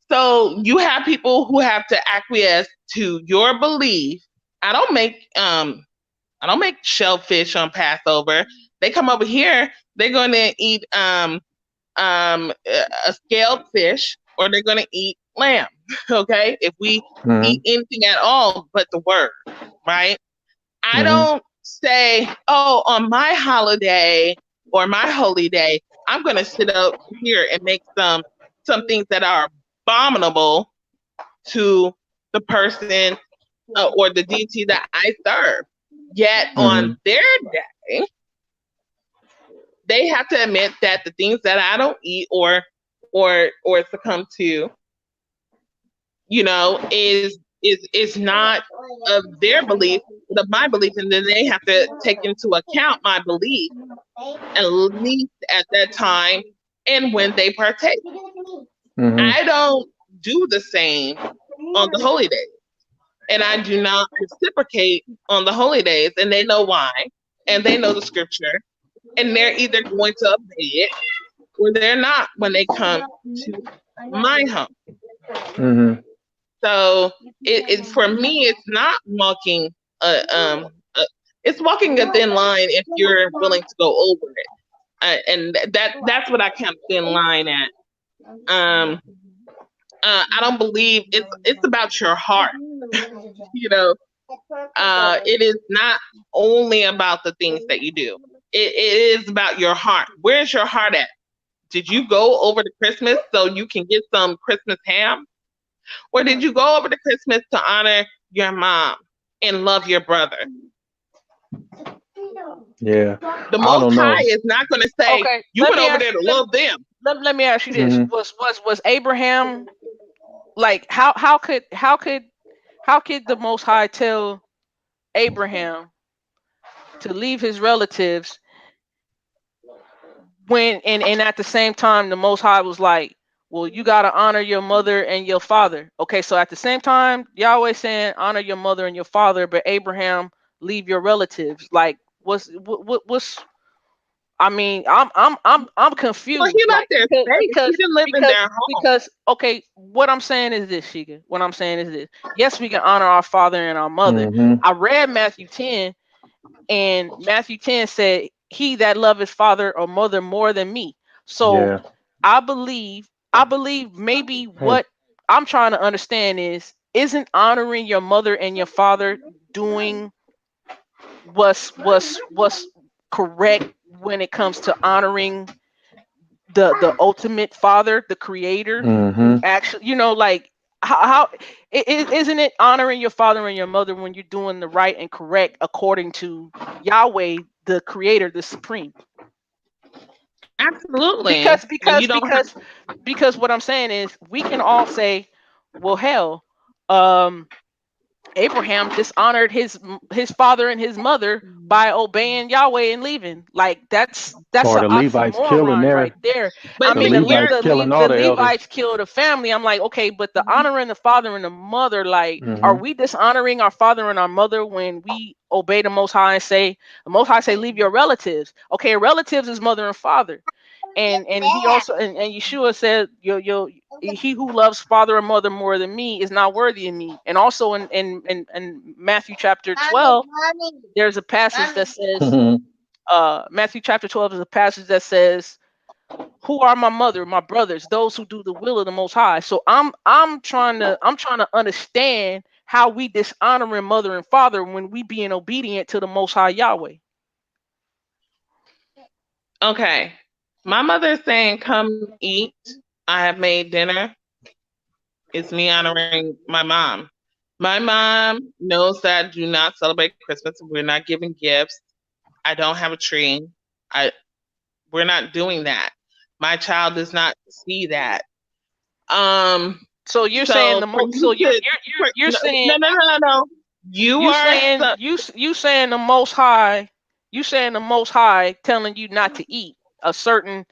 So you have people who have to acquiesce to your belief. I don't make I don't make shellfish on Passover. They come over here, they're going to eat a scaled fish or they're going to eat lamb. Okay? If we eat Mhm. anything at all but the word, right? I Mhm. don't say, "Oh, on my holiday or my holy day, I'm going to sit up here and make some things that are abominable to the person or the deity that I serve." Yet on Mhm. their day, they have to admit that the things that I don't eat or succumb to, you know, is not of their belief, but of my belief, and then they have to take into account my belief at least at that time and when they partake. Mhm. I don't do the same on the holy days, and I do not reciprocate on the holy days, and they know why, and they know the scripture, and they're either going to obey it or they're not when they come to my home. Mhm. So it for me, it's not walking a, it's walking a thin line if you're willing to go over it, and that's what I kept thin line at. Um, I don't believe it's about your heart. You know, it is not only about the things that you do. It is about your heart. Where's your heart at? Did you go over to Christmas so you can get some Christmas ham? Or did you go over to Christmas to honor your mom and love your brother? Yeah. The I Most don't High know. is not going to say, Okay, you went over there to love them. let me ask you this: Mhm. was Abraham, like, how could the Most High tell Abraham to leave his relatives when, and at the same time the Most High was like, well, you got to honor your mother and your father. Okay, so at the same time Yahweh saying honor your mother and your father, but Abraham, leave your relatives. Like, what's, I mean, I'm Well, he confused. left Like, their space. He didn't live in their home. because okay, what I'm saying is this, Shiga. What I'm saying is this. Yes, we can honor our father and our mother. Mhm. I read Matthew 10, and Matthew 10 said, "He that loveth father or mother more than me." So Yeah. I believe maybe Hey. what I'm trying to understand is, isn't honoring your mother and your father doing what's correct when it comes to honoring the ultimate father, the creator, who Mhm. actually, like, how isn't it honoring your father and your mother when you're doing the right and correct according to Yahweh, the creator, the supreme? Absolutely. because And you because don't have because because what I'm saying is, we can all say, well, hell, um Abraham dishonored his father and his mother by obeying Yahweh and leaving. Like, that's Or an the Levites killing oxymoron right there. there. I but The mean, see Levites you're killing all The the elders. Levites killed a family. I'm like, okay, but the honoring the father and the mother, like, are Mhm. we dishonoring our father and our mother when we obey the Most High and say, the Most High say, leave your relatives? Okay, relatives is mother and father. And he also, and Yeshua said, yo, he who loves father or mother more than me is not worthy of me. And also in Matthew chapter 12, there's a passage that says, Matthew chapter 12 is a passage that says, who are my mother, my brothers, those who do the will of the Most High. So I'm trying to understand how we dishonoring mother and father when we being obedient to the Most High Yahweh. okay. My mother is saying, come eat. I have made dinner. It's me honoring my mom. My mom knows that I do not celebrate Christmas. We're not giving gifts. I don't have a tree. I We're not doing that. My child does not see that. Um So you're saying So the for most. So you to, you're no, saying no, no, no, no, no. You you are saying so, you saying the Most High. You saying the Most High telling you not to eat a certain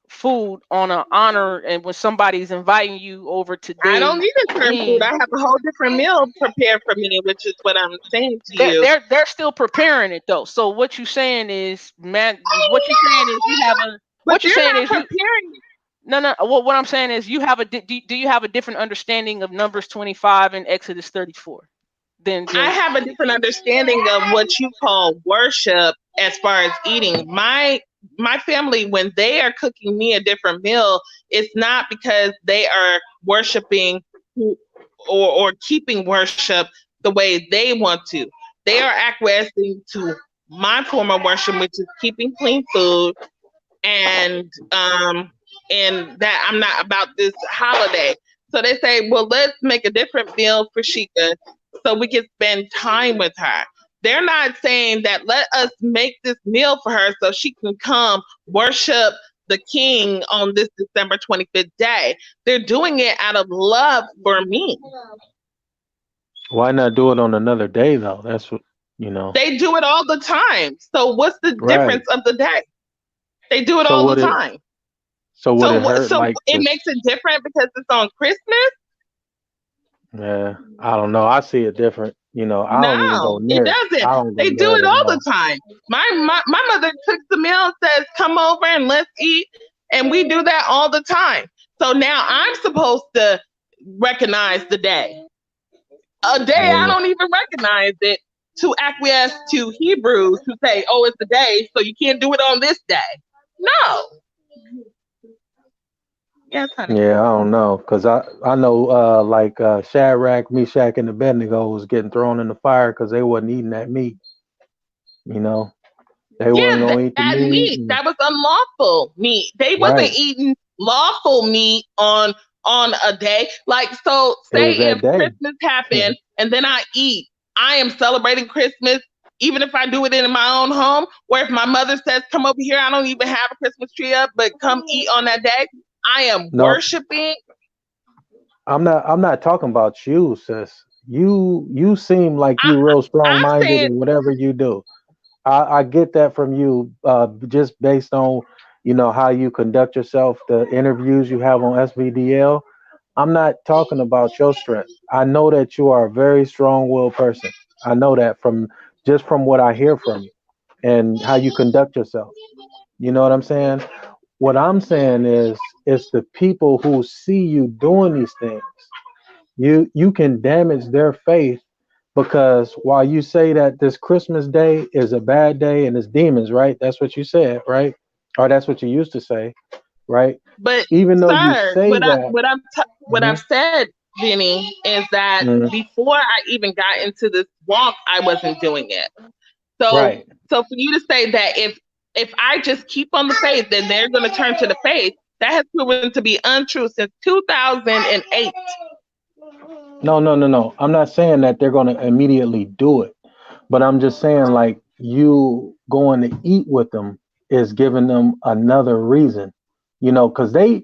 food on an honor, and when somebody's inviting you over I don't today, need a certain food. I thing have a whole different meal prepared for me, which is what I'm saying to they're you. they're they're still preparing it though. So what you saying is, man, what you saying is you have a But what you they're saying not is you preparing. no no what I'm saying is you have a do you have a different understanding of Numbers 25 and Exodus 34 I than have a different understanding of what you call worship as far as eating. My family, when they are cooking me a different meal, it's not because they are worshiping who- or keeping worship the way they want to. They are acquiescing to my form of worship, which is keeping clean food, and that I'm not about this holiday. So they say, well, let's make a different meal for Sheikah so we can spend time with her. They're not saying that let us make this meal for her so she can come worship the king on this December 25th day. They're doing it out of love for me. Why not do it on another day though? That's what you know. They do it all the time. So what's the Right. difference of the day? They do it So all the would it time. so would So it hurt so like it to makes it different because it's on Christmas? yeah, I don't know. I see it different. I don't even go No, it near it. doesn't. I don't go They do near it it all the anymore. time. My mother cooks the meal and says, "Come over and let's eat," and we do that all the time. So now I'm supposed to recognize the day, a day I Yeah. don't even recognize it, to acquiesce to Hebrews who say, "Oh, it's the day, so you can't do it on this day." No. Yes, honey. Yeah, I don't know, cause I know like Shadrach, Meshach, and Abednego was getting thrown in the fire because they wasn't eating that meat. You know, they wasn't Yeah, gonna eat the that meat. meat And, that was unlawful meat. They wasn't right, eating lawful meat on a day. Like, so it was say if that day. Christmas happened and then I eat, I am celebrating Christmas even if I do it in my own home, or if my mother says come over here, I don't even have a Christmas tree up, but come eat on that day. I am No, worshiping. I'm not talking about you, sis. You seem like I, you real strong I'm minded saying in whatever you do. I get that from you, just based on how you conduct yourself, the interviews you have on SVDL. I'm not talking about your strength. I know that you are a very strong-willed person. I know that from what I hear from you and how you conduct yourself. You know what I'm saying? What I'm saying is, it's the people who see you doing these things. You can damage their faith because while you say that this Christmas day is a bad day and it's demons, right? That's what you said, right? Or that's what you used to say, right? But Even though you sir, say that, what hmm I've said, Vinny, is that hmm before I even got into this walk, I wasn't doing it. So right? so for you to say that if I just keep on the faith, then they're going to turn to the faith, that has proven to be untrue since 2008. No, no, no, no. I'm not saying that they're going to immediately do it, but I'm just saying like you going to eat with them is giving them another reason, because they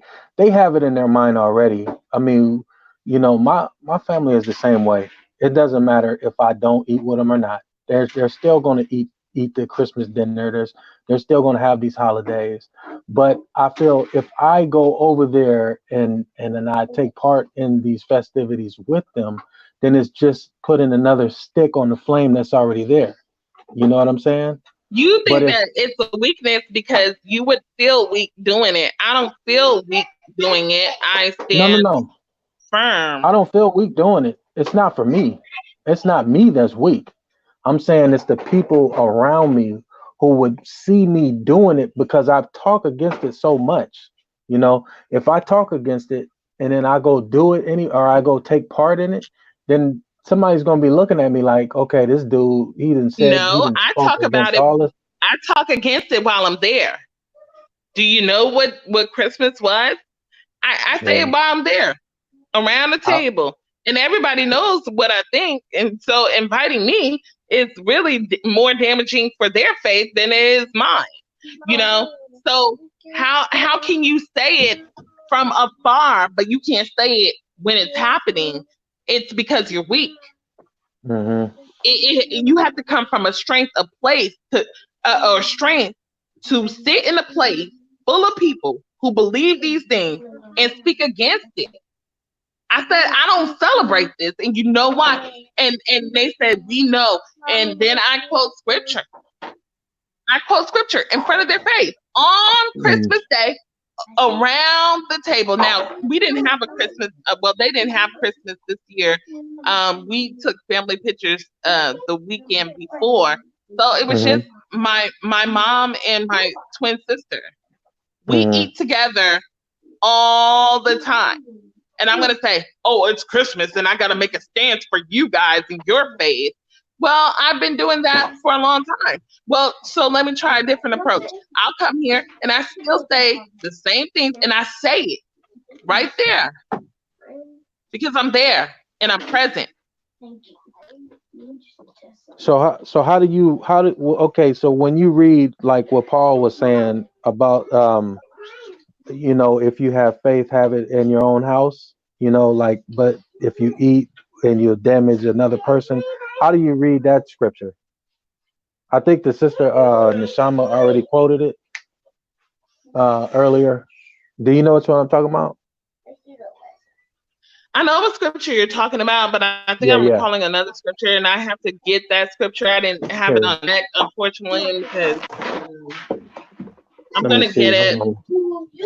have it in their mind already. I mean, my family is the same way. It doesn't matter if I don't eat with them or not. They're still going to eat the Christmas dinner. They're still going to have these holidays. But I feel if I go over there and then I take part in these festivities with them, then it's just putting another stick on the flame that's already there. You know what I'm saying? You But think if that it's a weakness because you would feel weak doing it. I don't feel weak doing it. I no, no, stand no, firm. I don't feel weak doing it. It's not for me. It's not me that's weak. I'm saying it's the people around me who would see me doing it because I've talked against it so much. If I talk against it and then I go do it or I go take part in it, then somebody's gonna be looking at me like, okay, this dude, he No, done I spoke talk about against it. all this. I talk against it while I'm there. Do you know what Christmas was? I say Yeah. it while I'm there around the I, table. And everybody knows what I think. And so inviting me is really more damaging for their faith than it is mine. You know? So how can you say it from afar, but you can't say it when it's happening, it's because you're weak. Mm-hmm. You have to come from a strength of place to or strength to sit in a place full of people who believe these things and speak against it. I said I don't celebrate this, and you know why? And they said we know, and then I quote scripture. I quote scripture in front of their face on Mm. Christmas Day around the table. Now we didn't have a Christmas. Well, they didn't have Christmas this year. We took family pictures the weekend before, so it was just Mm-hmm. my mom and my twin sister. We Mm-hmm. eat together all the time. And I'm going to say, oh, it's Christmas and I got to make a stance for you guys and your faith. Well, I've been doing that for a long time. Well, so let me try a different approach. I'll come here and I still say the same things and I say it right there because I'm there and I'm present. So how do well, okay, so when you read like what Paul was saying about if you have faith, have it in your own house, like, but if you eat and you damage another person, how do you read that scripture? I think the sister Nishama already quoted it earlier. Do you know which one I'm talking about? I know what scripture you're talking about, but I think I'm Yeah, recalling yeah. another scripture and I have to get that scripture. I didn't have it Here, on deck, unfortunately, because I'm let me going to get see. it. Hold on.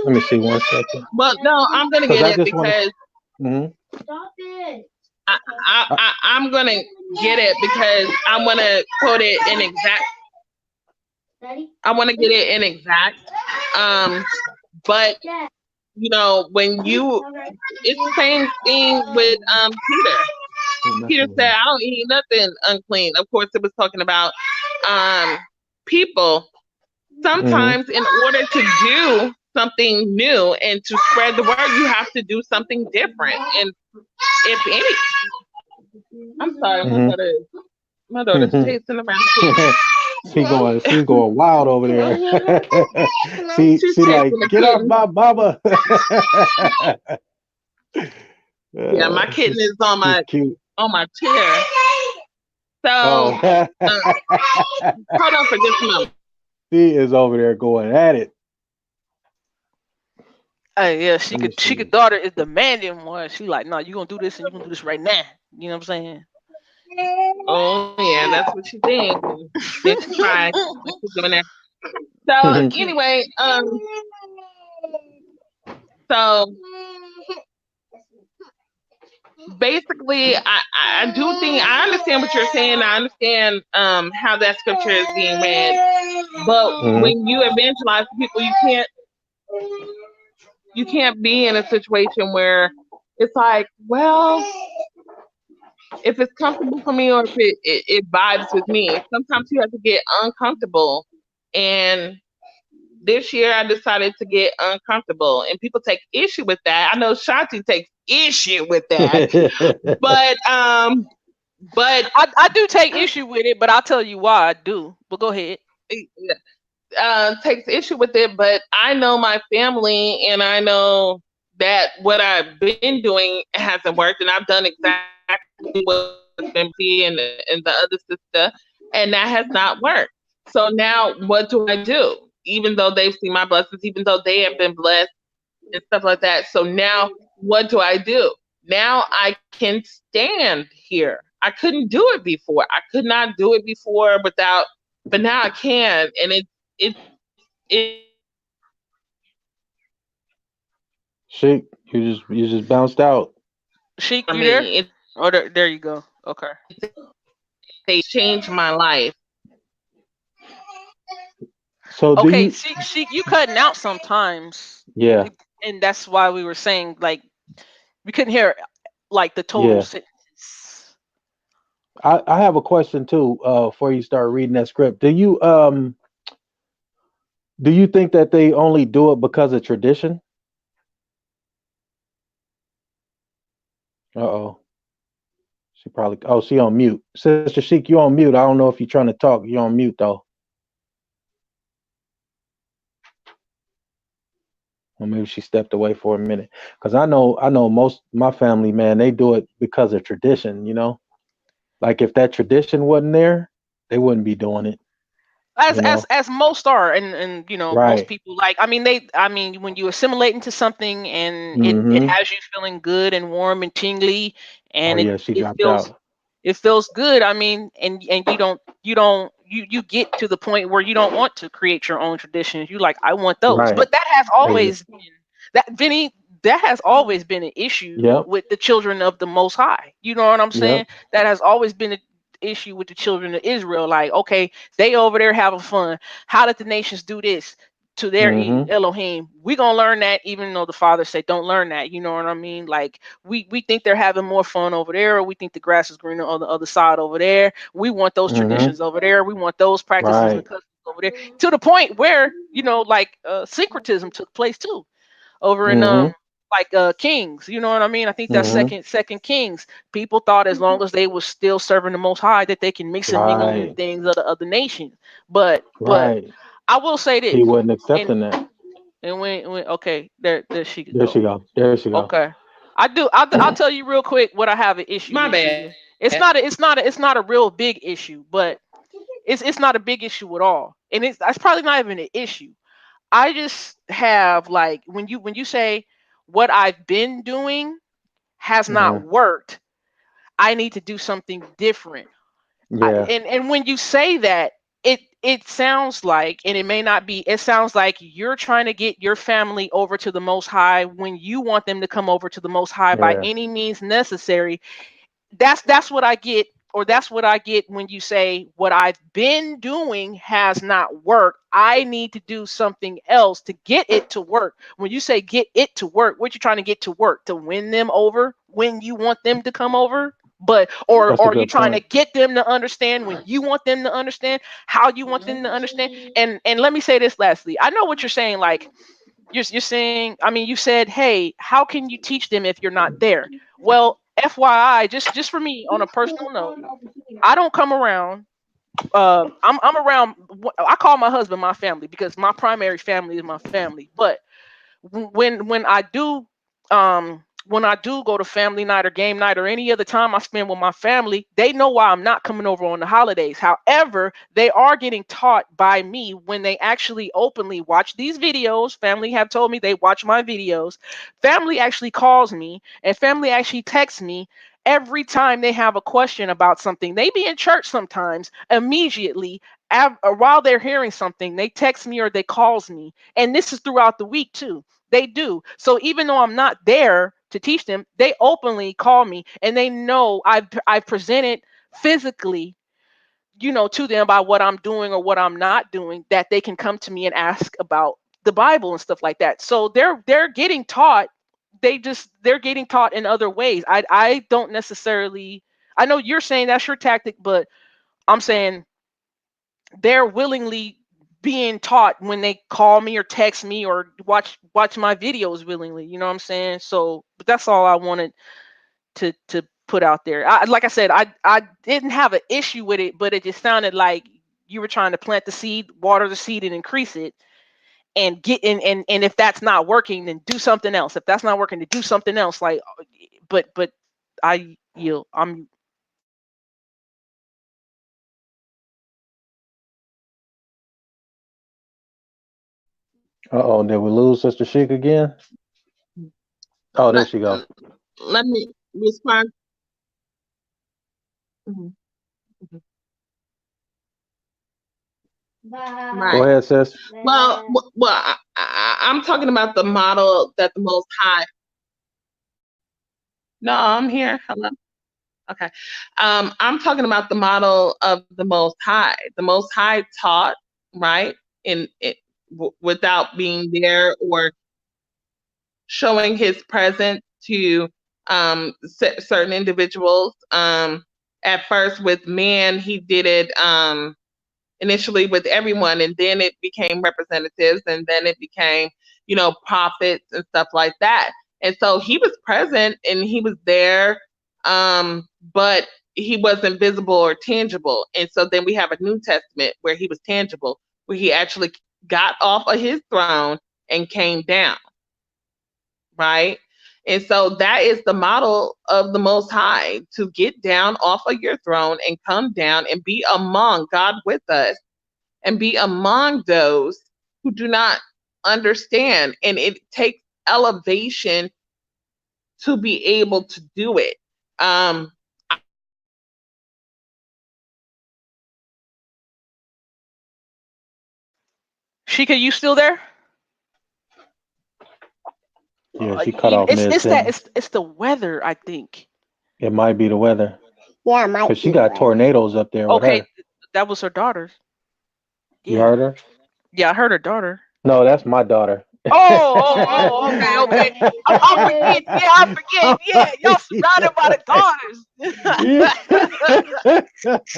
Let me see 1 second. Well, no, I'm going to Because get I it just want because to. I'm gonna get it because I want to quote it in exact. I want to get it in exact. Um, but when it's the same thing with Peter. Peter said, "I don't eat nothing unclean." Of course, it was talking about um people. Mm-hmm. Sometimes, in order to do something new and to spread the word, you have to do something different. And if any, I'm sorry, my daughter's Mm-hmm. chasing around. She's going wild over there. She's She like, chasing the get off kitten. my mama. Yeah, my kitten She's is on she's my cute. chair. So Oh, uh, hold on for just a moment. she is over there going at it. Yeah, Let me she could see. daughter is demanding one. She like, no, you gonna do this and you gonna do this right now. You know what I'm Oh yeah, that's what she thinks. And then she cries like she's doing there. So Mm-hmm. anyway, so basically, I do think I understand what you're saying. I understand how that scripture is being read, but when you evangelize to people, you can't be in a situation where it's like, well, if it's comfortable for me or if it vibes with me. Sometimes you have to get uncomfortable. And this year I decided to get uncomfortable. And people take issue with that. I know Shanti takes issue with that. But but I do take issue with it, but I'll tell you why I do. But go ahead. takes issue with it, but I know my family and I know that what I've been doing hasn't worked, and I've done exactly what's been and the other sister, and that has not worked. So now what do I do? Even though they've seen my blessings, even though they have been blessed and stuff like that. So now what do I do? Now I can stand here. I couldn't do it before. I could not do it before without, but now I can, and it's Sheik, you just bounced out. Sheik, for you there? me. Oh, there you go. Okay. They changed my life. So do Okay, you? Sheik, you cutting out sometimes, Yeah, and that's why we were saying like we couldn't hear like the total yeah. sentence. I have a question too. Before you start reading that script, do you think that they only do it because of tradition? Uh oh. She on mute. Sister Sheik, you on mute. I don't know if you're trying to talk. You on mute though. or maybe she stepped away for a minute. Because I know most my family, man, they do it because of tradition. Like if that tradition wasn't there, they wouldn't be doing it. as You as know, as most are, and most right? people, like, I mean when you assimilate into something and it Mm-hmm. has you feeling good and warm and tingly, Oh and it yeah, she it dropped feels out. it feels good. I mean, and you get to the point where you don't want to create your own traditions. You like, I want those. Right. But that has Ex- always been, that Vinny, that has always been an issue Yep. with the children of the Most High. You know what I'm saying? Yep. That has always been an issue with the children of Israel. Like, okay, they over there having fun. How did the nations do this to their Mm-hmm. Elohim? We gonna learn that, even though the Father said don't learn that. You know what I mean? Like, we think they're having more fun over there, or we think the grass is greener on the other side over there. We want those Mm-hmm. traditions over there. We want those practices and Right. customs over there. To the point where, like, syncretism took place too over in Mm-hmm. like Kings. You know what I mean? I think that's Mm-hmm. second Kings. People thought as long as they was still serving the Most High that they can mix and mingle in Right. things of the other nations. But Right. I will say He this, wasn't and accepting that. when okay, there she could There go. she go. There she go. Okay. I'll tell you real quick what I have an issue My with bad. here. It's not a real big issue, but it's not a big issue at all. And that's probably not even an issue. I just have, like, when you say what I've been doing has not Mm-hmm. worked, I need to do something different. Yeah. And when you say that, it sounds like, and it may not be, it sounds like you're trying to get your family over to the Most High when you want them to come over to the Most High by Yeah. any means necessary. That's what I get, or that's what I get when you say what I've been doing has not worked. I need to do something else to get it to work. When you say get it to work, what you trying to get to work? To win them over when you want them to come over? But or That's a are you good trying to point. get them to understand when you want them to understand, how you want them to understand? And let me say this lastly. I know what you're saying, like, you're saying, I mean, you said, hey, how can you teach them if you're not there? Well, FYI, just for me on a personal note, I don't come around. I'm around. I call my husband my family because my primary family is my family. But when I do go to family night or game night or any other time I spend with my family, they know why I'm not coming over on the holidays. However, they are getting taught by me when they actually openly watch these videos. Family have told me they watch my videos. Family actually calls me, and family actually texts me every time they have a question about something. They be in church sometimes immediately, while they're hearing something, they text me or they calls me, and this is throughout the week too. They do. So even though I'm not there to teach them, they openly call me, and they know I've presented physically, to them about what I'm doing or what I'm not doing, that they can come to me and ask about the Bible and stuff like that. So they're getting taught. They're getting taught in other ways. I don't necessarily. I know you're saying that's your tactic, but I'm saying they're willingly being taught when they call me or text me or watch my videos willingly. You know what I'm saying? So, but that's all I wanted to put out there. Like I said, I didn't have an issue with it, but it just sounded like you were trying to plant the seed, water the seed, and increase it, and get in. And if that's not working, then do something else. If that's not working, to do something else. Like, but I yield. I'm Uh-oh, did we lose Sister Sheik again? Oh, there Let, she go. let me respond. Mhm, mhm. Go Right. ahead, sis. I'm talking about the model that the Most High. No, I'm here. Hello. Okay. I'm talking about the model of the Most High. The Most High taught, right, in it, without being there or showing His presence to certain individuals. At first, with men, He did it. Initially with everyone, and then it became representatives, and then it became, prophets and stuff like that. And so he was present and he was there, but he wasn't visible or tangible. And so then we have a New Testament where he was tangible, where he actually got off of his throne and came down. right? And so that is the model of the Most High, to get down off of your throne and come down and be among God with us, and be among those who do not understand. And it takes elevation to be able to do it. Um, Shika, you still there? Yeah, she cut off It's mid it's that sentence. it's the weather, I think. It might be the weather. Yeah, it might Because she be the got weather. tornadoes up there with Okay, her. that was her daughter. You Yeah, heard her? yeah, I heard her daughter. No, that's my daughter. That's his Okay, daughter. okay. I'm forgetting. Yeah, I forget. Yeah, y'all surrounded by Yeah. the daughters.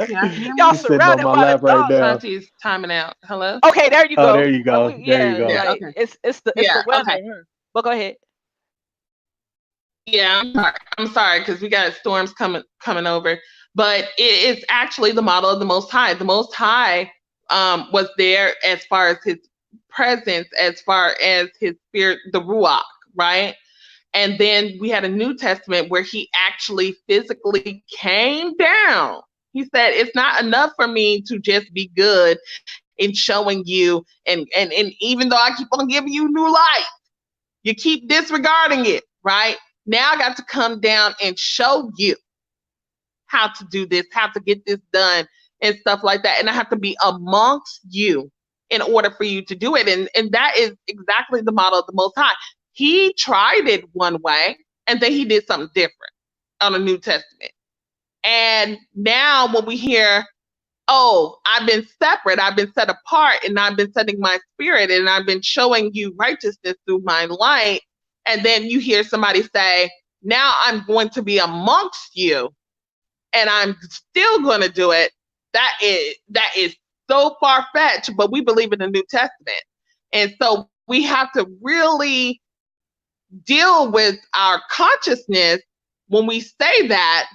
can I hear Y'all She's me? sitting on surrounded my by the lap right daughters. now. Shanti's timing out. Hello? Okay, there you Oh, there go. you go. There you Yeah, go. Yeah, like okay. it's the Yeah, weather. okay. Huh? But go ahead. Yeah, I'm sorry because we got storms coming over. But it is actually the model of the Most High. The Most High was there as far as his presence, as far as his spirit, the Ruach, right? And then we had a New Testament where he actually physically came down. He said, it's not enough for me to just be good in showing you, and even though I keep on giving you new life, you keep disregarding it, right? Now I got to come down and show you how to do this, how to get this done, and stuff like that. And I have to be amongst you in order for you to do it. And that is exactly the model of the Most High. He tried it one way, and then he did something different on the New Testament. And now when we hear, oh, I've been separate, I've been set apart, and I've been setting my spirit, and I've been showing you righteousness through my light. And then you hear somebody say, now I'm going to be amongst you, and I'm still going to do it. That is so far fetched, but we believe in the New Testament. And so we have to really deal with our consciousness when we say that,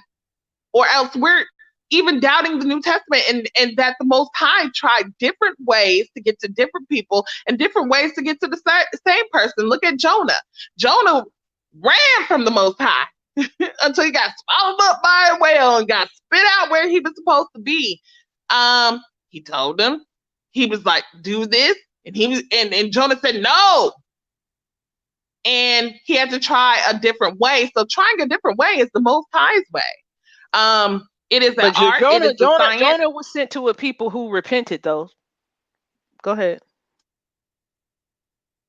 or else we're even doubting the New Testament, and that the Most High tried different ways to get to different people and different ways to get to the same person. Look at Jonah. Jonah ran from the Most High until he got swallowed up by a whale and got spit out where he was supposed to be. He told him, he was like, do this, and he was, and Jonah said no. And he had to try a different way. So trying a different way is the Most High's way. It is an But art, it is a science. Jonah was sent to a people who repented, though. Go ahead.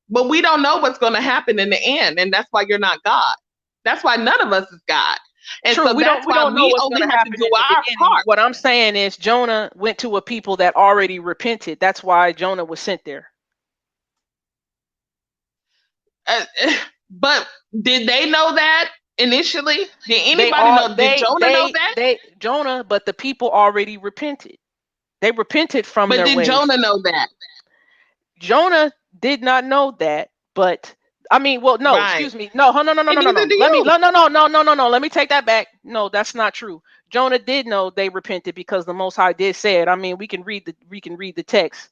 But we don't know what's going to happen in the end, and that's why you're not God. That's why none of us is God. And True, so that's we why don't know we what's only going to have to happen do in the our beginning. part. What I'm saying is Jonah went to a people that already repented. That's why Jonah was sent there. Uh, but did they know that initially? Did They anybody are know? Did Jonah know that? they Jonah, but the people already repented. They repented from But their did ways. Jonah know that? Jonah did not know that, but I mean, well, no, Right. excuse me. No, no, no, no, And no, no, neither no. do Let me, you. no, no, no, no, no, no, no. Let me take that back. No, that's not true. Jonah did know they repented because the Most High did say it. I mean, we can read the text,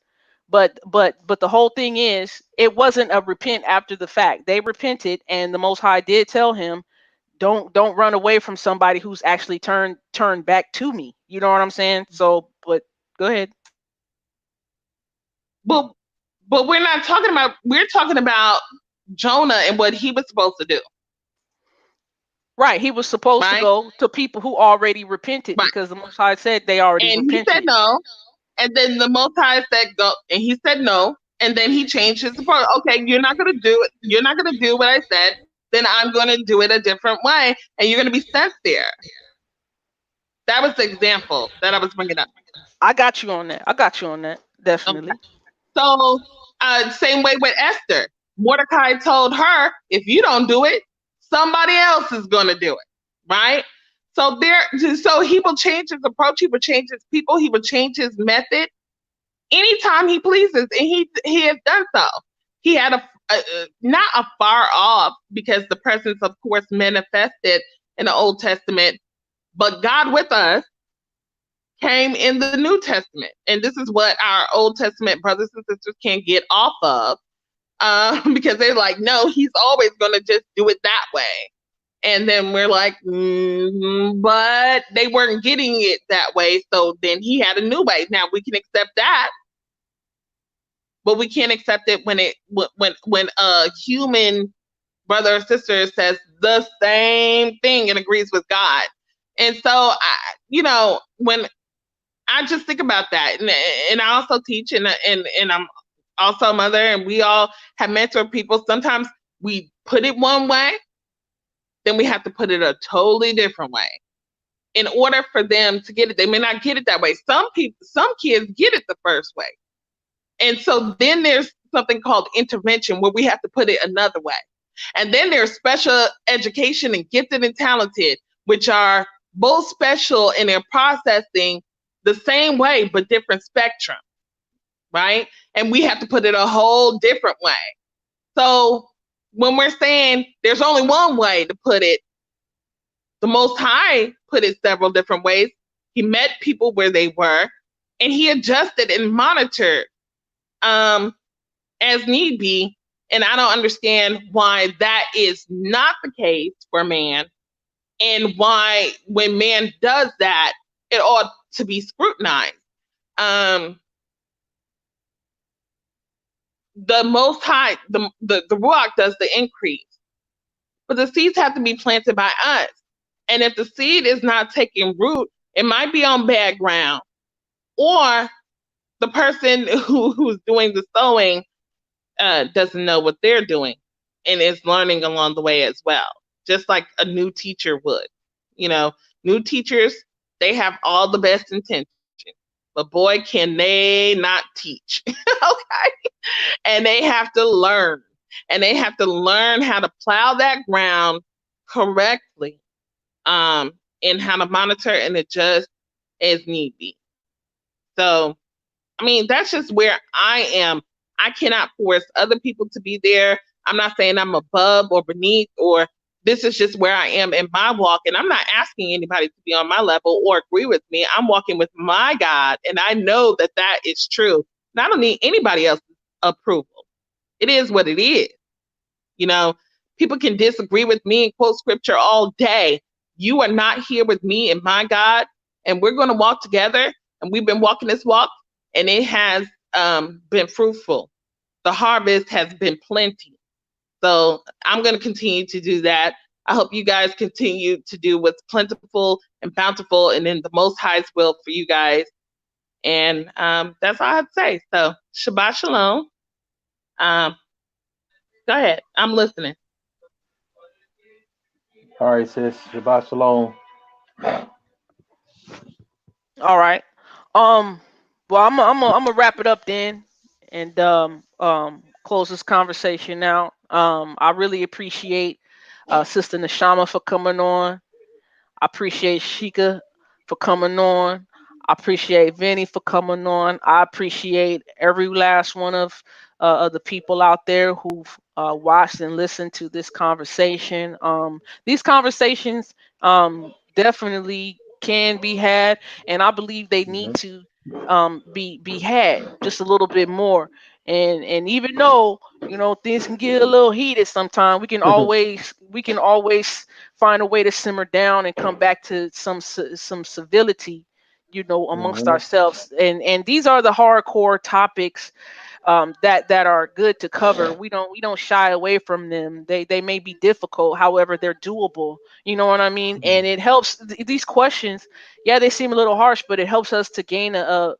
but the whole thing is, it wasn't a repent after the fact. They repented, and the Most High did tell him, don't run away from somebody who's actually turned back to me. You know what I'm saying? So, but go ahead. But we're not talking about, we're talking about Jonah and what he was supposed to do. Right, he was supposed to Right? go to people who already repented Right. because the Most High said they already And he said repented. no. And then the Most High said go, and he said no. And then he changed his approach. Okay, you're not going to do it. You're not going to do what I said. Then I'm going to do it a different way, and you're going to be sent there. That was the example that I was bringing up. I got you on that. I got you on that. Okay. Definitely. So, same way with Esther. Mordecai told her, if you don't do it, somebody else is going to do it, right? So so he will change his approach. He will change his people. He will change his method anytime he pleases, and he has done so. He had not a far off, because the presence, of course, manifested in the Old Testament, but God with us came in the New Testament. And this is what our Old Testament brothers and sisters can get off of. because they're like, no, he's always going to just do it that way. And then we're like, but they weren't getting it that way. So then he had a new way. Now we can accept that, but we can't accept it when a human brother or sister says the same thing and agrees with God. And so when I just think about that, and I also teach, and I'm also a mother, and we all have mentored people. Sometimes we put it one way, then we have to put it a totally different way in order for them to get it. They may not get it that way. Some kids get it the first way, and so then there's something called intervention where we have to put it another way. And then there's special education and gifted and talented, which are both special in their processing the same way, but different spectrum, right? And we have to put it a whole different way. So when we're saying there's only one way to put it, the Most High put it several different ways. He met people where they were, and he adjusted and monitored as need be. And I don't understand why that is not the case for man, and why when man does that, it ought to be scrutinized. The Most High, the Ruach does the increase, but the seeds have to be planted by us. And if the seed is not taking root, it might be on bad ground, or the person who's doing the sowing doesn't know what they're doing and is learning along the way as well, just like a new teacher would. New teachers, they have all the best intentions, but boy, can they not teach. Okay. And they have to learn, and they have to learn how to plow that ground correctly, and how to monitor and adjust as need be. So, I mean, that's just where I am. I cannot force other people to be there. I'm not saying I'm above or beneath, or this is just where I am in my walk. And I'm not asking anybody to be on my level or agree with me. I'm walking with my God, and I know that that is true. And I don't need anybody else's approval. It is what it is. People can disagree with me and quote scripture all day. You are not here with me and my God, and we're going to walk together. And we've been walking this walk, and it has been fruitful. The harvest has been plenty. So I'm going to continue to do that. I hope you guys continue to do what's plentiful and bountiful and in the Most High's will for you guys. And that's all I have to say. So Shabbat Shalom. Go ahead. I'm listening. All right, sis. Shabbat shalom. All right. Um. Well, I'm gonna wrap it up then, and close this conversation out. I really appreciate Sister Nashama for coming on. I appreciate Sheikah for coming on. I appreciate Vinny for coming on. I appreciate every last one of the people out there who've watched and listened to this conversation. These conversations definitely can be had, and I believe they need Mhm. to be had just a little bit more. And even though things can get a little heated sometimes, we can always find a way to simmer down and come back to some civility, amongst Mhm. ourselves. And these are the hardcore topics that are good to cover. We don't shy away from them. They may be difficult, however, they're doable. You know what I mean? And it helps these questions. Yeah, they seem a little harsh, but it helps us to gain a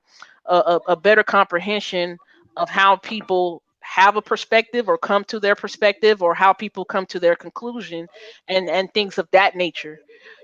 better comprehension of how people have a perspective or come to their perspective, or how people come to their conclusion, and things of that nature.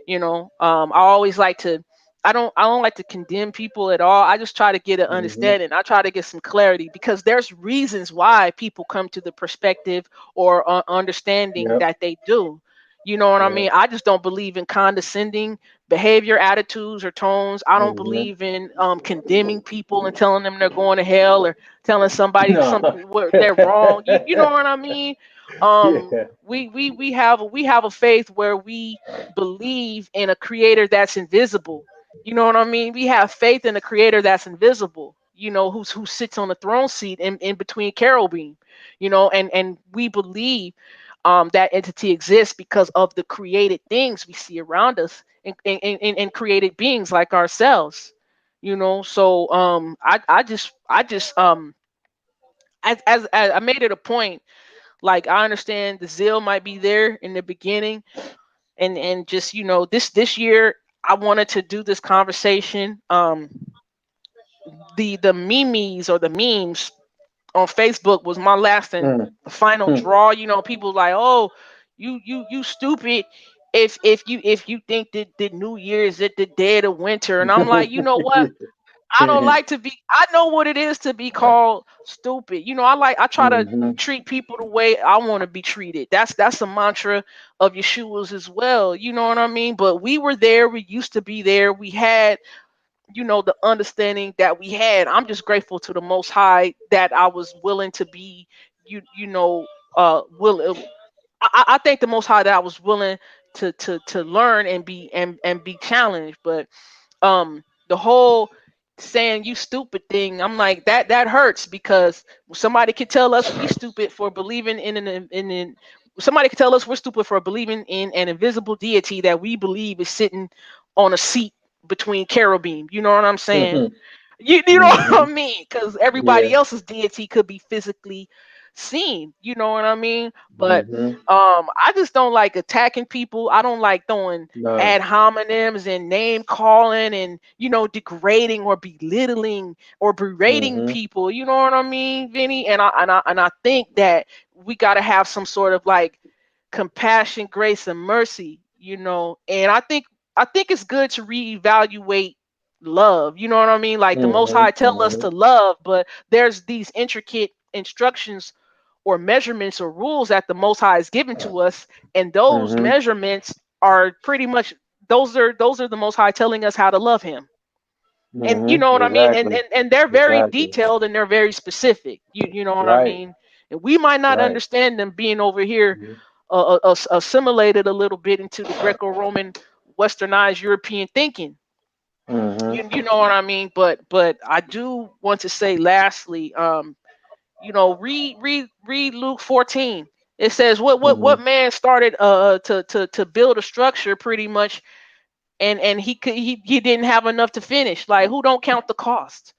I always like to I don't like to condemn people at all. I just try to get an Mhm. understanding. I try to get some clarity, because there's reasons why people come to the perspective or understanding Yep. that they do. You know what I Yep. mean? I just don't believe in condescending behavior, attitudes, or tones. I don't Mhm. believe in condemning people and telling them they're going to hell, or telling somebody No. something where they're wrong. You know what I mean? Yeah. We have a faith where we believe in a creator that's invisible. You know what I mean? We have faith in a creator that's invisible. who sits on the throne seat in between cherubim, and we believe that entity exists because of the created things we see around us, and created beings like ourselves. So I just as I made it a point, like, I understand the zeal might be there in the beginning, and just, this year I wanted to do this conversation. The memes, or the memes on Facebook, was my last and Mm, final mm. draw. People like, oh, you stupid if you think that the New Year is at the dead of winter. And I'm like, you know what? I don't like to be. I know what it is to be called stupid. I try to Mhm, treat people the way I want to be treated. That's a mantra of Yeshua's as well. You know what I mean? But we were there. We used to be there. We had, the understanding that we had. I'm just grateful to the Most High that I was willing to be, you know, will. I thank the Most High that I was willing to learn and be challenged. But the whole saying you stupid thing, I'm like, that hurts, because somebody could tell us we stupid for believing in somebody could tell us we're stupid for believing in an invisible deity that we believe is sitting on a seat between cherubim. You know what I'm saying? mhm, You know what mhm. I mean? Because everybody Yeah. else's deity could be physically seen. You know what I mean? But Mhm. I just don't like attacking people. I don't like throwing No. ad hominems and name calling and, degrading or belittling or berating Mhm. people. You know what I mean, Vinny? And I think that we got to have some sort of, like, compassion, grace, and mercy. And I think it's good to reevaluate love. You know what I mean? Like, the Most Mhm. High tell us Mhm. to love, but there's these intricate instructions or measurements or rules that the Most High has given to us, and those Mhm. measurements are pretty much, those are the Most High telling us how to love Him. And you Mhm. know what I mean? And Exactly. and, and they're very Exactly. detailed, and they're very specific. You know what I Right. mean? And we might not Right. understand them, being over here Mhm. assimilated a little bit into the Greco-Roman, westernized European thinking. Mhm. You know what I mean? But I do want to say, lastly, read Luke 14. It says, what Mhm. man started to build a structure, pretty much, and he didn't have enough to finish. Like, who don't count the cost?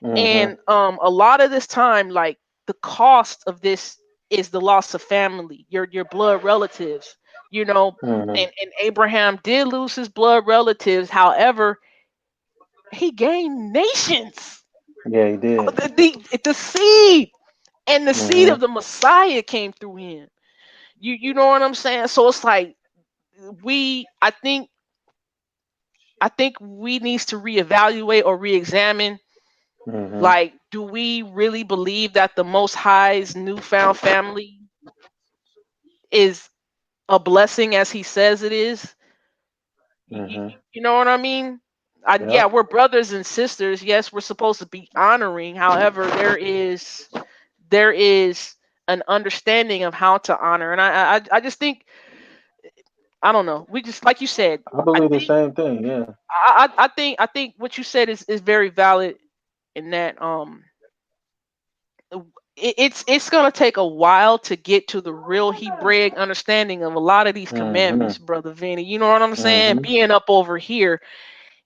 Mhm. And a lot of this time, like, the cost of this is the loss of family, your blood relatives. you know Mhm. and Abraham did lose his blood relatives. However, he gained nations. Yeah, he did. The seed, and the seed Mhm. of the Messiah came through him. You know what I'm saying? So it's like, we I think we needs to reevaluate or reexamine, Mhm. like, do we really believe that the Most High's newfound family is a blessing as he says it is? Mhm. You know what I mean? Yeah, Yep. we're brothers and sisters. Yes, we're supposed to be honoring. However, there is an understanding of how to honor, and I just think, I don't know. We just, like you said. I I believe the think same thing. Yeah. I think what you said is very valid, in that it's gonna take a while to get to the real Hebraic understanding of a lot of these Mhm. commandments, brother Vinny. You know what I'm saying? Mhm. Being up over here,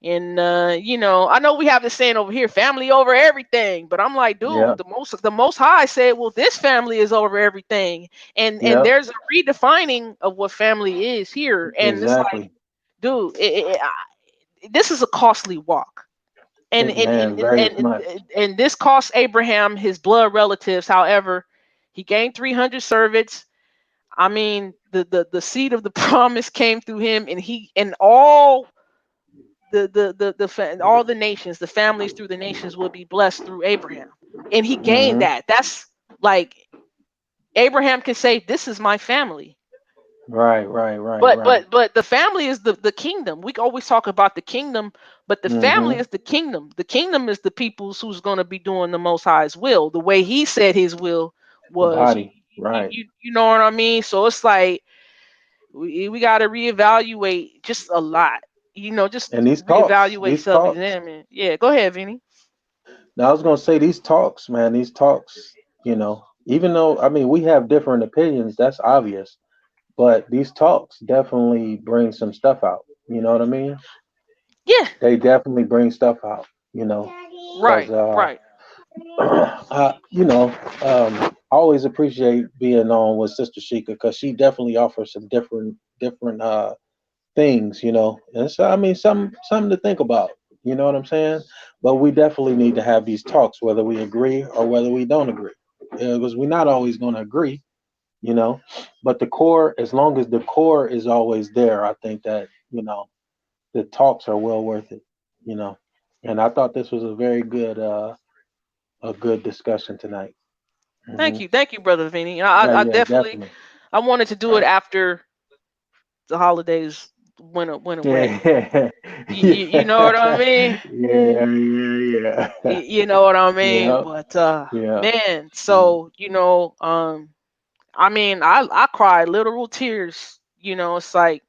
and I know we have this saying over here, family over everything. But I'm like, dude, Yep. the most high said, well, this family is over everything. And Yep. there's a redefining of what family is here. And it's like, Exactly. dude, this is a costly walk. And It, and, and man, and very much. and this cost Abraham his blood relatives. However, he gained 300 servants. I mean, the seed of the promise came through him, and he and all all the nations, the families through the nations, will be blessed through Abraham. And he gained Mhm. that. That's like, Abraham can say, this is my family. Right. Right. Right. But Right. but but the family is the kingdom. We always talk about the kingdom, but the family Mhm. is the kingdom. The kingdom is the people's who's going to be doing the Most High's will, the way He said His will The was. body. Right. You know what I mean? So it's like, we got to reevaluate just a lot. Just And these costs. reevaluate, These costs. self-examine. Yeah, go ahead, Vinny. Now I was gonna say these talks, man. These talks, even though I mean we have different opinions, that's obvious. But these talks definitely bring some stuff out. You know what I mean? Yeah, They definitely bring stuff out. You know, because right, right. I always appreciate being on with Sister Sheikah because she definitely offers some different things. And so I mean, something to think about. You know what I'm saying? But we definitely need to have these talks, whether we agree or whether we don't agree, because we're not always going to agree. You know, but the core, as long as the core is always there, I think that the talks are well worth it. You know, and I thought this was a good discussion tonight. Hmm. Thank you, brother Vinny. Yeah, I yeah, definitely definitely. I wanted to do it after the holidays went away. Yeah, You know what I yeah, mean? yeah. You know what I mean? Yeah, But yeah, man, mm, so I mean, I cried literal tears. It's like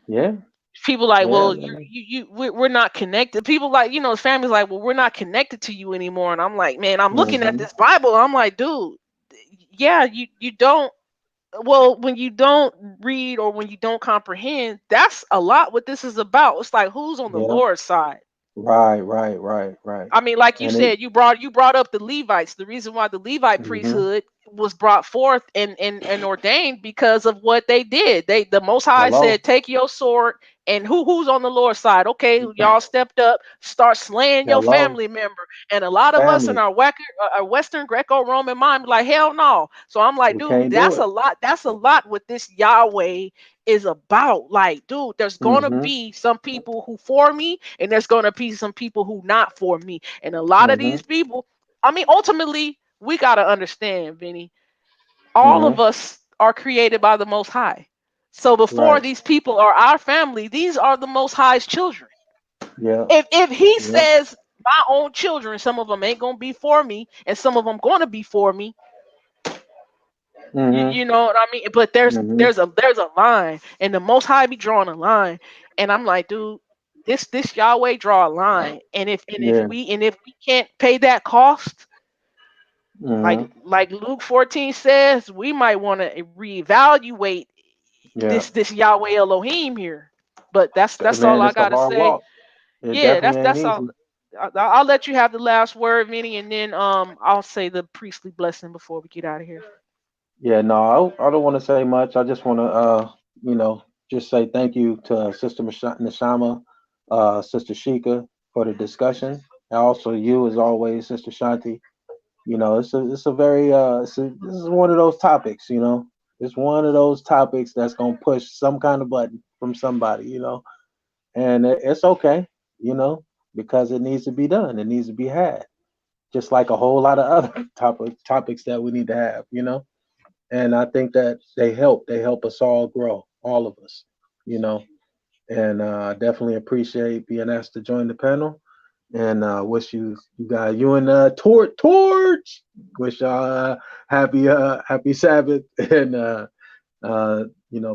yeah, people like, yeah, well, man. we're not connected. People like, the family's like, well, we're not connected to you anymore. And I'm like, man, I'm looking at Hmm. this Bible. I'm like, dude, yeah, you don't. Well, when you don't read or when you don't comprehend, that's a lot what this is about. It's like who's on the Yeah, Lord's side. right, right, right, right. I mean, like you And it. said, you brought up the Levites. The reason why the Levite Hmm. priesthood was brought forth and ordained because of what they did. The Most High Hello. said, "Take your sword." And who's on the Lord's side? Okay, y'all stepped up, start slaying your Hello. family member. And a lot of us in Family. our Western Greco-Roman mind be like, hell no. So I'm like, We dude, can't do that's a it. lot. That's a lot what this Yahweh is about. Like, dude, there's gonna Hmm. be some people who for me, and there's gonna be some people who not for me. And a lot of Hmm. these people, I mean, ultimately, we gotta understand, Vinny. All Hmm. of us are created by the Most High. So before Right. these people are our family, these are the Most High's children. Yeah. If He Yeah. says my own children, some of them ain't gonna be for me, and some of them gonna be for me. You, Hmm. you know what I mean? But there's Hmm. there's a there's a line, and the Most High be drawing a line, and I'm like, dude, this Yahweh draw a line, and Yeah. if we can't pay that cost, like Hmm. like Luke 14 says, we might want to reevaluate Yeah. this Yahweh Elohim here. But that's all Man, I it's a gotta hard say. walk. It Yeah, definitely ain't that's all. easy. I'll let you have the last word, Vinny, and then I'll say the priestly blessing before we get out of here. Yeah, no, I don't want to say much. I just want to, just say thank you to Sister Nashama, Sister Shika for the discussion, and also you, as always, Sister Shanti. It's a very, this is one of those topics. It's one of those topics that's gonna push some kind of button from somebody. And it's okay. You know, because it needs to be done. It needs to be had, just like a whole lot of other topics that we need to have. And I think that they help us all grow, all of us, you know. And definitely appreciate being asked to join the panel. And wish you guys, you and Torch, wish y'all happy Sabbath and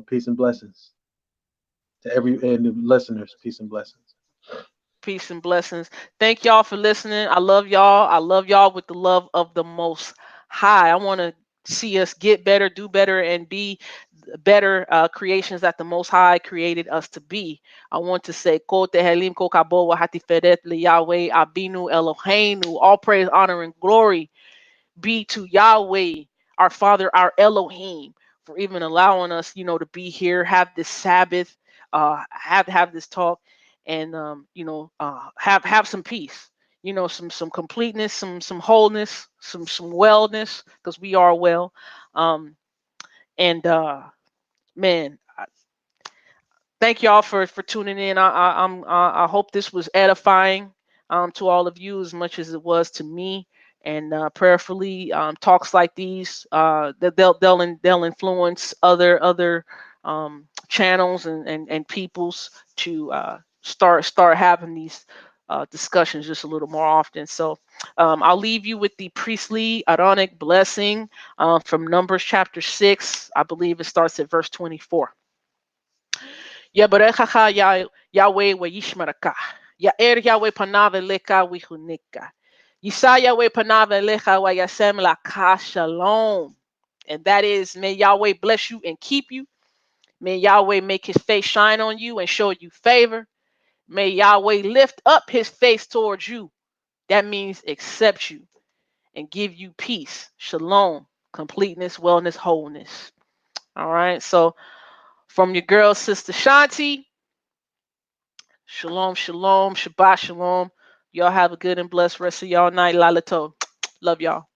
peace and blessings to every and the listeners. Peace and blessings. Peace and blessings. Thank y'all for listening. I love y'all. I love y'all with the love of the Most High. I want to see us get better, do better, and be better creations that the Most High created us to be. I want to say, Ko Tehelim Ko Kabo Wahati Fedet Le Yahweh Abinu Eloheinu. All praise, honor, and glory be to Yahweh, our Father, our Elohim, for even allowing us, to be here, have this Sabbath, have this talk, and have some peace, some completeness, some wholeness, some wellness, because we are well, and man, thank y'all for tuning in. I hope this was edifying to all of you as much as it was to me. And prayerfully, talks like these that they'll influence other channels and peoples to start having these discussions just a little more often. So I'll leave you with the priestly Aaronic blessing from Numbers chapter 6. I believe it starts at verse 24. Yaberechacha Yahweh Wayishmaraka. Ya'er Yahweh Panave Leka Wihunika. Yisah Yahweh panav elecha wa yasem laka shalom. And that is, may Yahweh bless you and keep you. May Yahweh make his face shine on you and show you favor. May Yahweh lift up his face towards you. That means accept you and give you peace, shalom, completeness, wellness, wholeness. All right. So from your girl, Sister Shanti, shalom, shalom, Shabbat shalom. Y'all have a good and blessed rest of y'all night. Lalato. Love y'all.